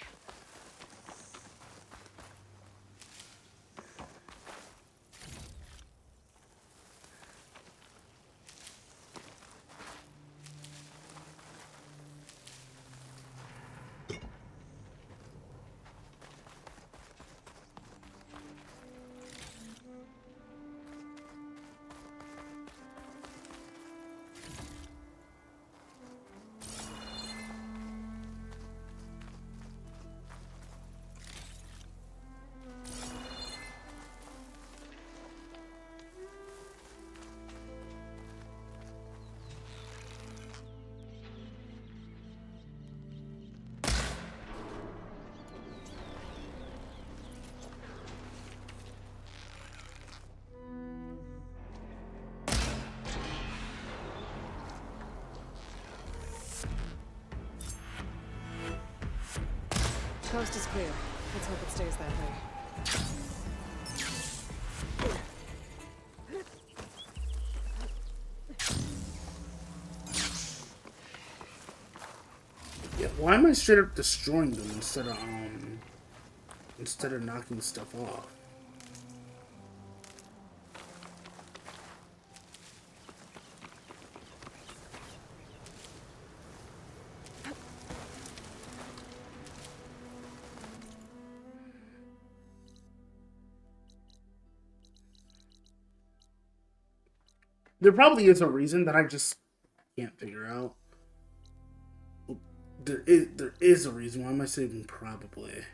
Coast is clear. Let's hope it stays that way. Yeah, why am I straight up destroying them instead of knocking stuff off? There probably is a reason that I just can't figure out. There is a reason. Why am I saying probably?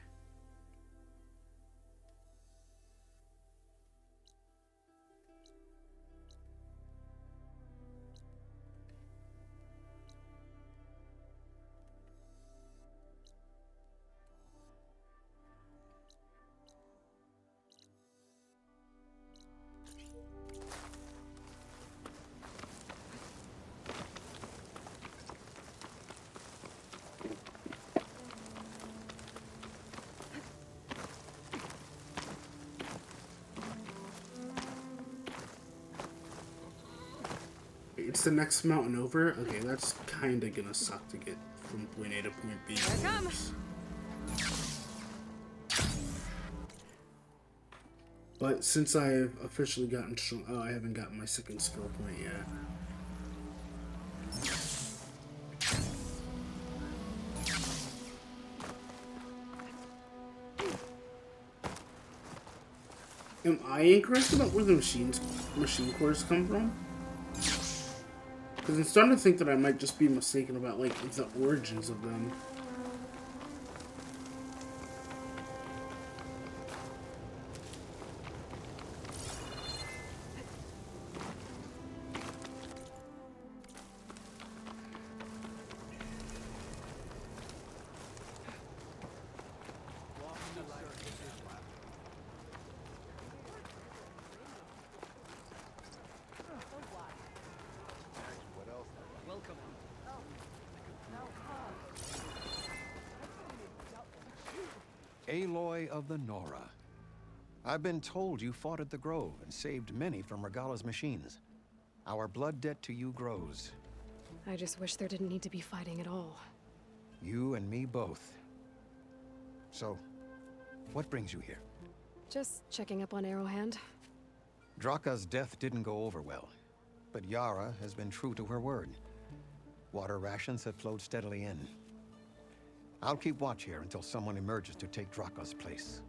It's the next mountain over? Okay, that's kinda gonna suck to get from point A to point B. But since I've officially gotten strong... Oh, I haven't gotten my second skill point yet. Am I incorrect about where the machine cores come from? Because I'm starting to think that I might just be mistaken about, like, the origins of them. Aloy of the Nora. I've been told you fought at the Grove and saved many from Regala's machines. Our blood debt to you grows. I just wish there didn't need to be fighting at all. You and me both. So, what brings you here? Just checking up on Arrowhand. Draka's death didn't go over well, but Yara has been true to her word. Water rations have flowed steadily in. I'll keep watch here until someone emerges to take Draka's place.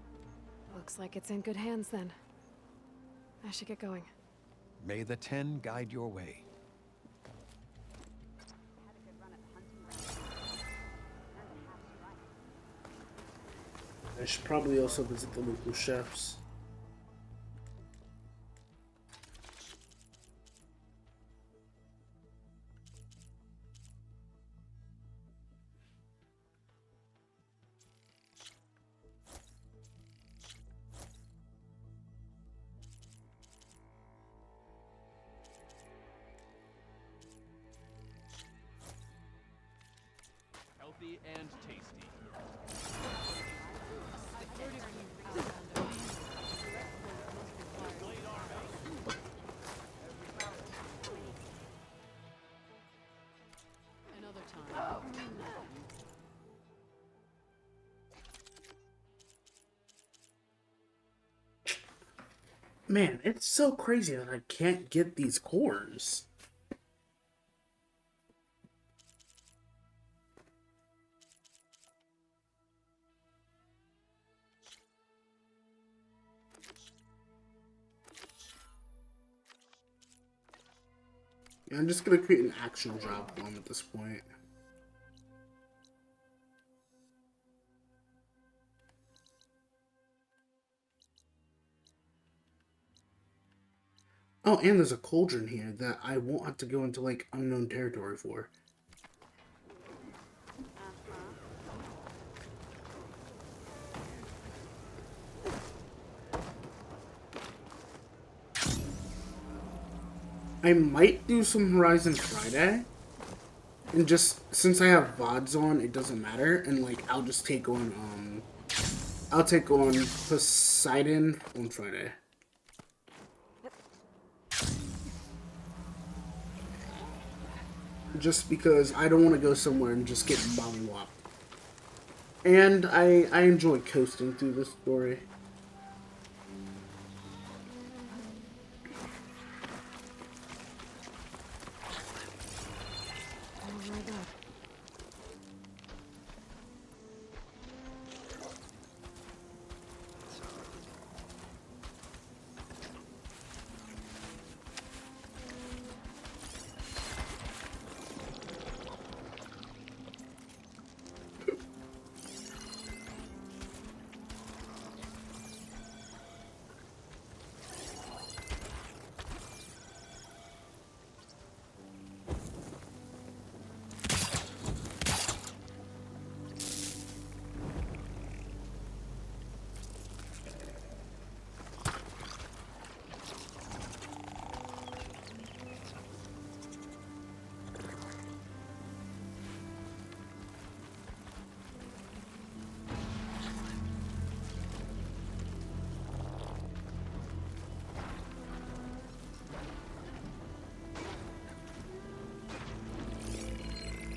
Looks like it's in good hands then. I should get going. May the 10 guide your way. I should probably also visit the local chefs. Healthy and tasty. Another time. Man, it's so crazy that I can't get these cores. Yeah, I'm just gonna create an actual job for him at this point. Oh, and there's a cauldron here that I won't have to go into, like, unknown territory for. I might do some Horizon Friday. And just, since I have VODs on, it doesn't matter. And, like, I'll just take on, I'll take on Poseidon on Friday. Just because I don't want to go somewhere and just get mollywopped. And I enjoy coasting through this story.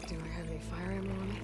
Do I have any fire ammo on me?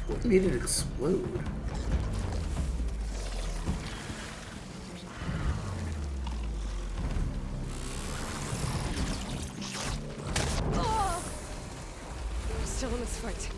What made it explode? We're still in this fight.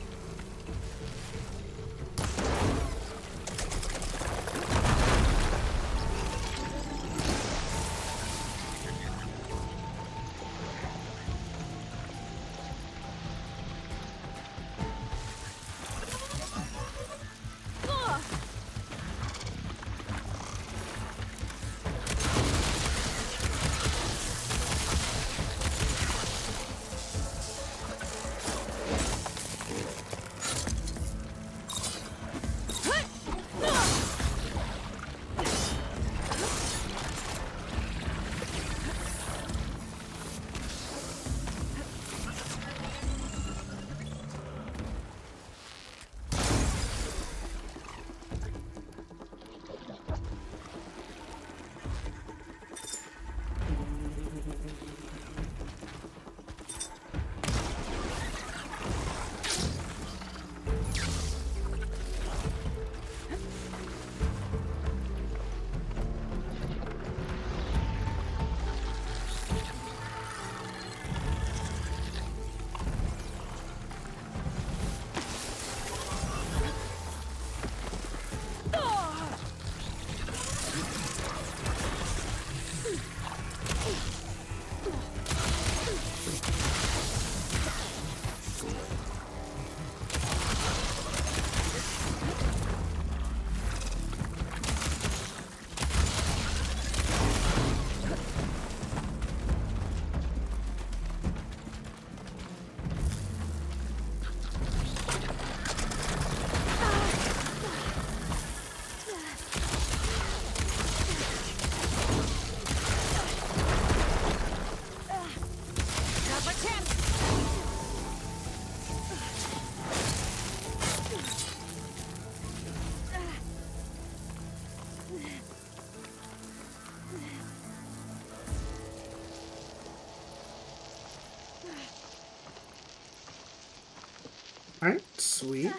Alright, sweet.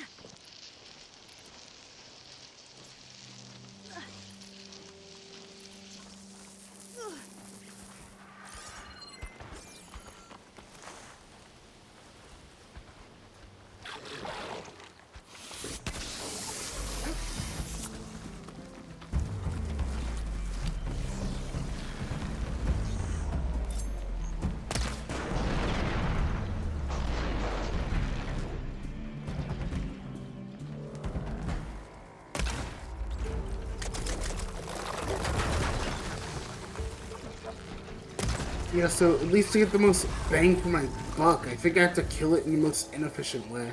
Yeah, so at least to get the most bang for my buck, I think I have to kill it in the most inefficient way.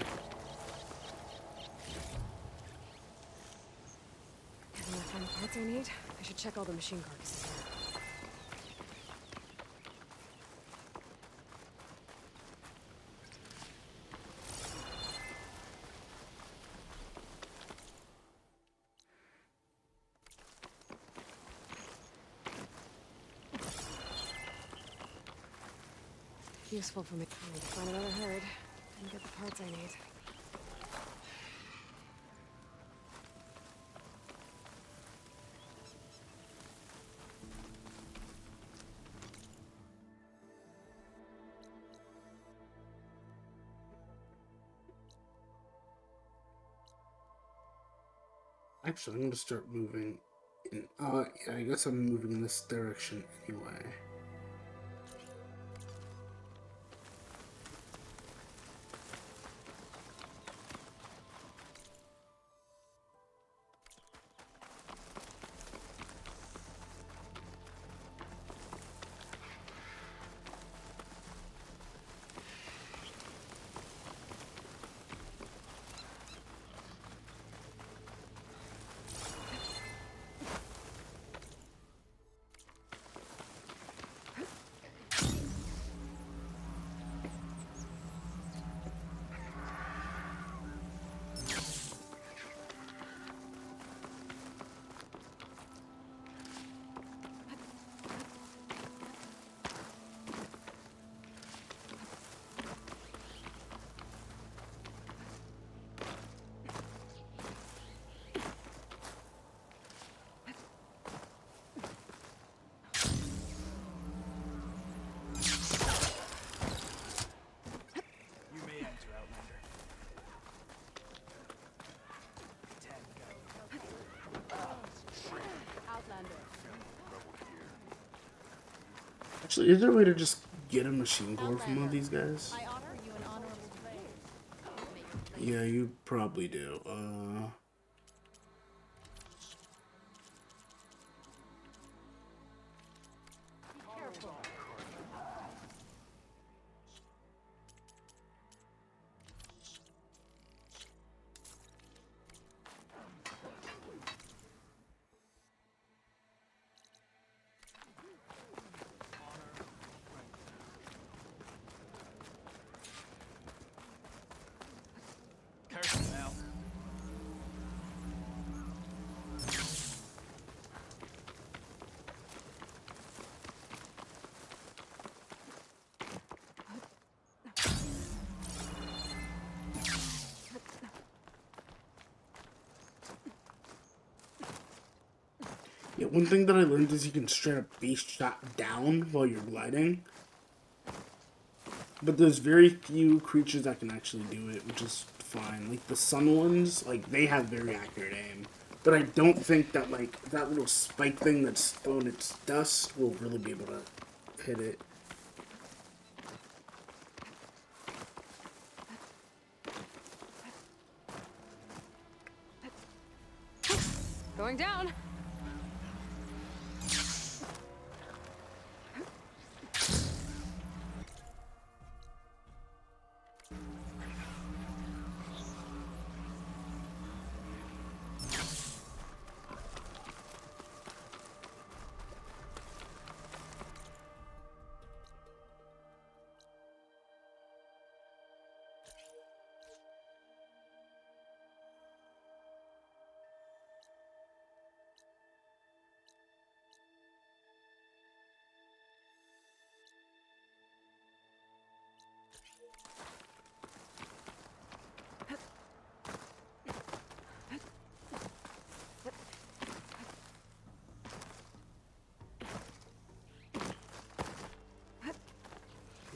When I find the parts I need, I should check all the machine carcasses. Useful for me. I need to find another herd and get the parts I need. Actually, I'm gonna start moving in, yeah, I guess I'm moving in this direction anyway. Actually, is there a way to just get a machine core from all these guys? Yeah, you probably do. Yeah, one thing that I learned is you can straight up base shot down while you're gliding. But there's very few creatures that can actually do it, which is fine. Like the sun ones, like they have very accurate aim. But I don't think that like that little spike thing that's throwing its dust will really be able to hit it. Going down.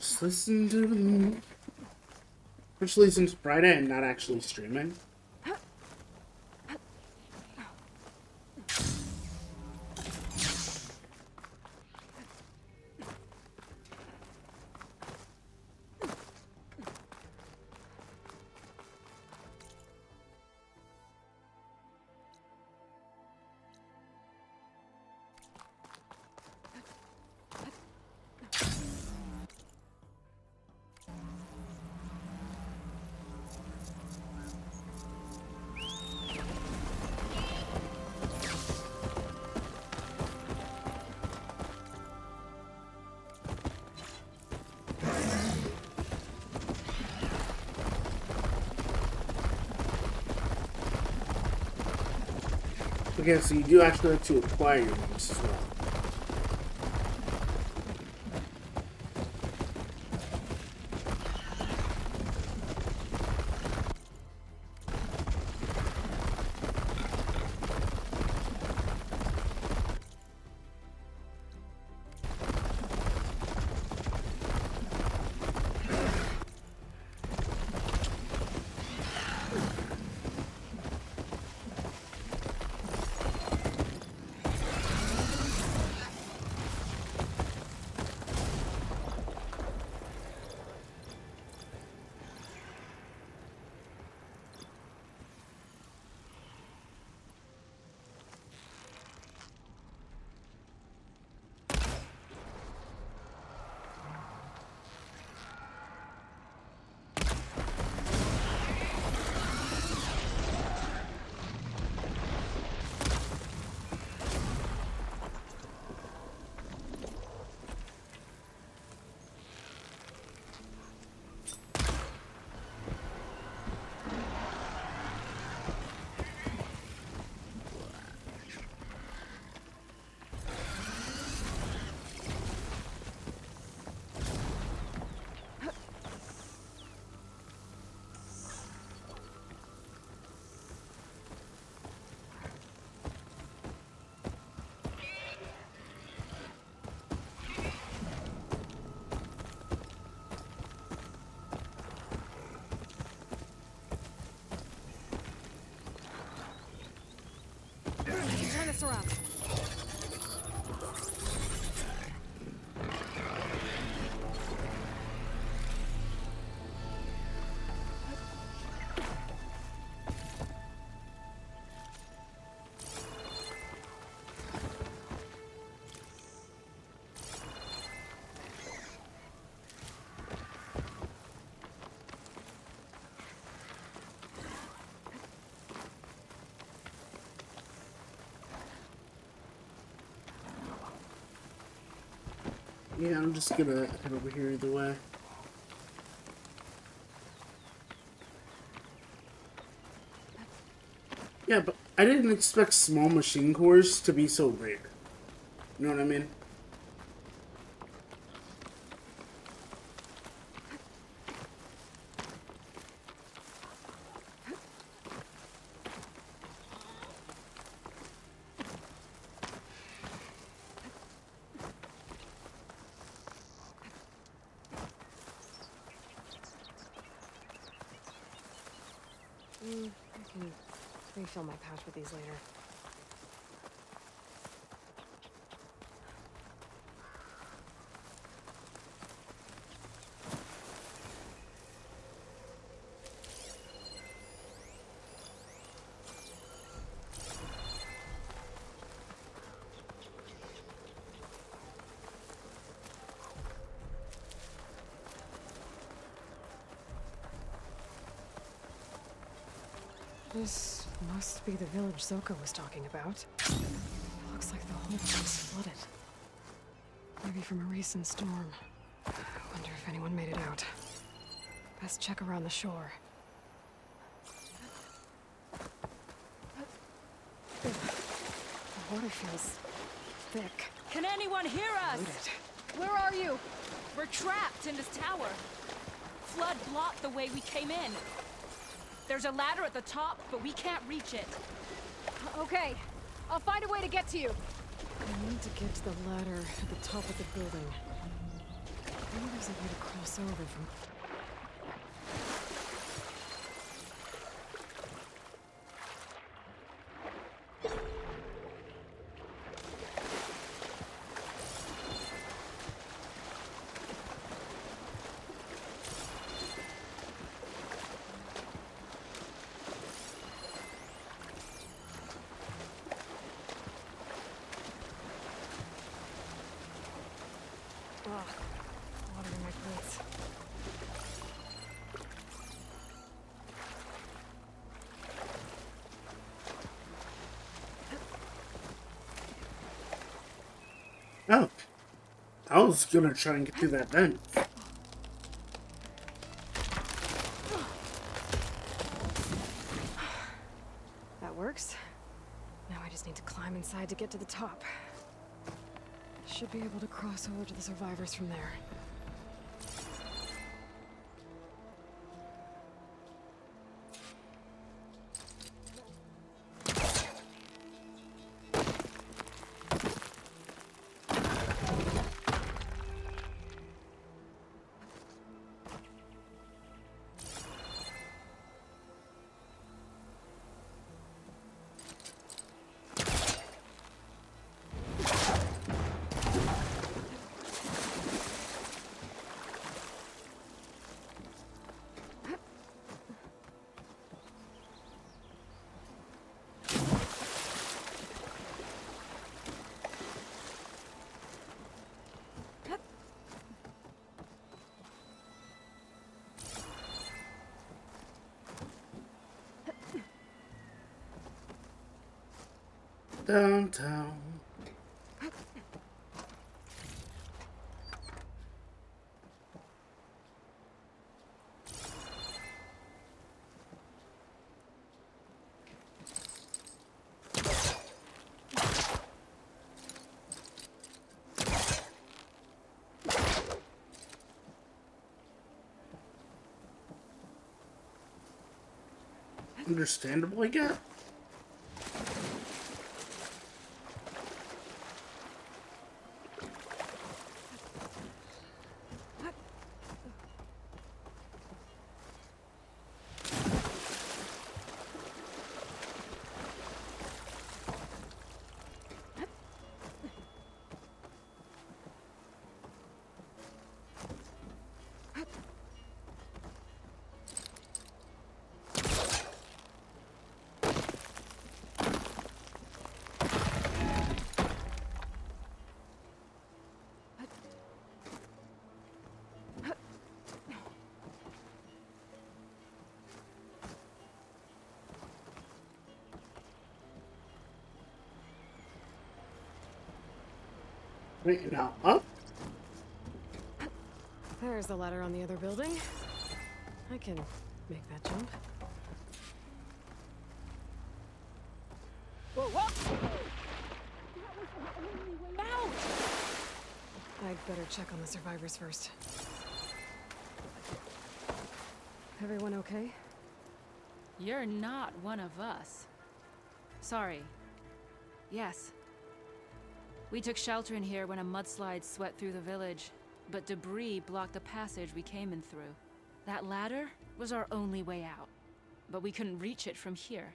Just listen to the moon. Especially since Friday I'm not actually streaming. Okay, so you do actually have to acquire your ones as well. Turn this around. Yeah, I'm just gonna head over here either way. Yeah, but I didn't expect small machine cores to be so rare. You know what I mean? I can refill my pouch with these later. This must be the village Zoko was talking about. Looks like the whole place flooded. Maybe from a recent storm. Wonder if anyone made it out. Best check around the shore. The water feels thick. Can anyone hear us? Where are you? We're trapped in this tower. Flood blocked the way we came in. There's a ladder at the top, but we can't reach it. Okay, I'll find a way to get to you. I need to get to the ladder at the top of the building. Maybe there's a way to cross over from... Water in my boots. Oh. I was gonna try and get through that vent. That works. Now I just need to climb inside to get to the top. Should be able to cross over to the survivors from there. Downtown. Understandable, I guess. Wait, now up? There's the ladder on the other building. I can make that jump. Whoa, whoa! That was the only way out! I'd better check on the survivors first. Everyone okay? You're not one of us. Sorry. Yes. We took shelter in here when a mudslide swept through the village, but debris blocked the passage we came in through. That ladder was our only way out, but we couldn't reach it from here.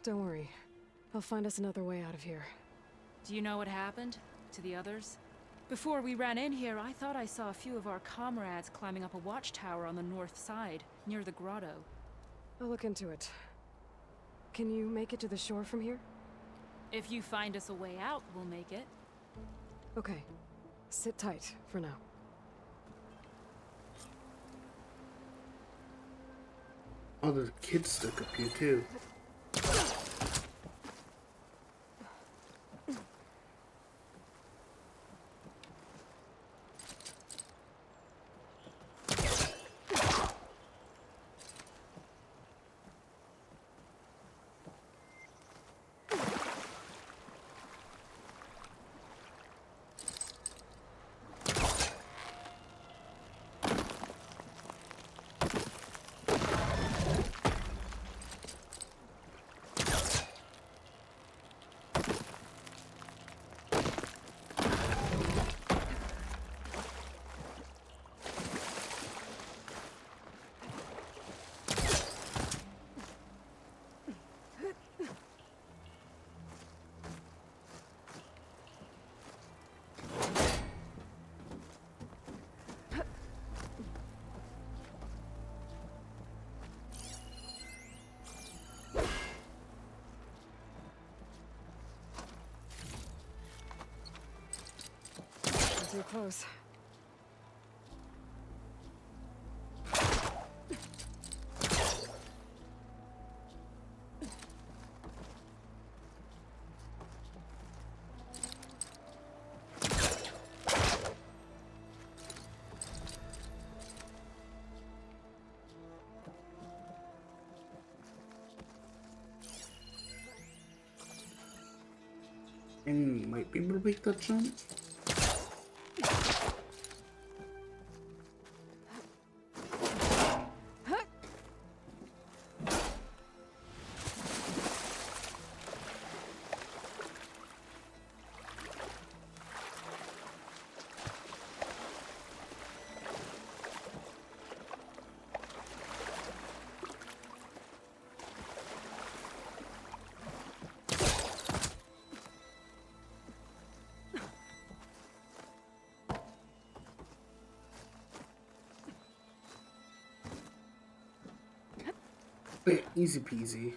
Don't worry. I'll find us another way out of here. Do you know what happened to the others? Before we ran in here, I thought I saw a few of our comrades climbing up a watchtower on the north side, near the grotto. I'll look into it. Can you make it to the shore from here? If you find us a way out, we'll make it. Okay. Sit tight for now. Oh, there's kids stuck up here too. close. And you might be able to make that jump. Wait, easy peasy.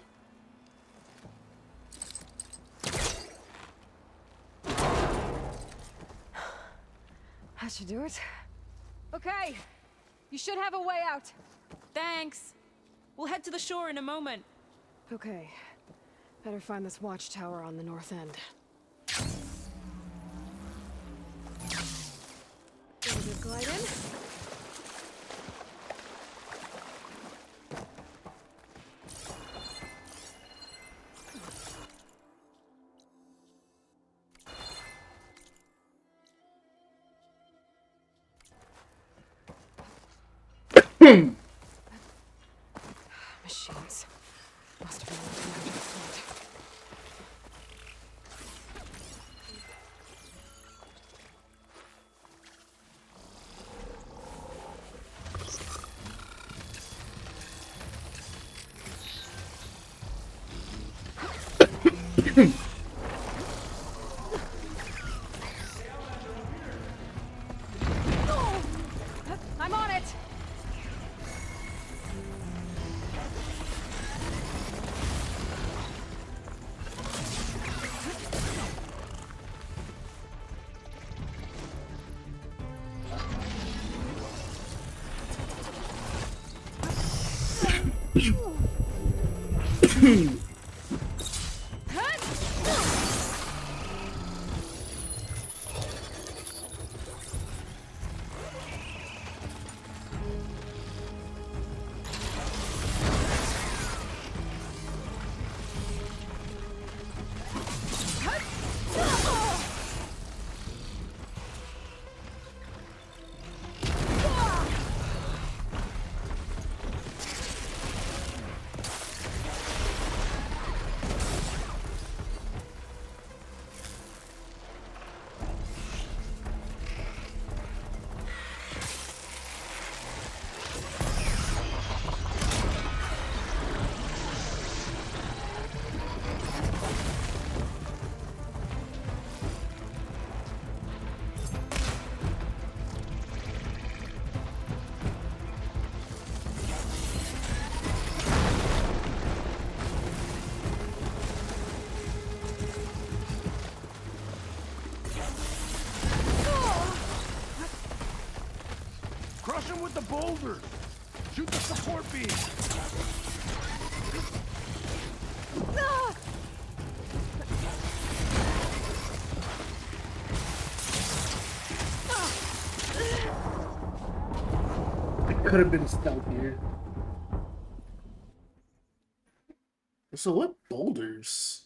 That should do it. Okay, you should have a way out. Thanks. We'll head to the shore in a moment. Okay, better find this watchtower on the north end. Ready to glide in? Machines. Must have been looking out of the fort. I'm on it! Crush him with the boulders! Shoot the support beam! It could have been stealthier. So what boulders?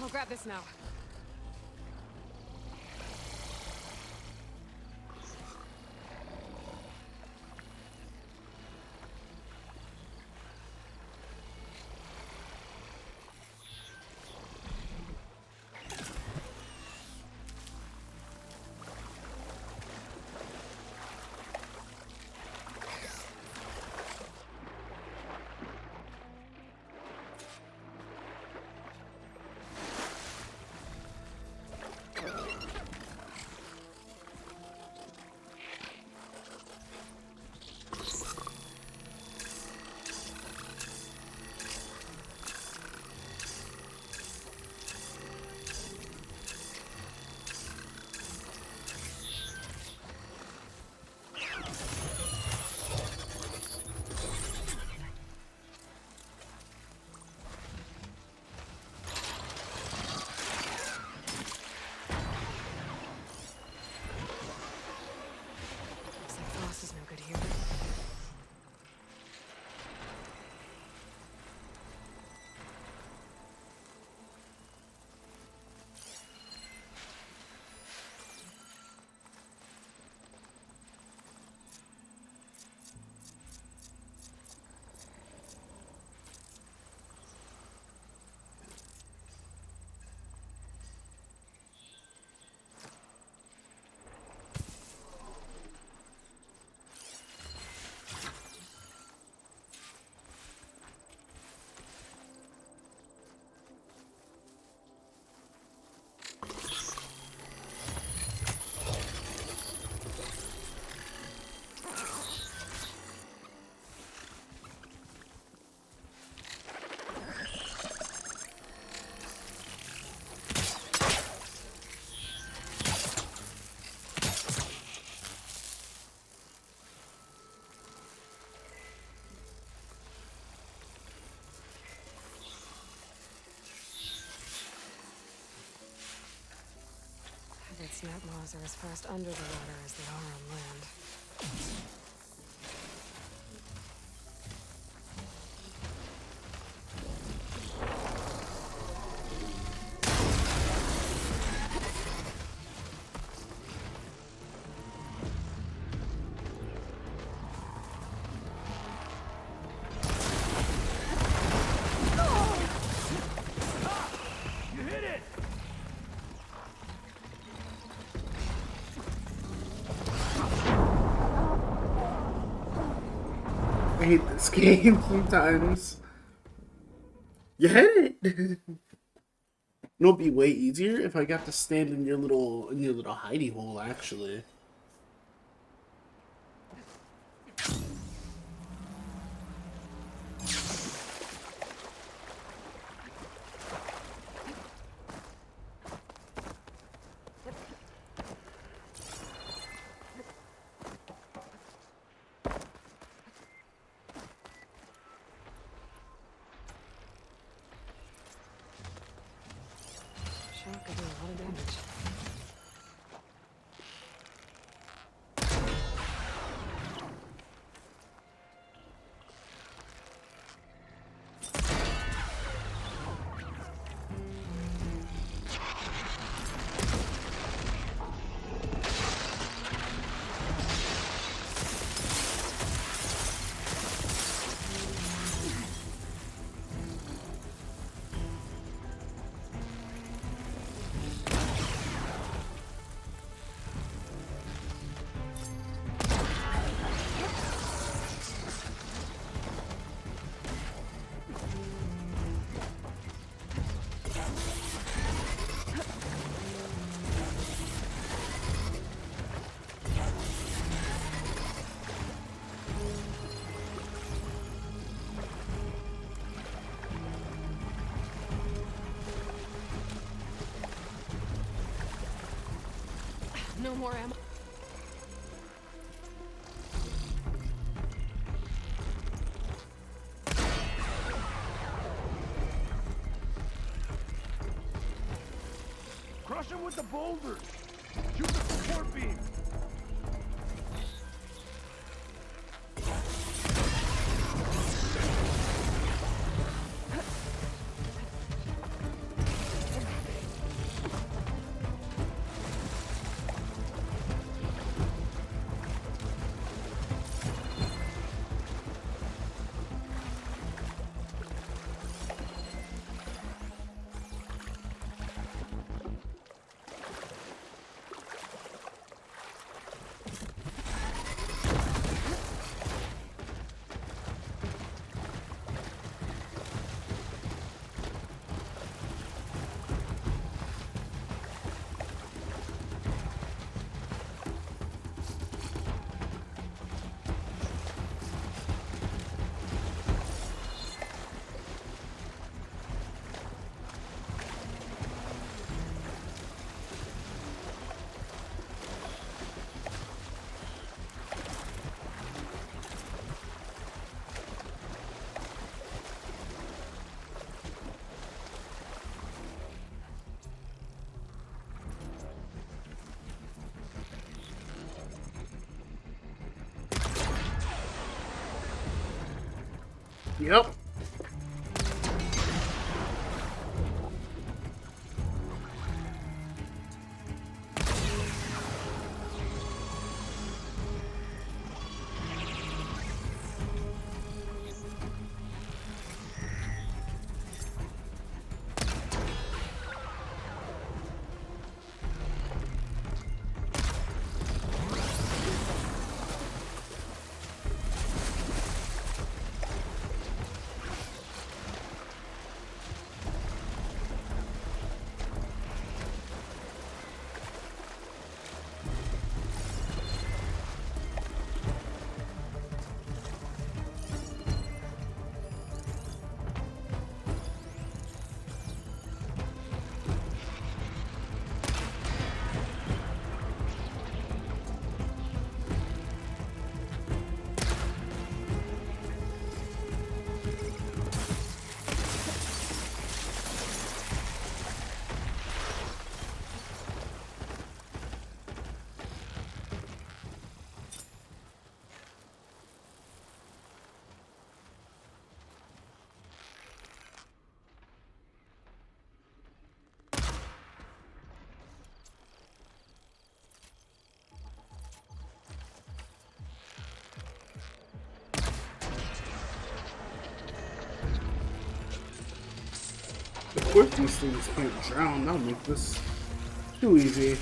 I'll grab this now. Snap maws are as fast under the water as they are on land. I hate this game sometimes. You hit it. It'll be way easier if I got to stand in your little hidey hole, actually. Could do a lot of damage. No more ammo. Crush him with the boulders! Shoot the support beam! Yep. Of course these things can't drown. That'll make this too easy.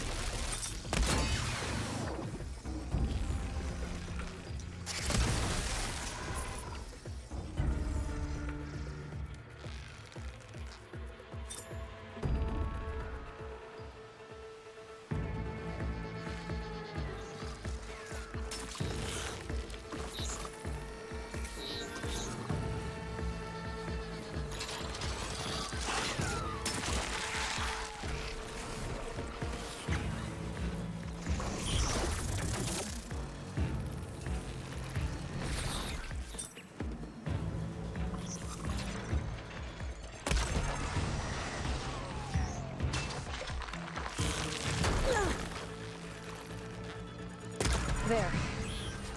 There.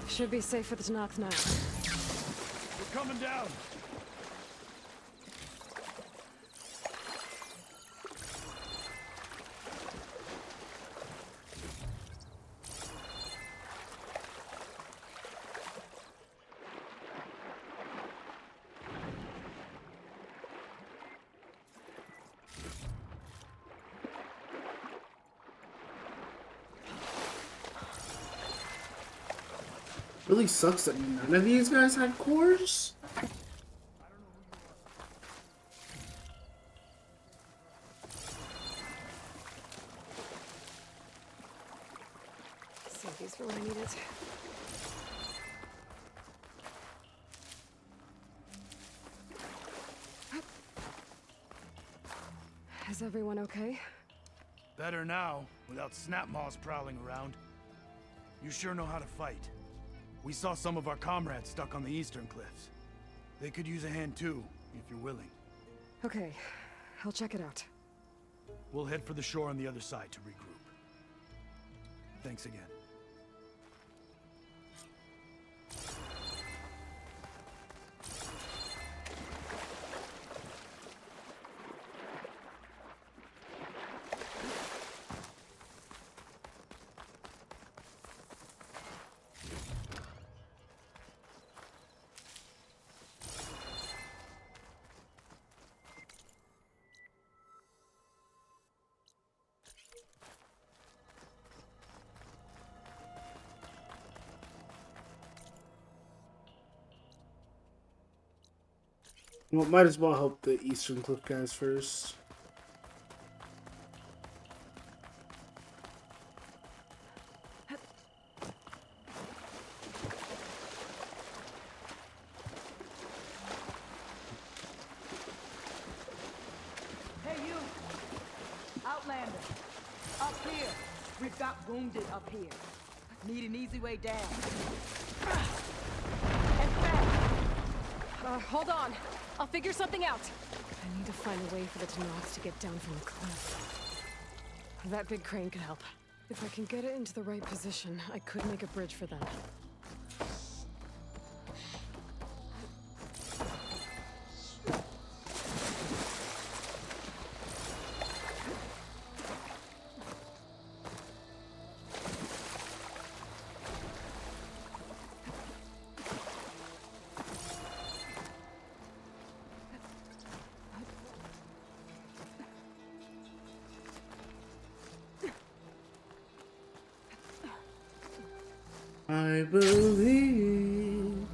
Should be safe for the Tanath now. We're coming down. Really sucks that none of these guys had cores. Save these for when I need it. Is everyone okay? Better now, without Snapmaws prowling around. You sure know how to fight. We saw some of our comrades stuck on the eastern cliffs. They could use a hand too, if you're willing. Okay, I'll check it out. We'll head for the shore on the other side to regroup. Thanks again. Well, might as well help the Eastern Cliff guys first. Hey, you! Outlander! Up here! We've got wounded up here. Need an easy way down. And fast! Hold on. I'll figure something out. I need to find a way for the Tanaths to get down from the cliff. That big crane could help. If I can get it into the right position, I could make a bridge for them. I believe.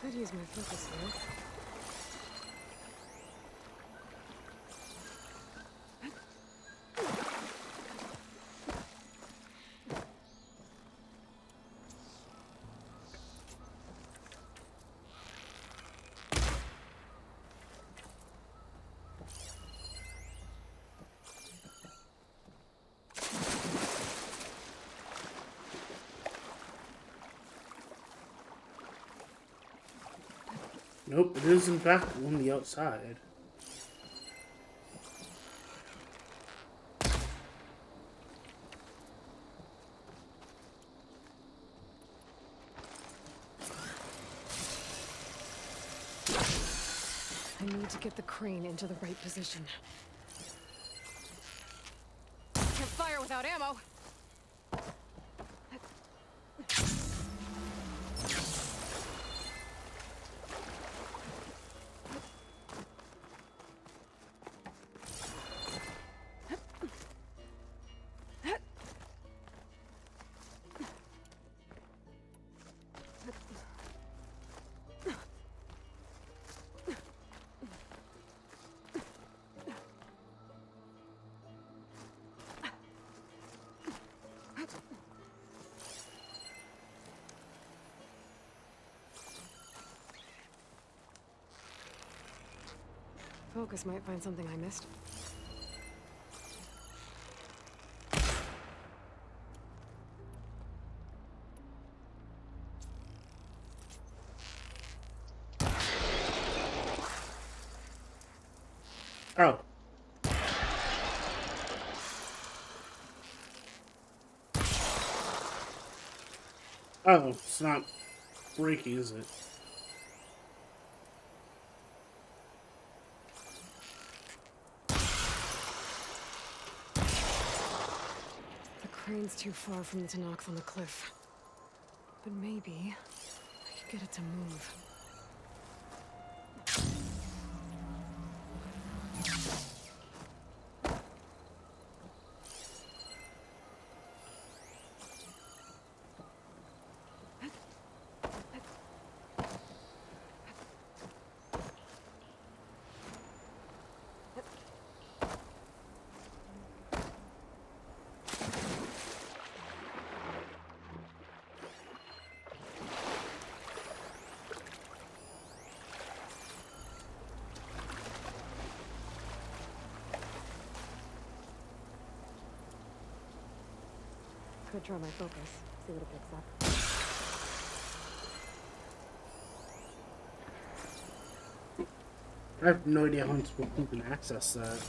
Could use my focus here. Nope, it is in fact on the outside. I need to get the crane into the right position. Can't fire without ammo. Focus might find something I missed. Oh. Oh, it's not breaking, is it? The crane's too far from the Tenakth on the cliff. But maybe I could get it to move. Could try my focus, see what it picks up. I have no idea how I'm supposed to even access that.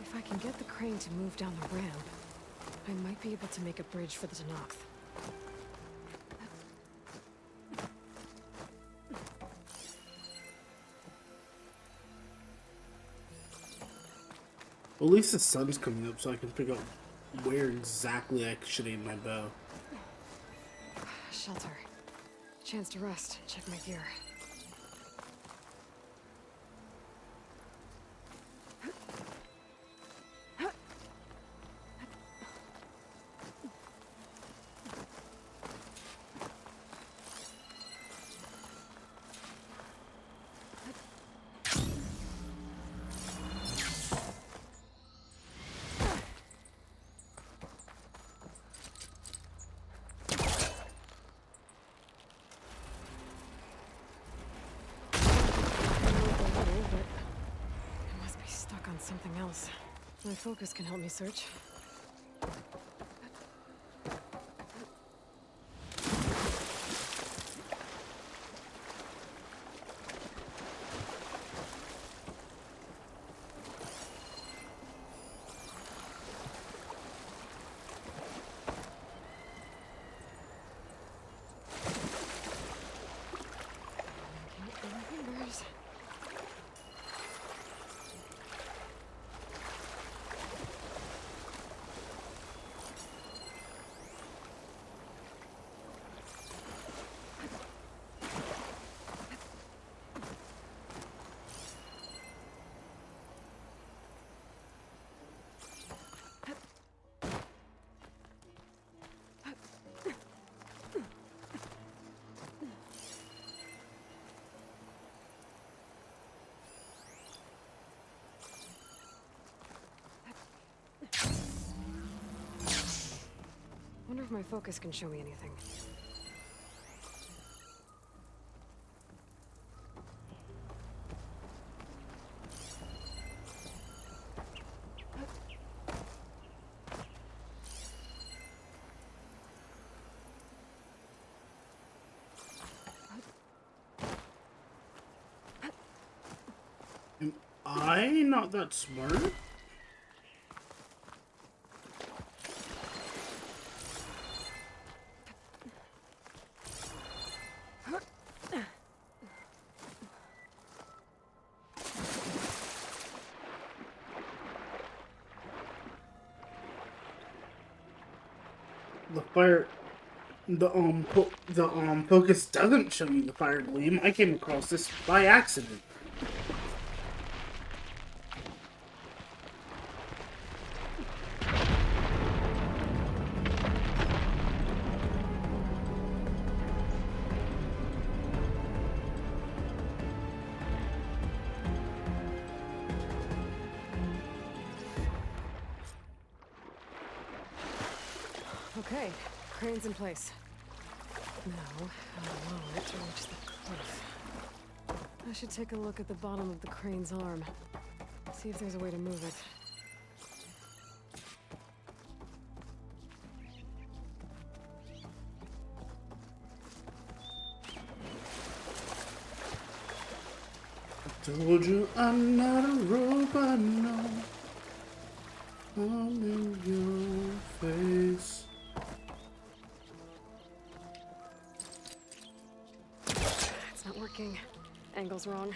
If I can get the crane to move down the ramp, I might be able to make a bridge for the Tenakth. Well, at least the sun's coming up, so I can figure out where exactly I should aim my bow. Shelter. Chance to rest, check my gear. Something else. My focus can help me search. if my focus can show me anything. Am I not that smart? The focus doesn't show you the fire gleam. I came across this by accident. Okay, crane's in place. Now, how low to reach the cliff. I should take a look at the bottom of the crane's arm. See if there's a way to move it. I told you I'm not a robot, no. I'm in your face. It's not working. Angle's wrong.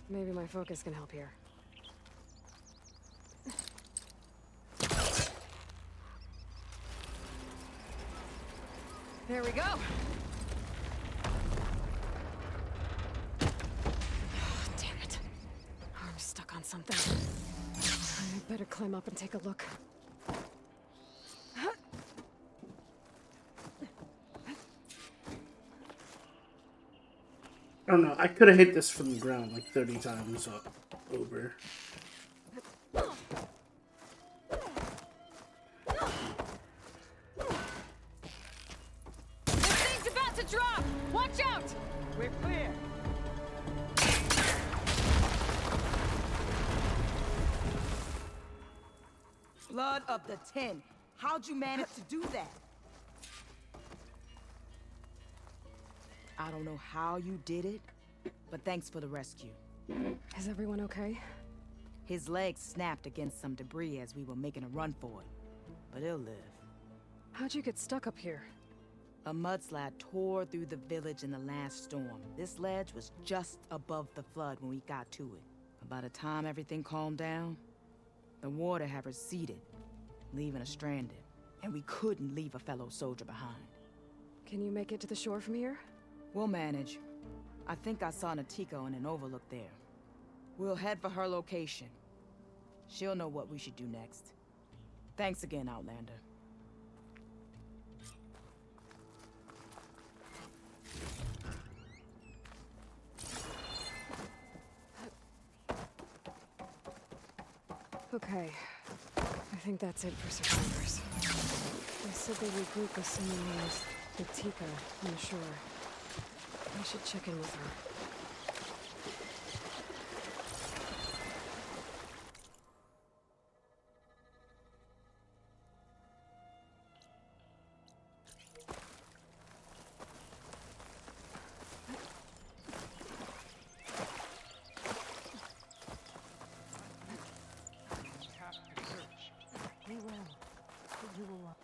Maybe my focus can help here. There we go! Damn it. Arm's stuck on something. I better climb up and take a look. I don't know, I could have hit this from the ground like 30 times over. This thing's about to drop! Watch out! We're clear. Blood of the 10. How'd you manage to do that? I don't know how you did it, but thanks for the rescue. Is everyone okay? His legs snapped against some debris as we were making a run for it, but he'll live. How'd you get stuck up here? A mudslide tore through the village in the last storm. This ledge was just above the flood when we got to it. But by the time everything calmed down, the water had receded, leaving us stranded. And we couldn't leave a fellow soldier behind. Can you make it to the shore from here? We'll manage. I think I saw Natiko in an overlook there. We'll head for her location. She'll know what we should do next. Thanks again, Outlander. Okay. I think that's it for survivors. They said they regroup with someone named Natiko on the shore. I should check in with her.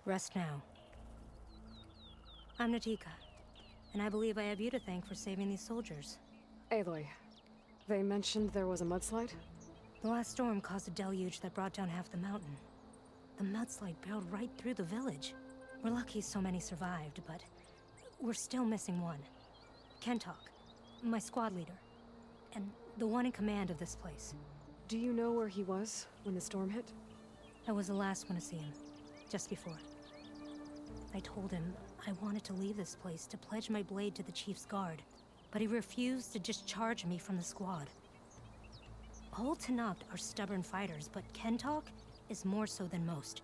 Rest now. I'm Natika, and I believe I have you to thank for saving these soldiers. Aloy, they mentioned there was a mudslide? The last storm caused a deluge that brought down half the mountain. The mudslide barreled right through the village. We're lucky so many survived, but we're still missing one. Kentok, my squad leader, and the one in command of this place. Do you know where he was when the storm hit? I was the last one to see him, just before. I told him I wanted to leave this place to pledge my blade to the Chief's guard, but he refused to discharge me from the squad. All Tenakth are stubborn fighters, but Kentok is more so than most.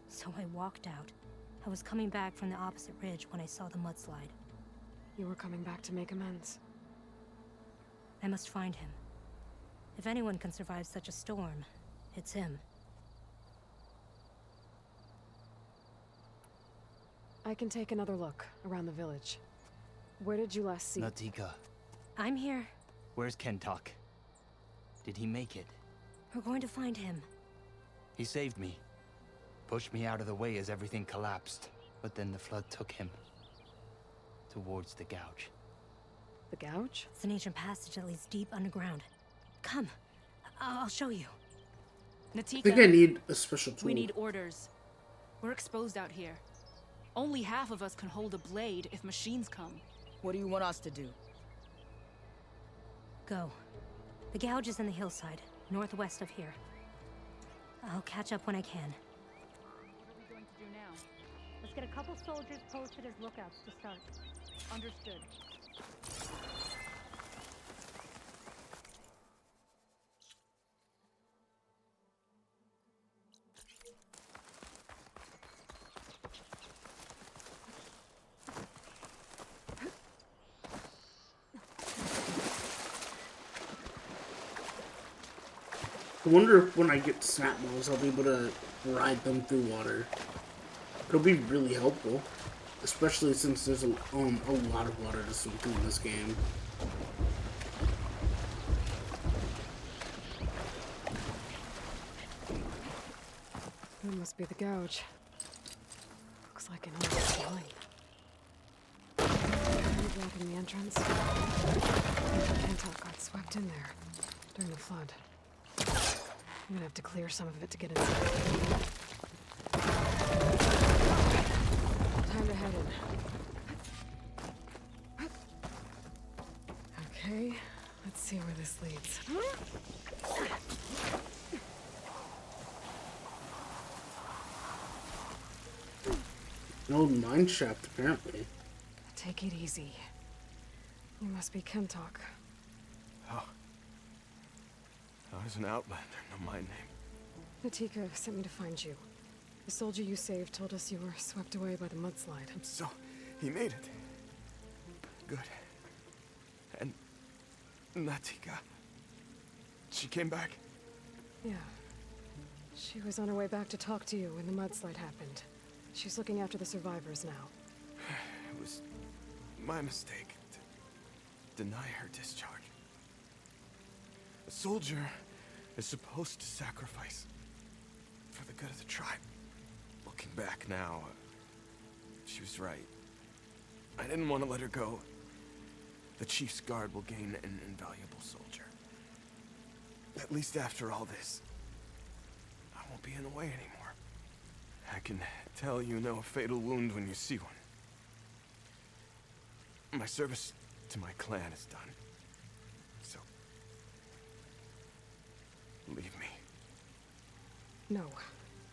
So I walked out. I was coming back from the opposite ridge when I saw the mudslide. You were coming back to make amends. I must find him. If anyone can survive such a storm, it's him. I can take another look around the village. Where did you last see? Natika, I'm here. where's Kentok? Did he make it? We're going to find him. He saved me. Pushed me out of the way as everything collapsed. But then the flood took him. Towards the gouge. The gouge? It's an ancient passage that leads deep underground. Come. I'll show you. Natika, I think I need a special tool. we need orders. We're exposed out here. Only half of us can hold a blade if machines come. What do you want us to do? Go. The gouge is in the hillside, northwest of here. I'll catch up when I can. What are we going to do now? Let's get a couple soldiers posted as lookouts to start. Understood. I wonder if when I get snap balls, I'll be able to ride them through water. It'll be really helpful, especially since there's a lot of water to swim through in this game. That must be the gouge. Looks like an old line. Blocking the entrance. Kentok got swept in there during the flood. I'm gonna have to clear some of it to get inside. Time to head in. Okay, let's see where this leads. An old mine shaft, apparently. Take it easy. You must be Kentok. Oh. I was an outlander, no my name. Natika sent me to find you. The soldier you saved told us you were swept away by the mudslide. So, he made it. Good. And Natika, she came back? Yeah. She was on her way back to talk to you when the mudslide happened. She's looking after the survivors now. It was my mistake to deny her discharge. A soldier is supposed to sacrifice for the good of the tribe. Looking back now, she was right. I didn't want to let her go. The Chief's guard will gain an invaluable soldier. At least after all this, I won't be in the way anymore. I can tell you know a fatal wound when you see one. My service to my clan is done. So, leave me. No,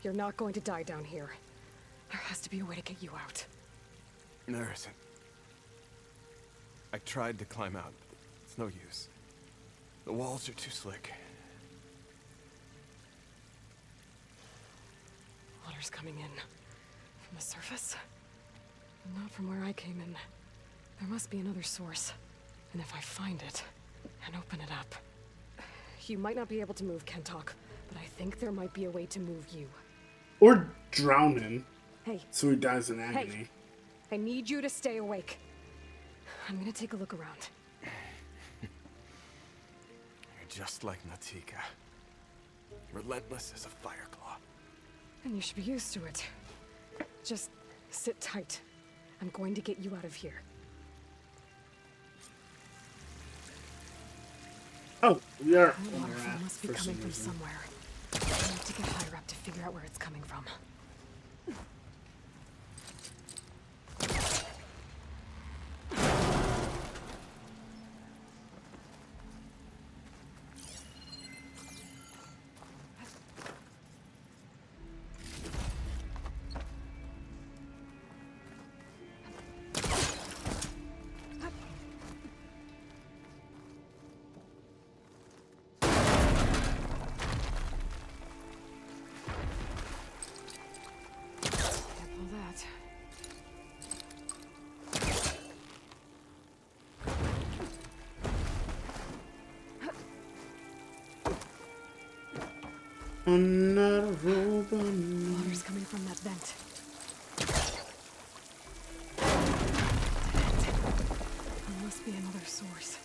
you're not going to die down here. There has to be a way to get you out. There isn't. I tried to climb out, but it's no use. The walls are too slick. Water's coming in. From the surface? But not from where I came in. There must be another source. And if I find it, and open it up... You might not be able to move, Kentok, but I think there might be a way to move you. Or drown him. Hey. So he dies in agony. Hey. I need you to stay awake. I'm gonna take a look around. You're just like Natika. Relentless as a fireclaw. And you should be used to it. Just sit tight. I'm going to get you out of here. Oh, we are That on waterfall raft must be for coming some from reason. somewhere. I need to get higher up to figure out where it's coming from. All that. I'm not a robot. Water's coming from that vent. There must be another source.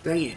Dang it.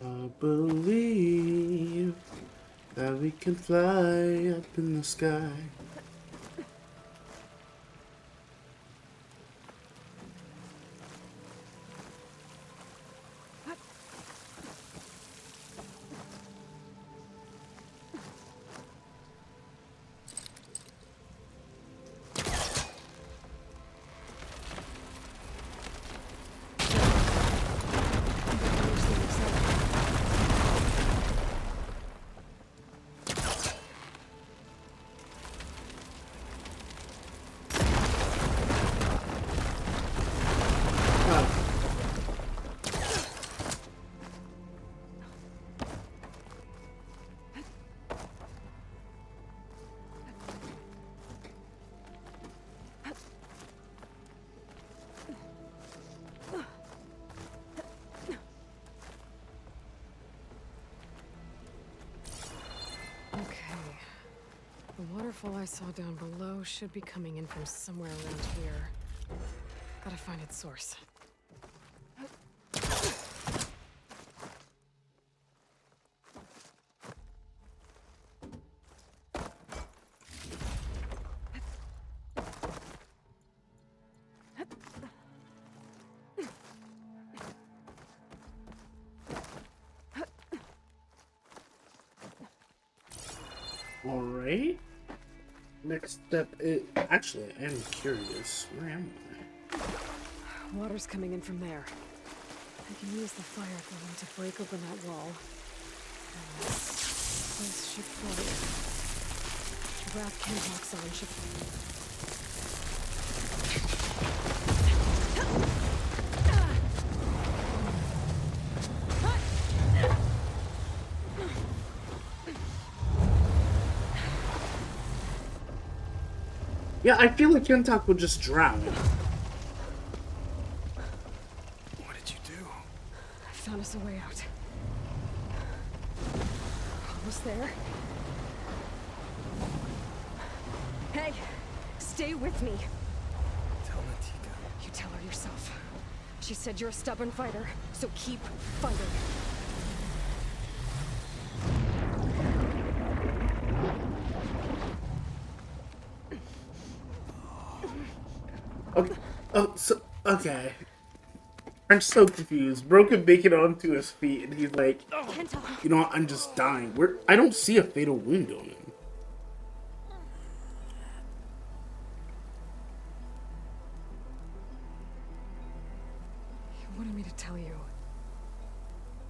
I believe that we can fly up in the sky. The waterfall I saw down below should be coming in from somewhere around here. Gotta find its source. Alright. Next step is... Actually, I am curious. Where am I? Water's coming in from there. I can use the fire golem to break open that wall. This place should float. The raft Ken Hawk's on should... Yeah, I feel like Kentok would just drown. What did you do? I found us a way out. Almost there. Hey, stay with me. Tell Natika. You tell her yourself. She said you're a stubborn fighter, so keep fighting. Okay. Oh, so okay. I'm so confused. Broken Bacon onto his feet, and he's like, you know what? I'm just dying. I don't see a fatal wound on him. You wanted me to tell you.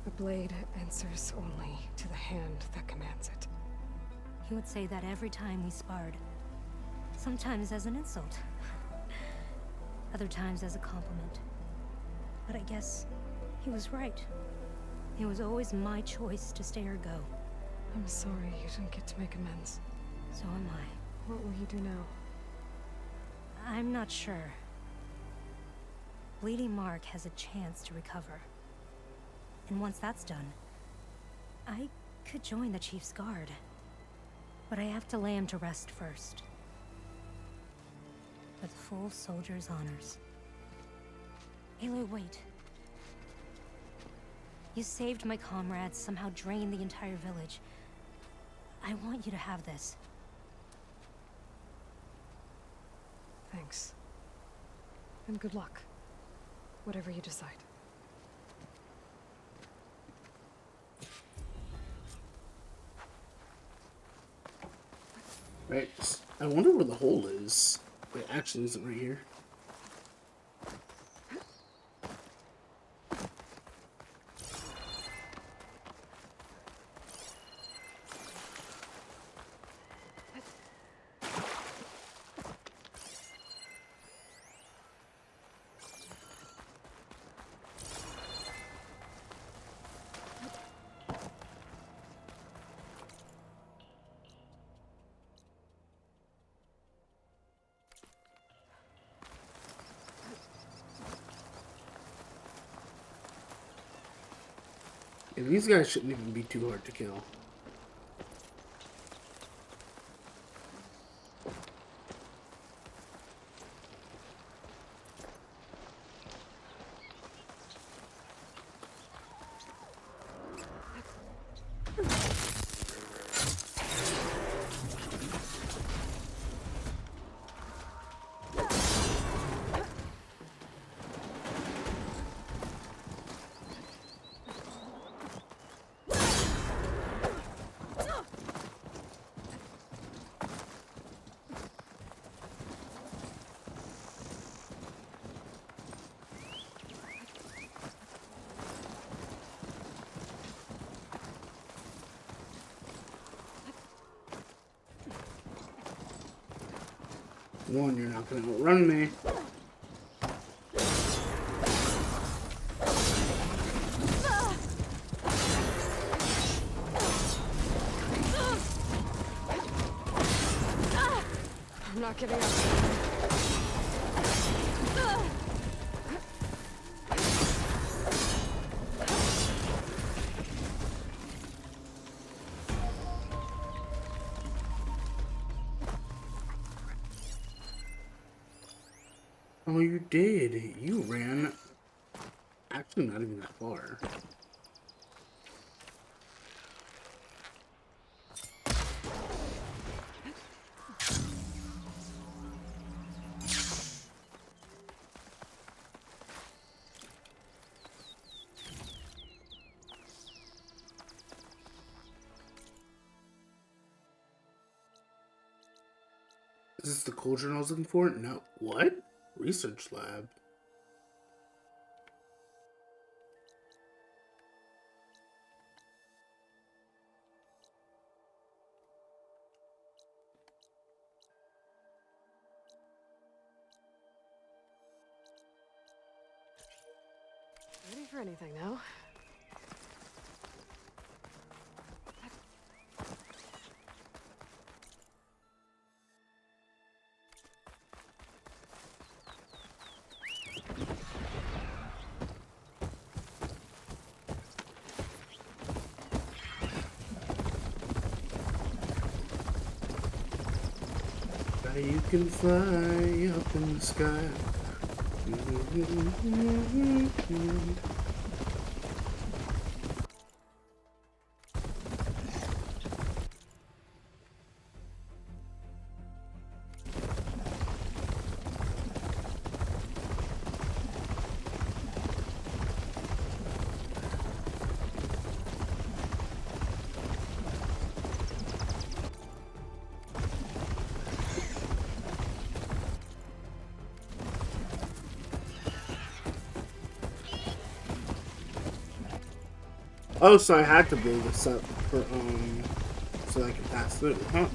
The blade answers only to the hand that commands it. He would say that every time we sparred. Sometimes as an insult. Other times as a compliment. But I guess he was right. It was always my choice to stay or go. I'm sorry you didn't get to make amends. So am I. What will you do now? I'm not sure. Bleeding Mark has a chance to recover. And once that's done, I could join the Chief's Guard. But I have to lay him to rest first. With full soldier's honors. Aloy, wait. You saved my comrades, somehow drained the entire village. I want you to have this. Thanks. And good luck. Whatever you decide. Right. I wonder where the hole is. Wait, actually, is it right here? Yeah, these guys shouldn't even be too hard to kill. One, you're not gonna outrun me. I'm not giving up. Oh, you did. You ran. Actually, not even that far. Is this the cauldron I was looking for? No. What? Research lab. Ready for anything now? You can fly up in the sky. Oh, so I had to blow this up for so I can pass through, huh?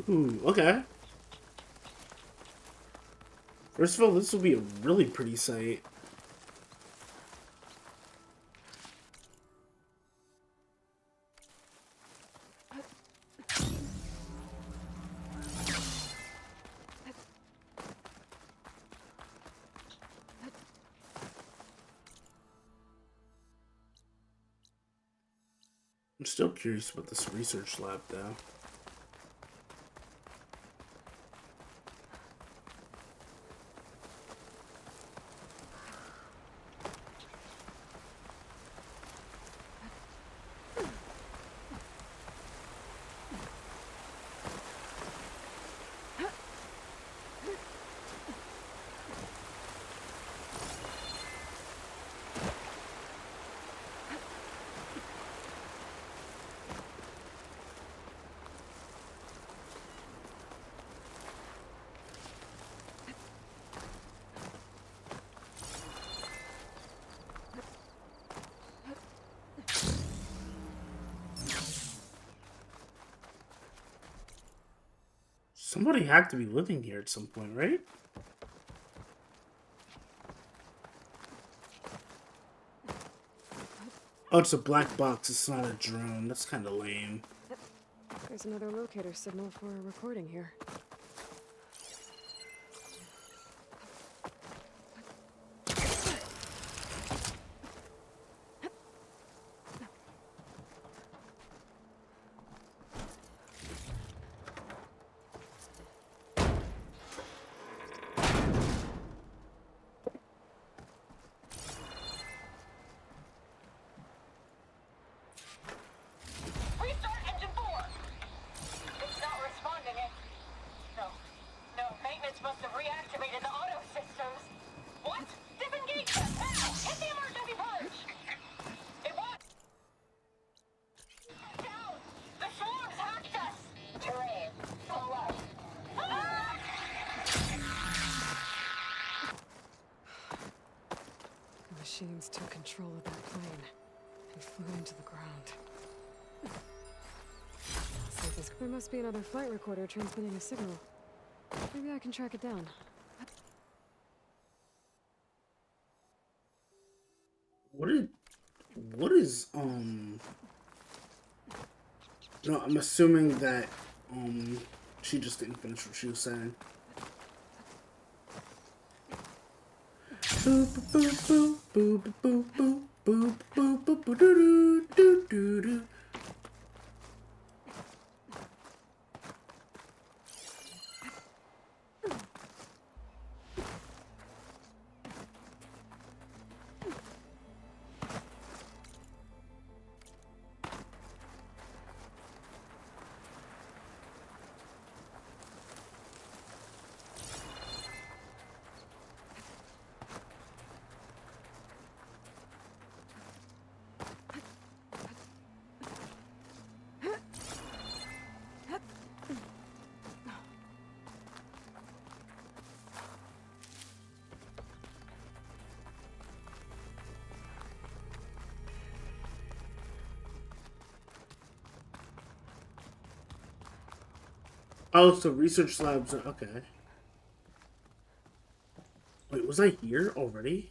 Ooh, okay. First of all, this will be a really pretty sight. I'm still curious about this research lab, though. Somebody had to be living here at some point, right? Oh, it's a black box. It's not a drone. That's kind of lame. There's another locator signal for a recording here. machines took control of that plane and flew into the ground. There must be another flight recorder transmitting a signal. Maybe I can track it down. What is no, I'm assuming that she just didn't finish what she was saying. Boop boop boop boop boop boop boop boop boop boop doo doo doo doo. Oh, so research labs are okay. Wait, was I here already?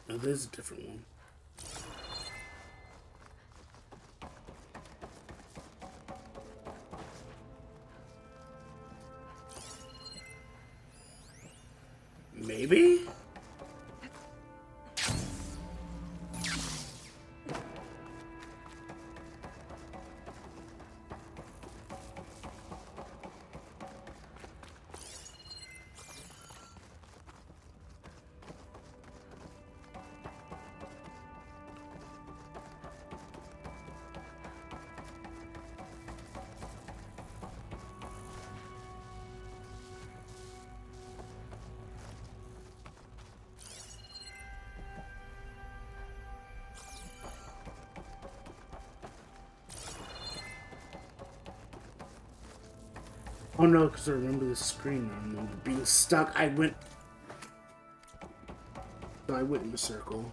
No, there's a different one. Maybe? Oh no, because I remember the screen. I remember being stuck. I went in the circle.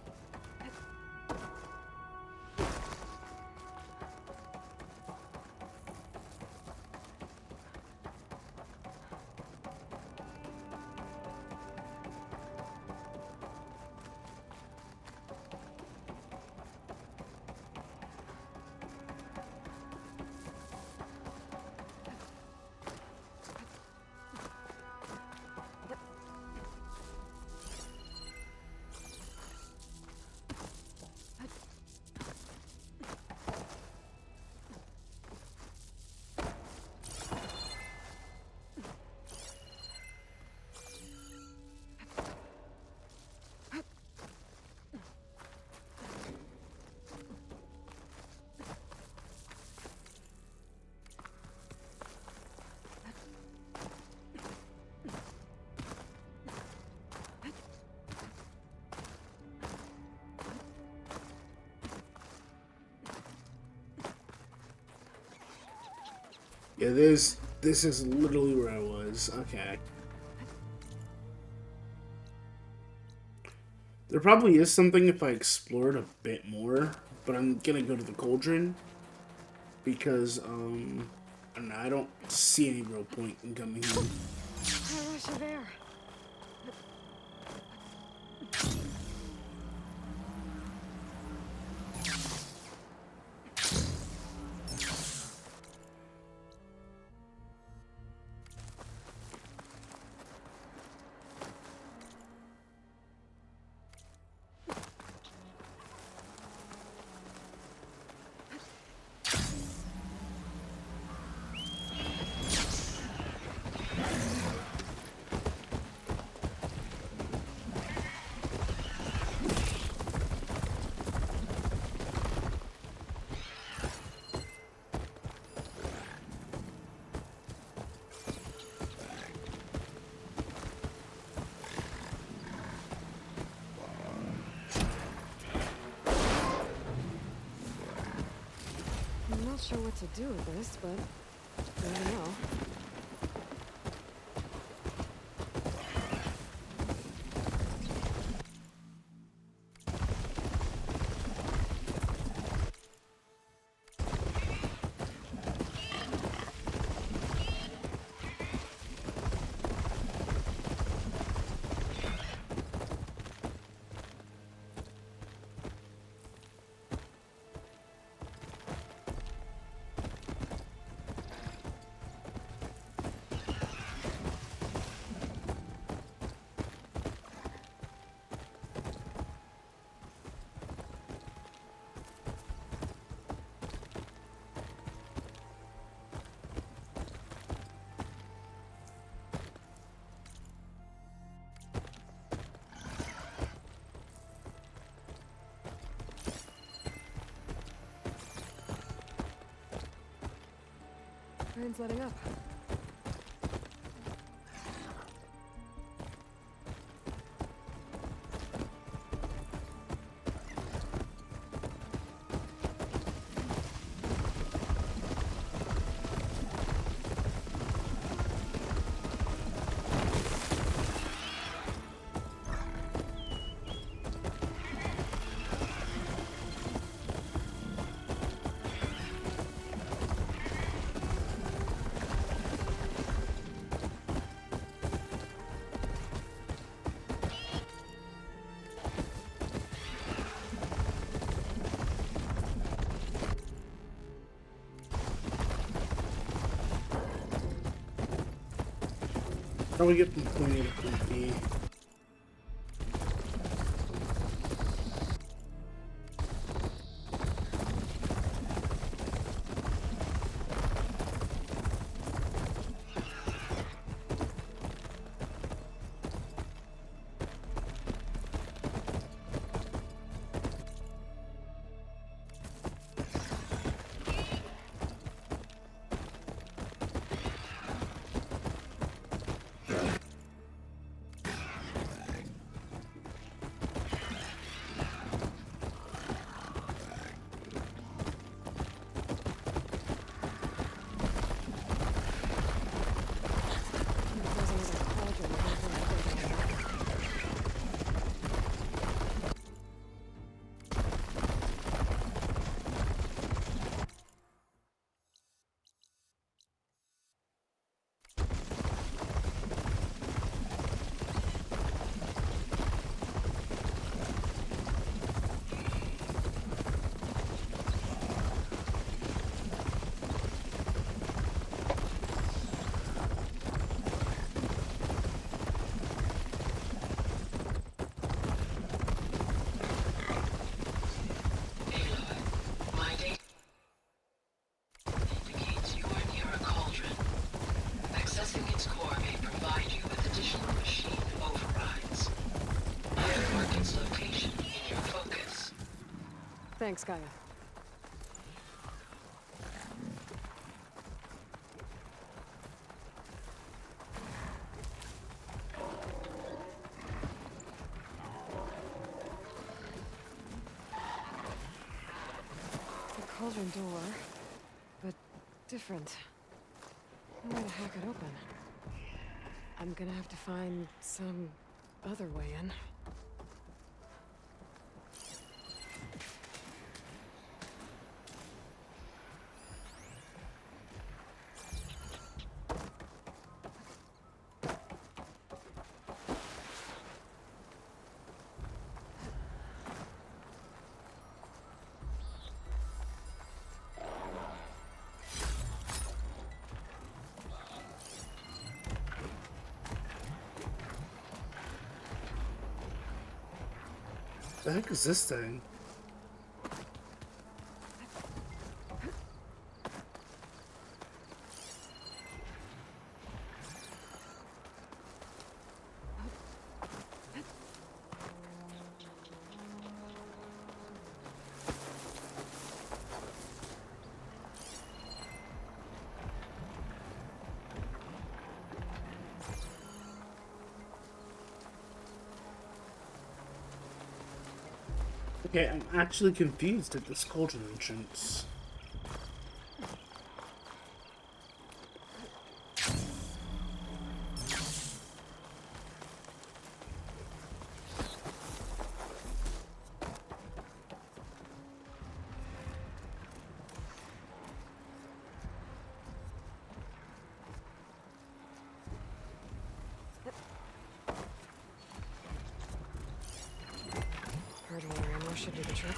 Yeah, this is literally where I was. Okay. There probably is something if I explored a bit more, but I'm gonna go to the cauldron because I don't know, I don't see any real point in coming here. I rush you there. I'm not sure what to do with this, but you never know. train's letting up. How do we get from point A to point B? Thanks, Gaia. The cauldron door, but different. No way to hack it open. I'm gonna have to find some other way in. The heck is this thing? Okay, I'm actually confused at this cauldron entrance. Hardware ammo should do the trick.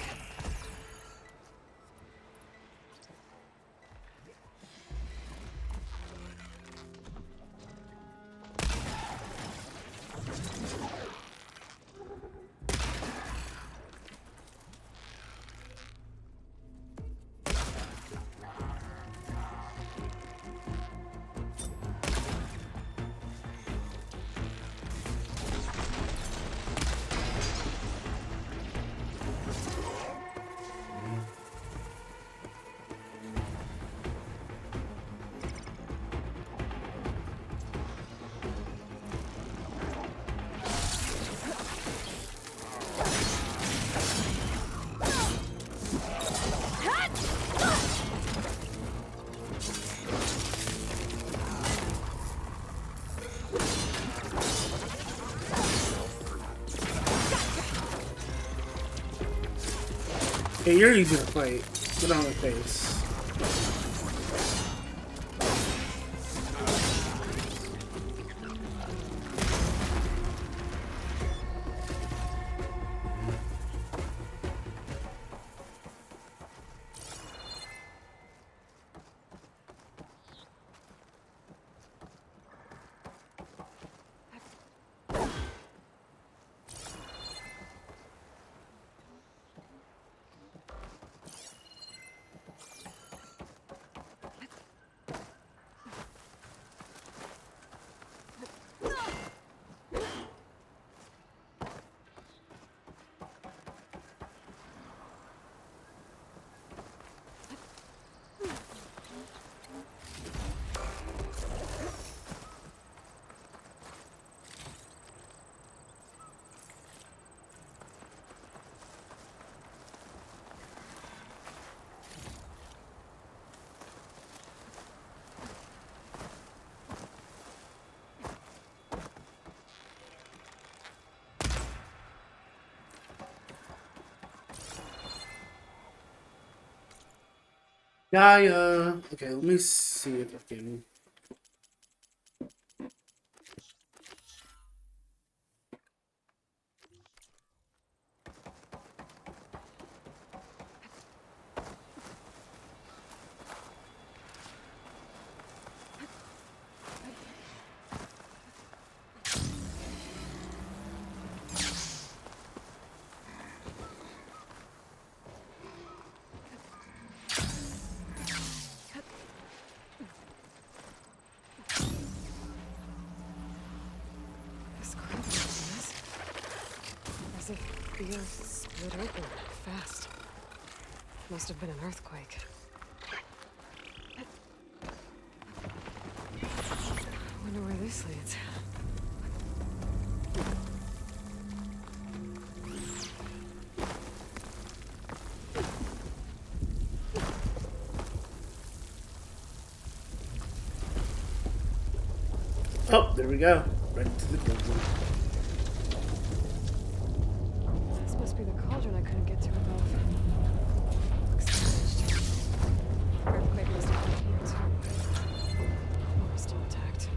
Okay, you're easy to fight. Get on the face. Gaia. Okay, let me see if I can. As if the earth split open fast. Must have been an earthquake. I wonder where this leads. Oh, there we go. Right into the dungeon. This must be the cauldron I couldn't get to above. Looks damaged. Earthquake must have been here too. Or we're still attacked.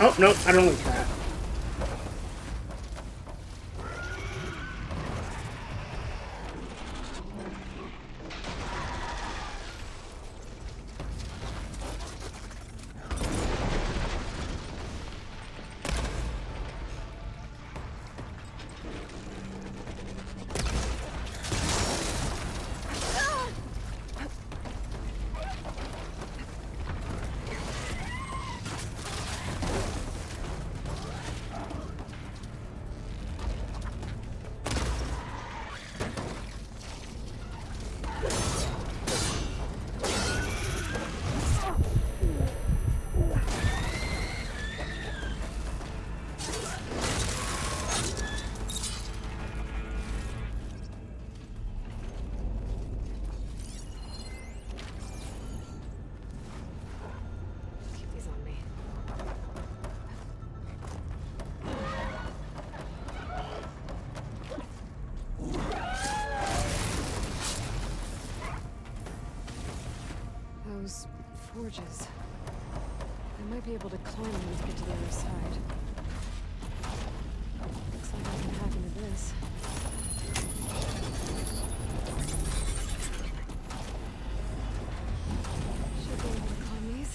Oh, no, I don't like that. Keep these on me. Those forges. I might be able to climb them to get to the other side. Looks like I can hack into this. Should be able to climb these.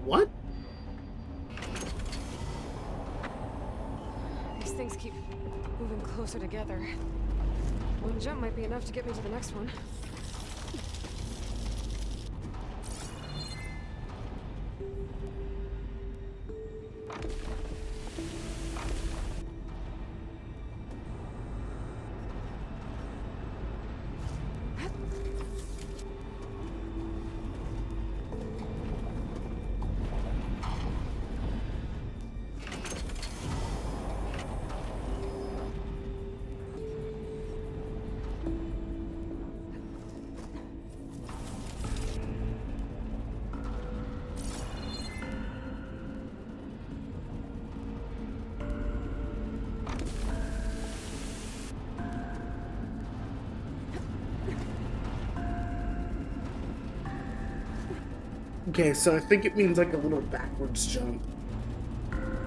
What? These things keep moving closer together. One jump might be enough to get me to the next one. Okay, so I think it means like a little backwards jump.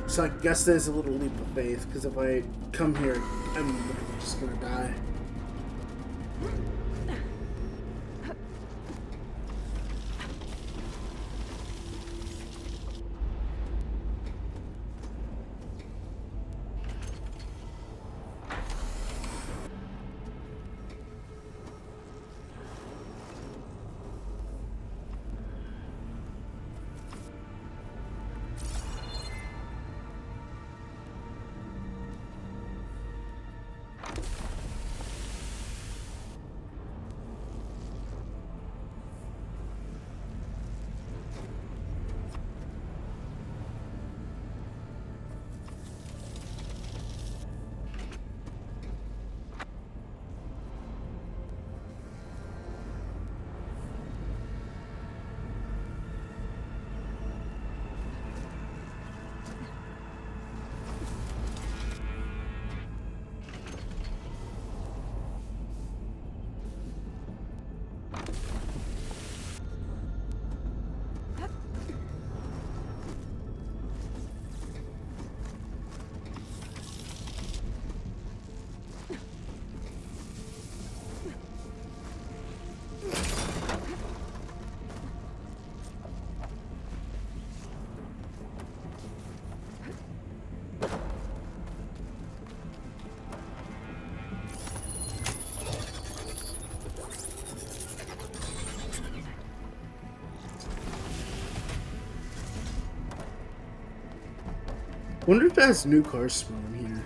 So I guess there's a little leap of faith, because if I come here, I'm literally just gonna die. Wonder if it has new cars spawn here.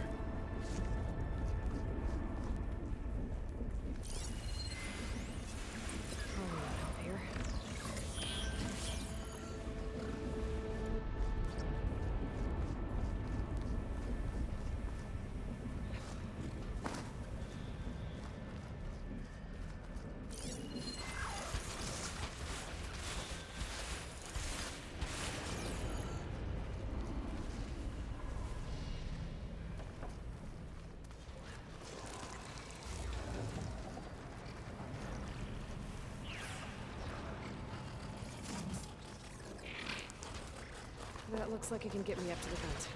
That looks like it can get me up to the vent.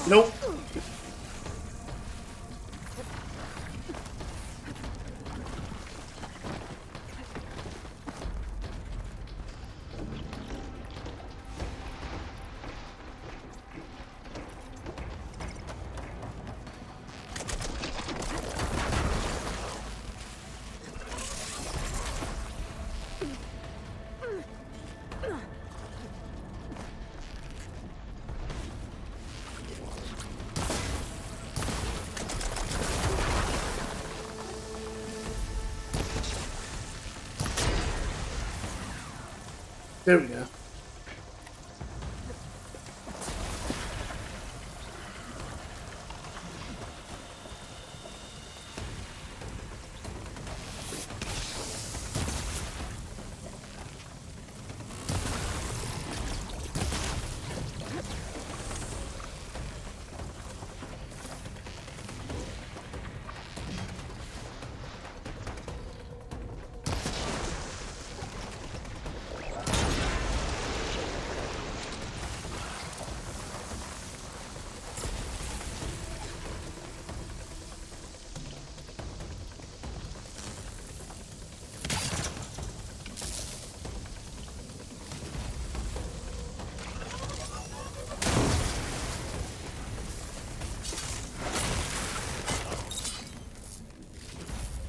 Nope. There we go.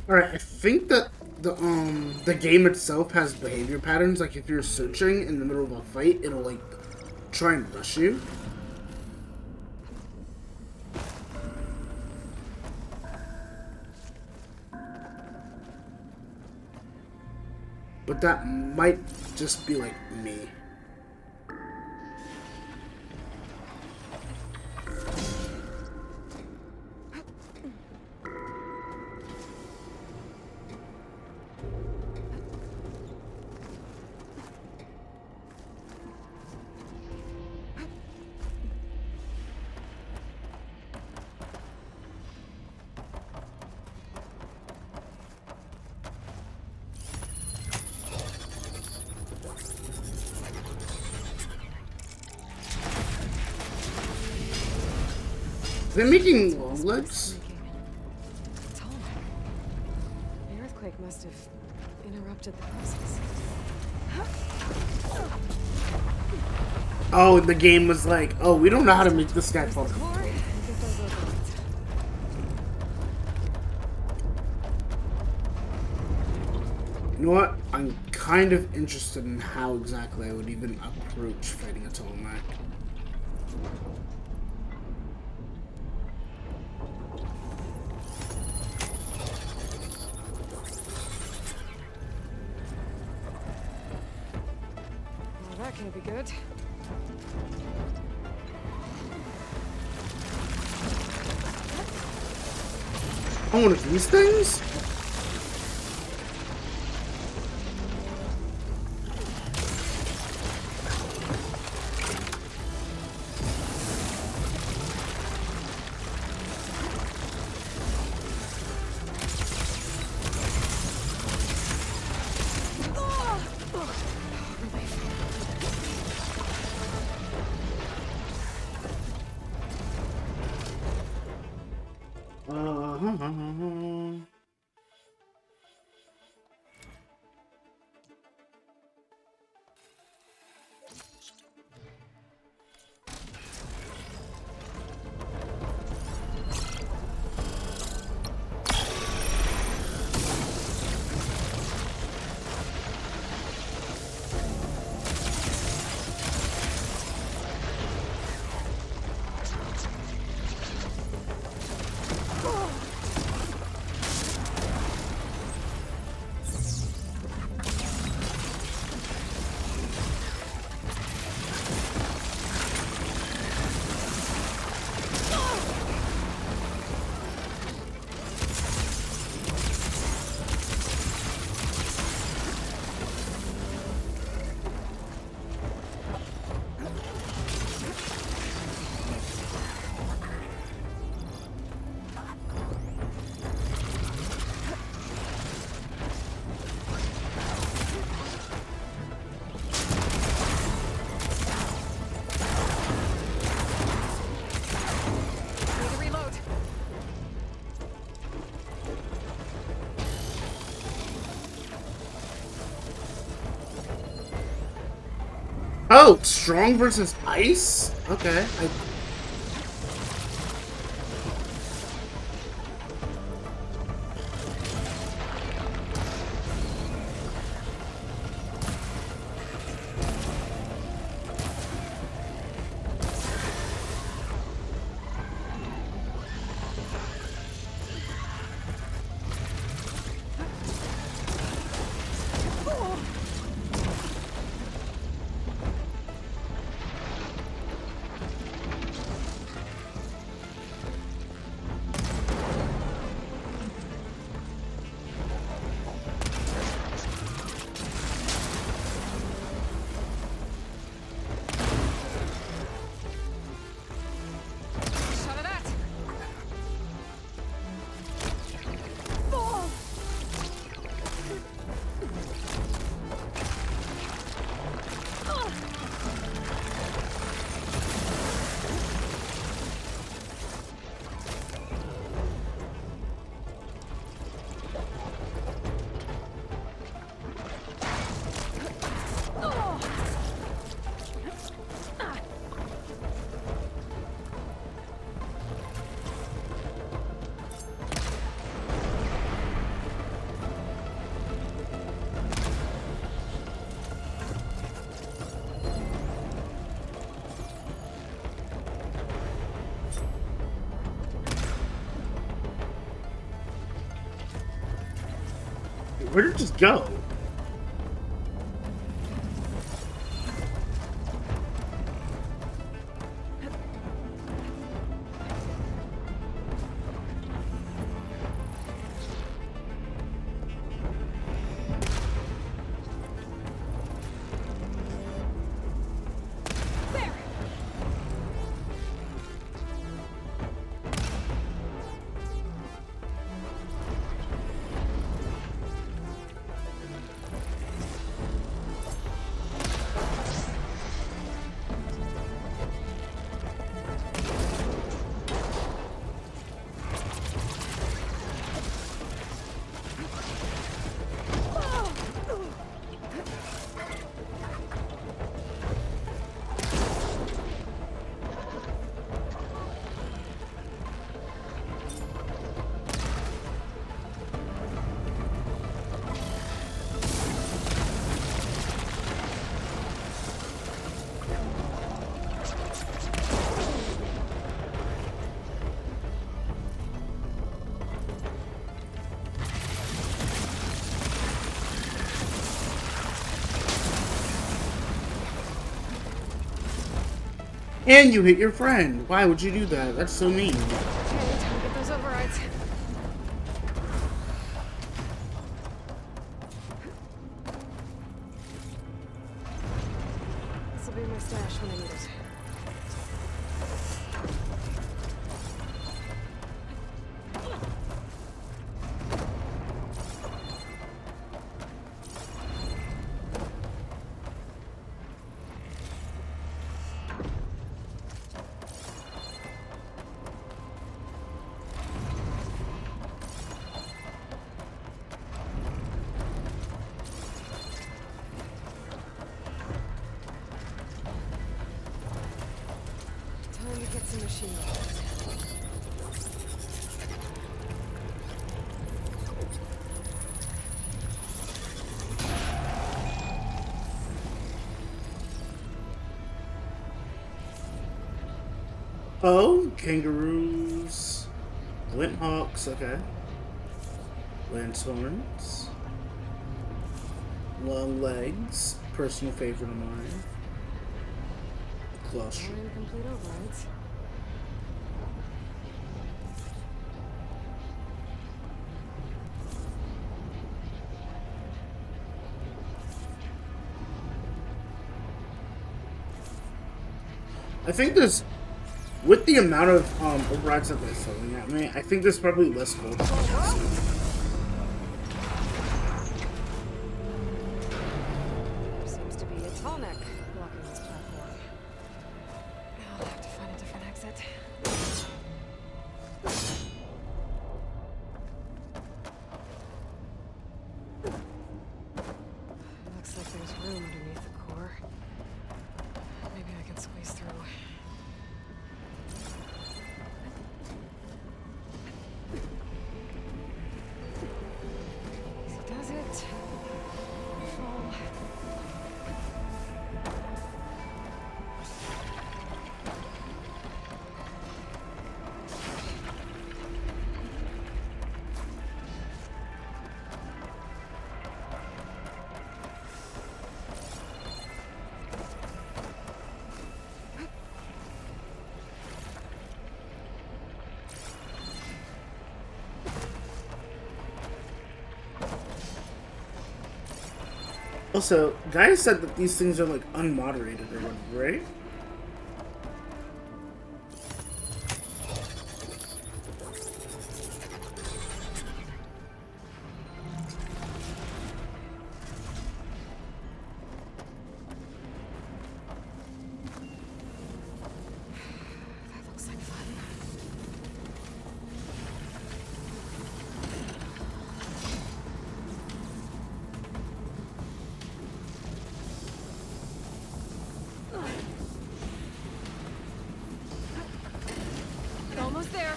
Alright, I think that the game itself has behavior patterns. Like if you're searching in the middle of a fight, it'll like try and rush you. But that might just be like me. They're making long legs? The earthquake must have interrupted the process. Oh, the game was like, oh, we don't know how to make this guy fall. You know what? I'm kind of interested in how exactly I would even approach fighting a Tolomach. Well, that can't be good. Oh, one of these things? Oh, strong versus ice? Okay. Where did it just go? And you hit your friend. Why would you do that? That's so mean. Okay, time to get those overrides. This will be my stash when I need it. Time to get some machine guns. Oh, kangaroos, glint hawks, okay. Lancehorns, long legs, personal favorite of mine. Claustro. More incomplete overrides. I think there's, with the amount of overrides that they're throwing at me, I think there's probably less gold. Seems to be a tall neck blocking this platform. I'll have to find a different exit. Looks like there's room underneath the core. Also, guys said that these things are like unmoderated or whatever, right? Almost there.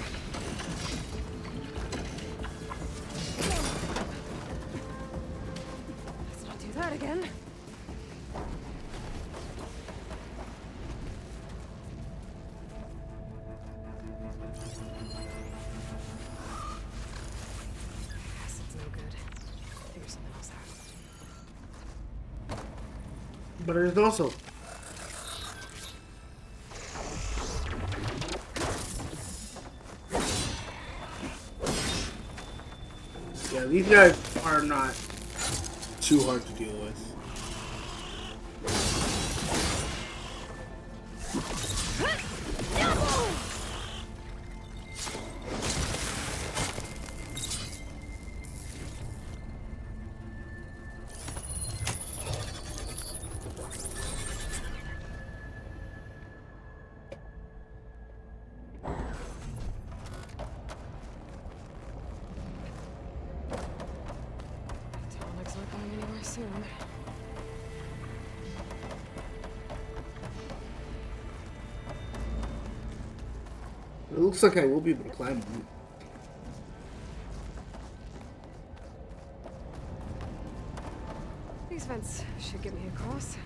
Let's not do that again. Acid's no good. Figure something else out. But there's also these guys are not too hard to deal with. Tonic's not going anywhere soon. It looks like I will be able to climb them. These vents should get me across.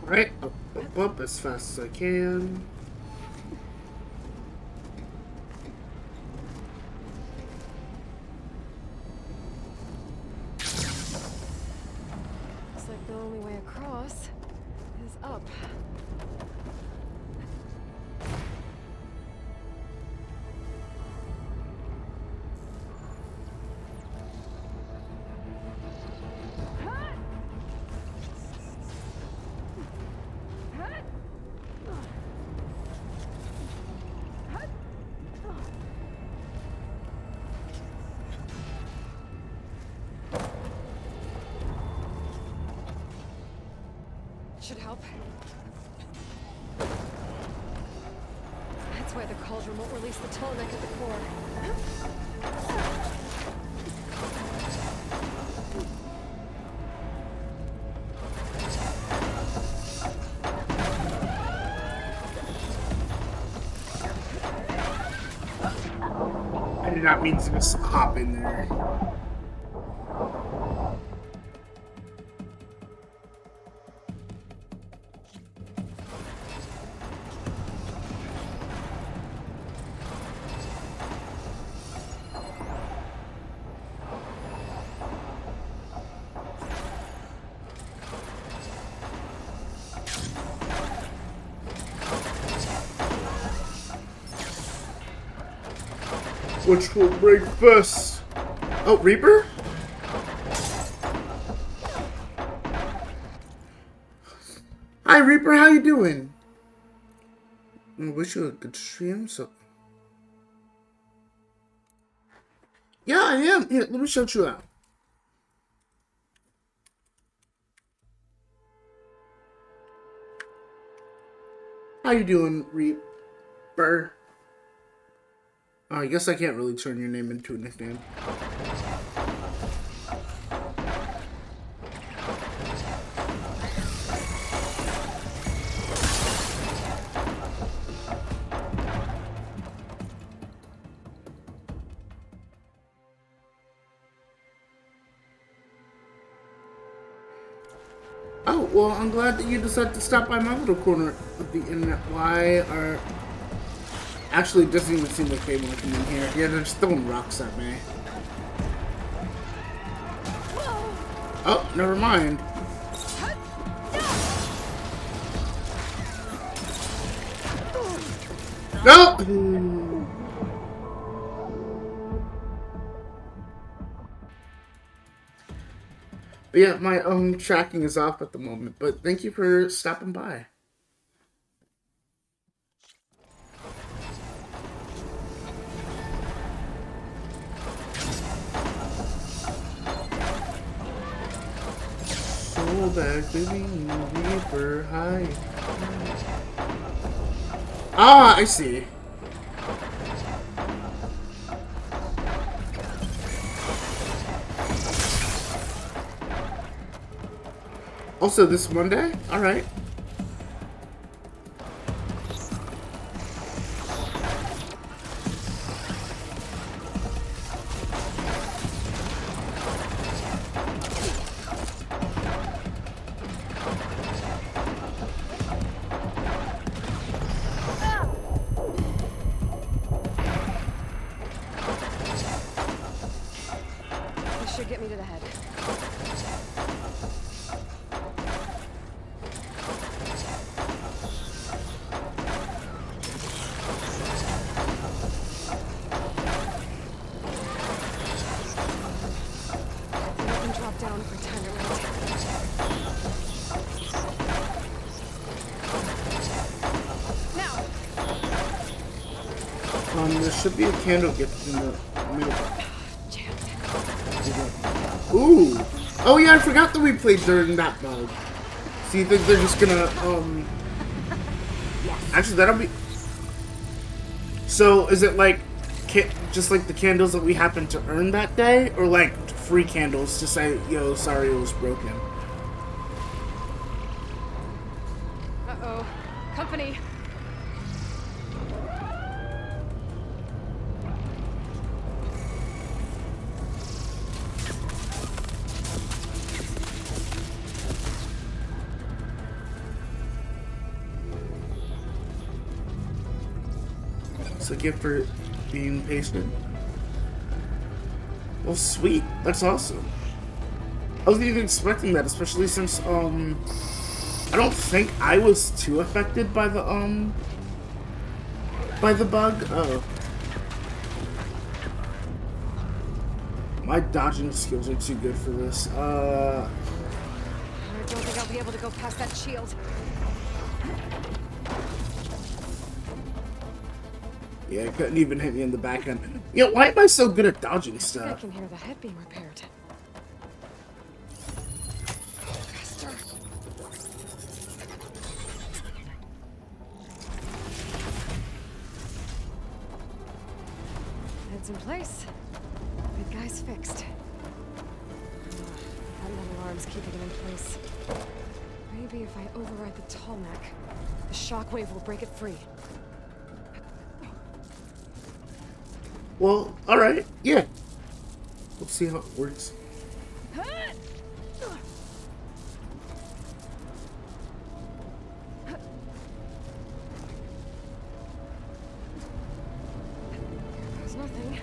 Alright, up as fast as I can. Looks like the only way across is up. Should help. That's why the cauldron won't release the tonic at the core. I did not mean to just hop in there. Which will break first? Oh, Reaper? Hi, Reaper. How you doing? I wish you a good stream. So, yeah, I am. Here, let me shout you out. How you doing, Reaper? Oh, I guess I can't really turn your name into a nickname. Oh, well, I'm glad that you decided to stop by my little corner of the internet. Why are... Actually, it doesn't even seem like they want to come in here. Yeah, they're just throwing rocks at me. Oh, never mind. No! But yeah, my tracking is off at the moment, but thank you for stopping by. So back to the Reaper High. Ah, I see. Also, this Monday? Alright. This should get me to the head. There should be a candle gift in the middle. Ooh! Oh yeah, I forgot that we played during that mode. So you think they're just gonna, Actually, that'll be... So, is it like, just like the candles that we happened to earn that day? Or like, free candles to say, yo, sorry it was broken? Uh-oh. Company! A gift for being patient. Well, sweet. That's awesome. I wasn't even expecting that, especially since I don't think I was too affected by the bug. Oh, my dodging skills are too good for this. I don't think I'll be able to go past that shield. Yeah, it couldn't even hit me in the back end. Yo, why am I so good at dodging I stuff? can hear the head being repaired. Faster. Head's in place. Big guy's fixed. That metal arm's keeping it in place. Maybe if I override the tall neck, the shockwave will break it free. Well, alright, yeah. We'll see how it works. There's nothing.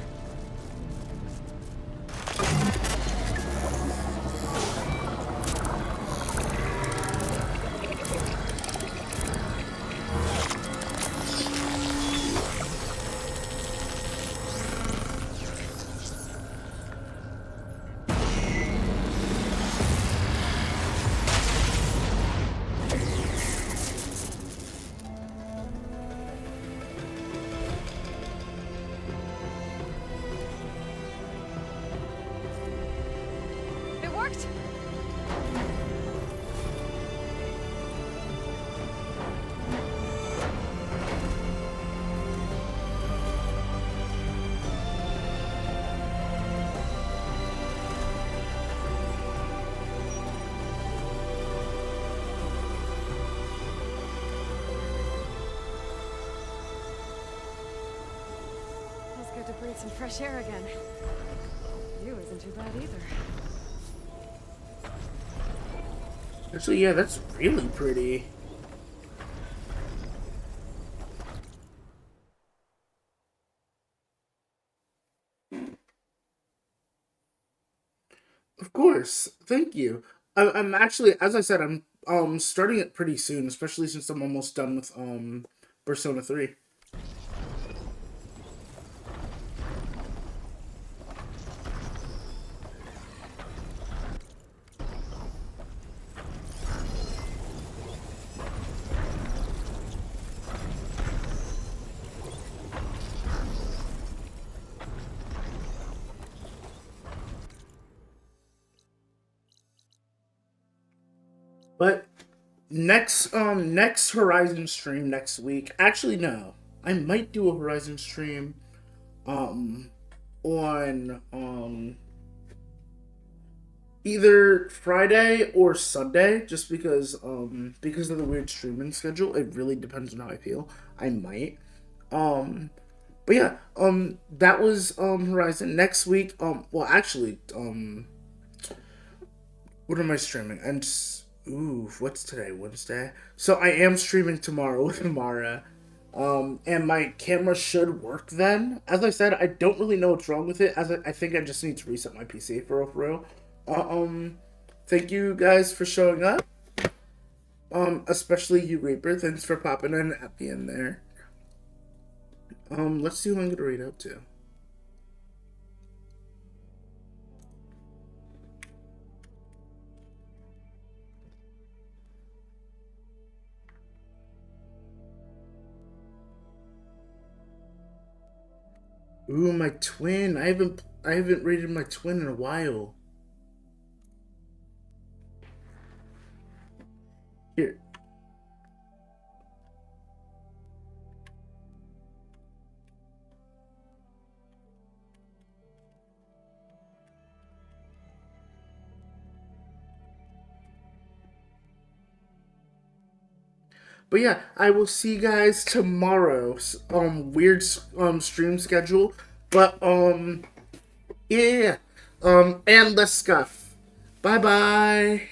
breathe some fresh air again. View isn't too bad either. Actually, yeah, that's really pretty. Of course, thank you. I'm actually, as I said, I'm starting it pretty soon, especially since I'm almost done with Persona 3. But next Horizon stream next week. Actually, no. I might do a Horizon stream on either Friday or Sunday, just because of the weird streaming schedule. It really depends on how I feel. I might. But yeah, that was Horizon. Next week, well actually, what am I streaming? And ooh, what's today? Wednesday? So I am streaming tomorrow with Amara. And my camera should work then. As I said, I don't really know what's wrong with it. I think I just need to reset my PC for real. Thank you guys for showing up. Especially you, Reaper. Thanks for popping in at the end there. Let's see who I'm gonna read out to. Ooh, my twin. I haven't rated my twin in a while. Here. But yeah, I will see you guys tomorrow. Weird stream schedule, but yeah. And let's scuff. Bye bye.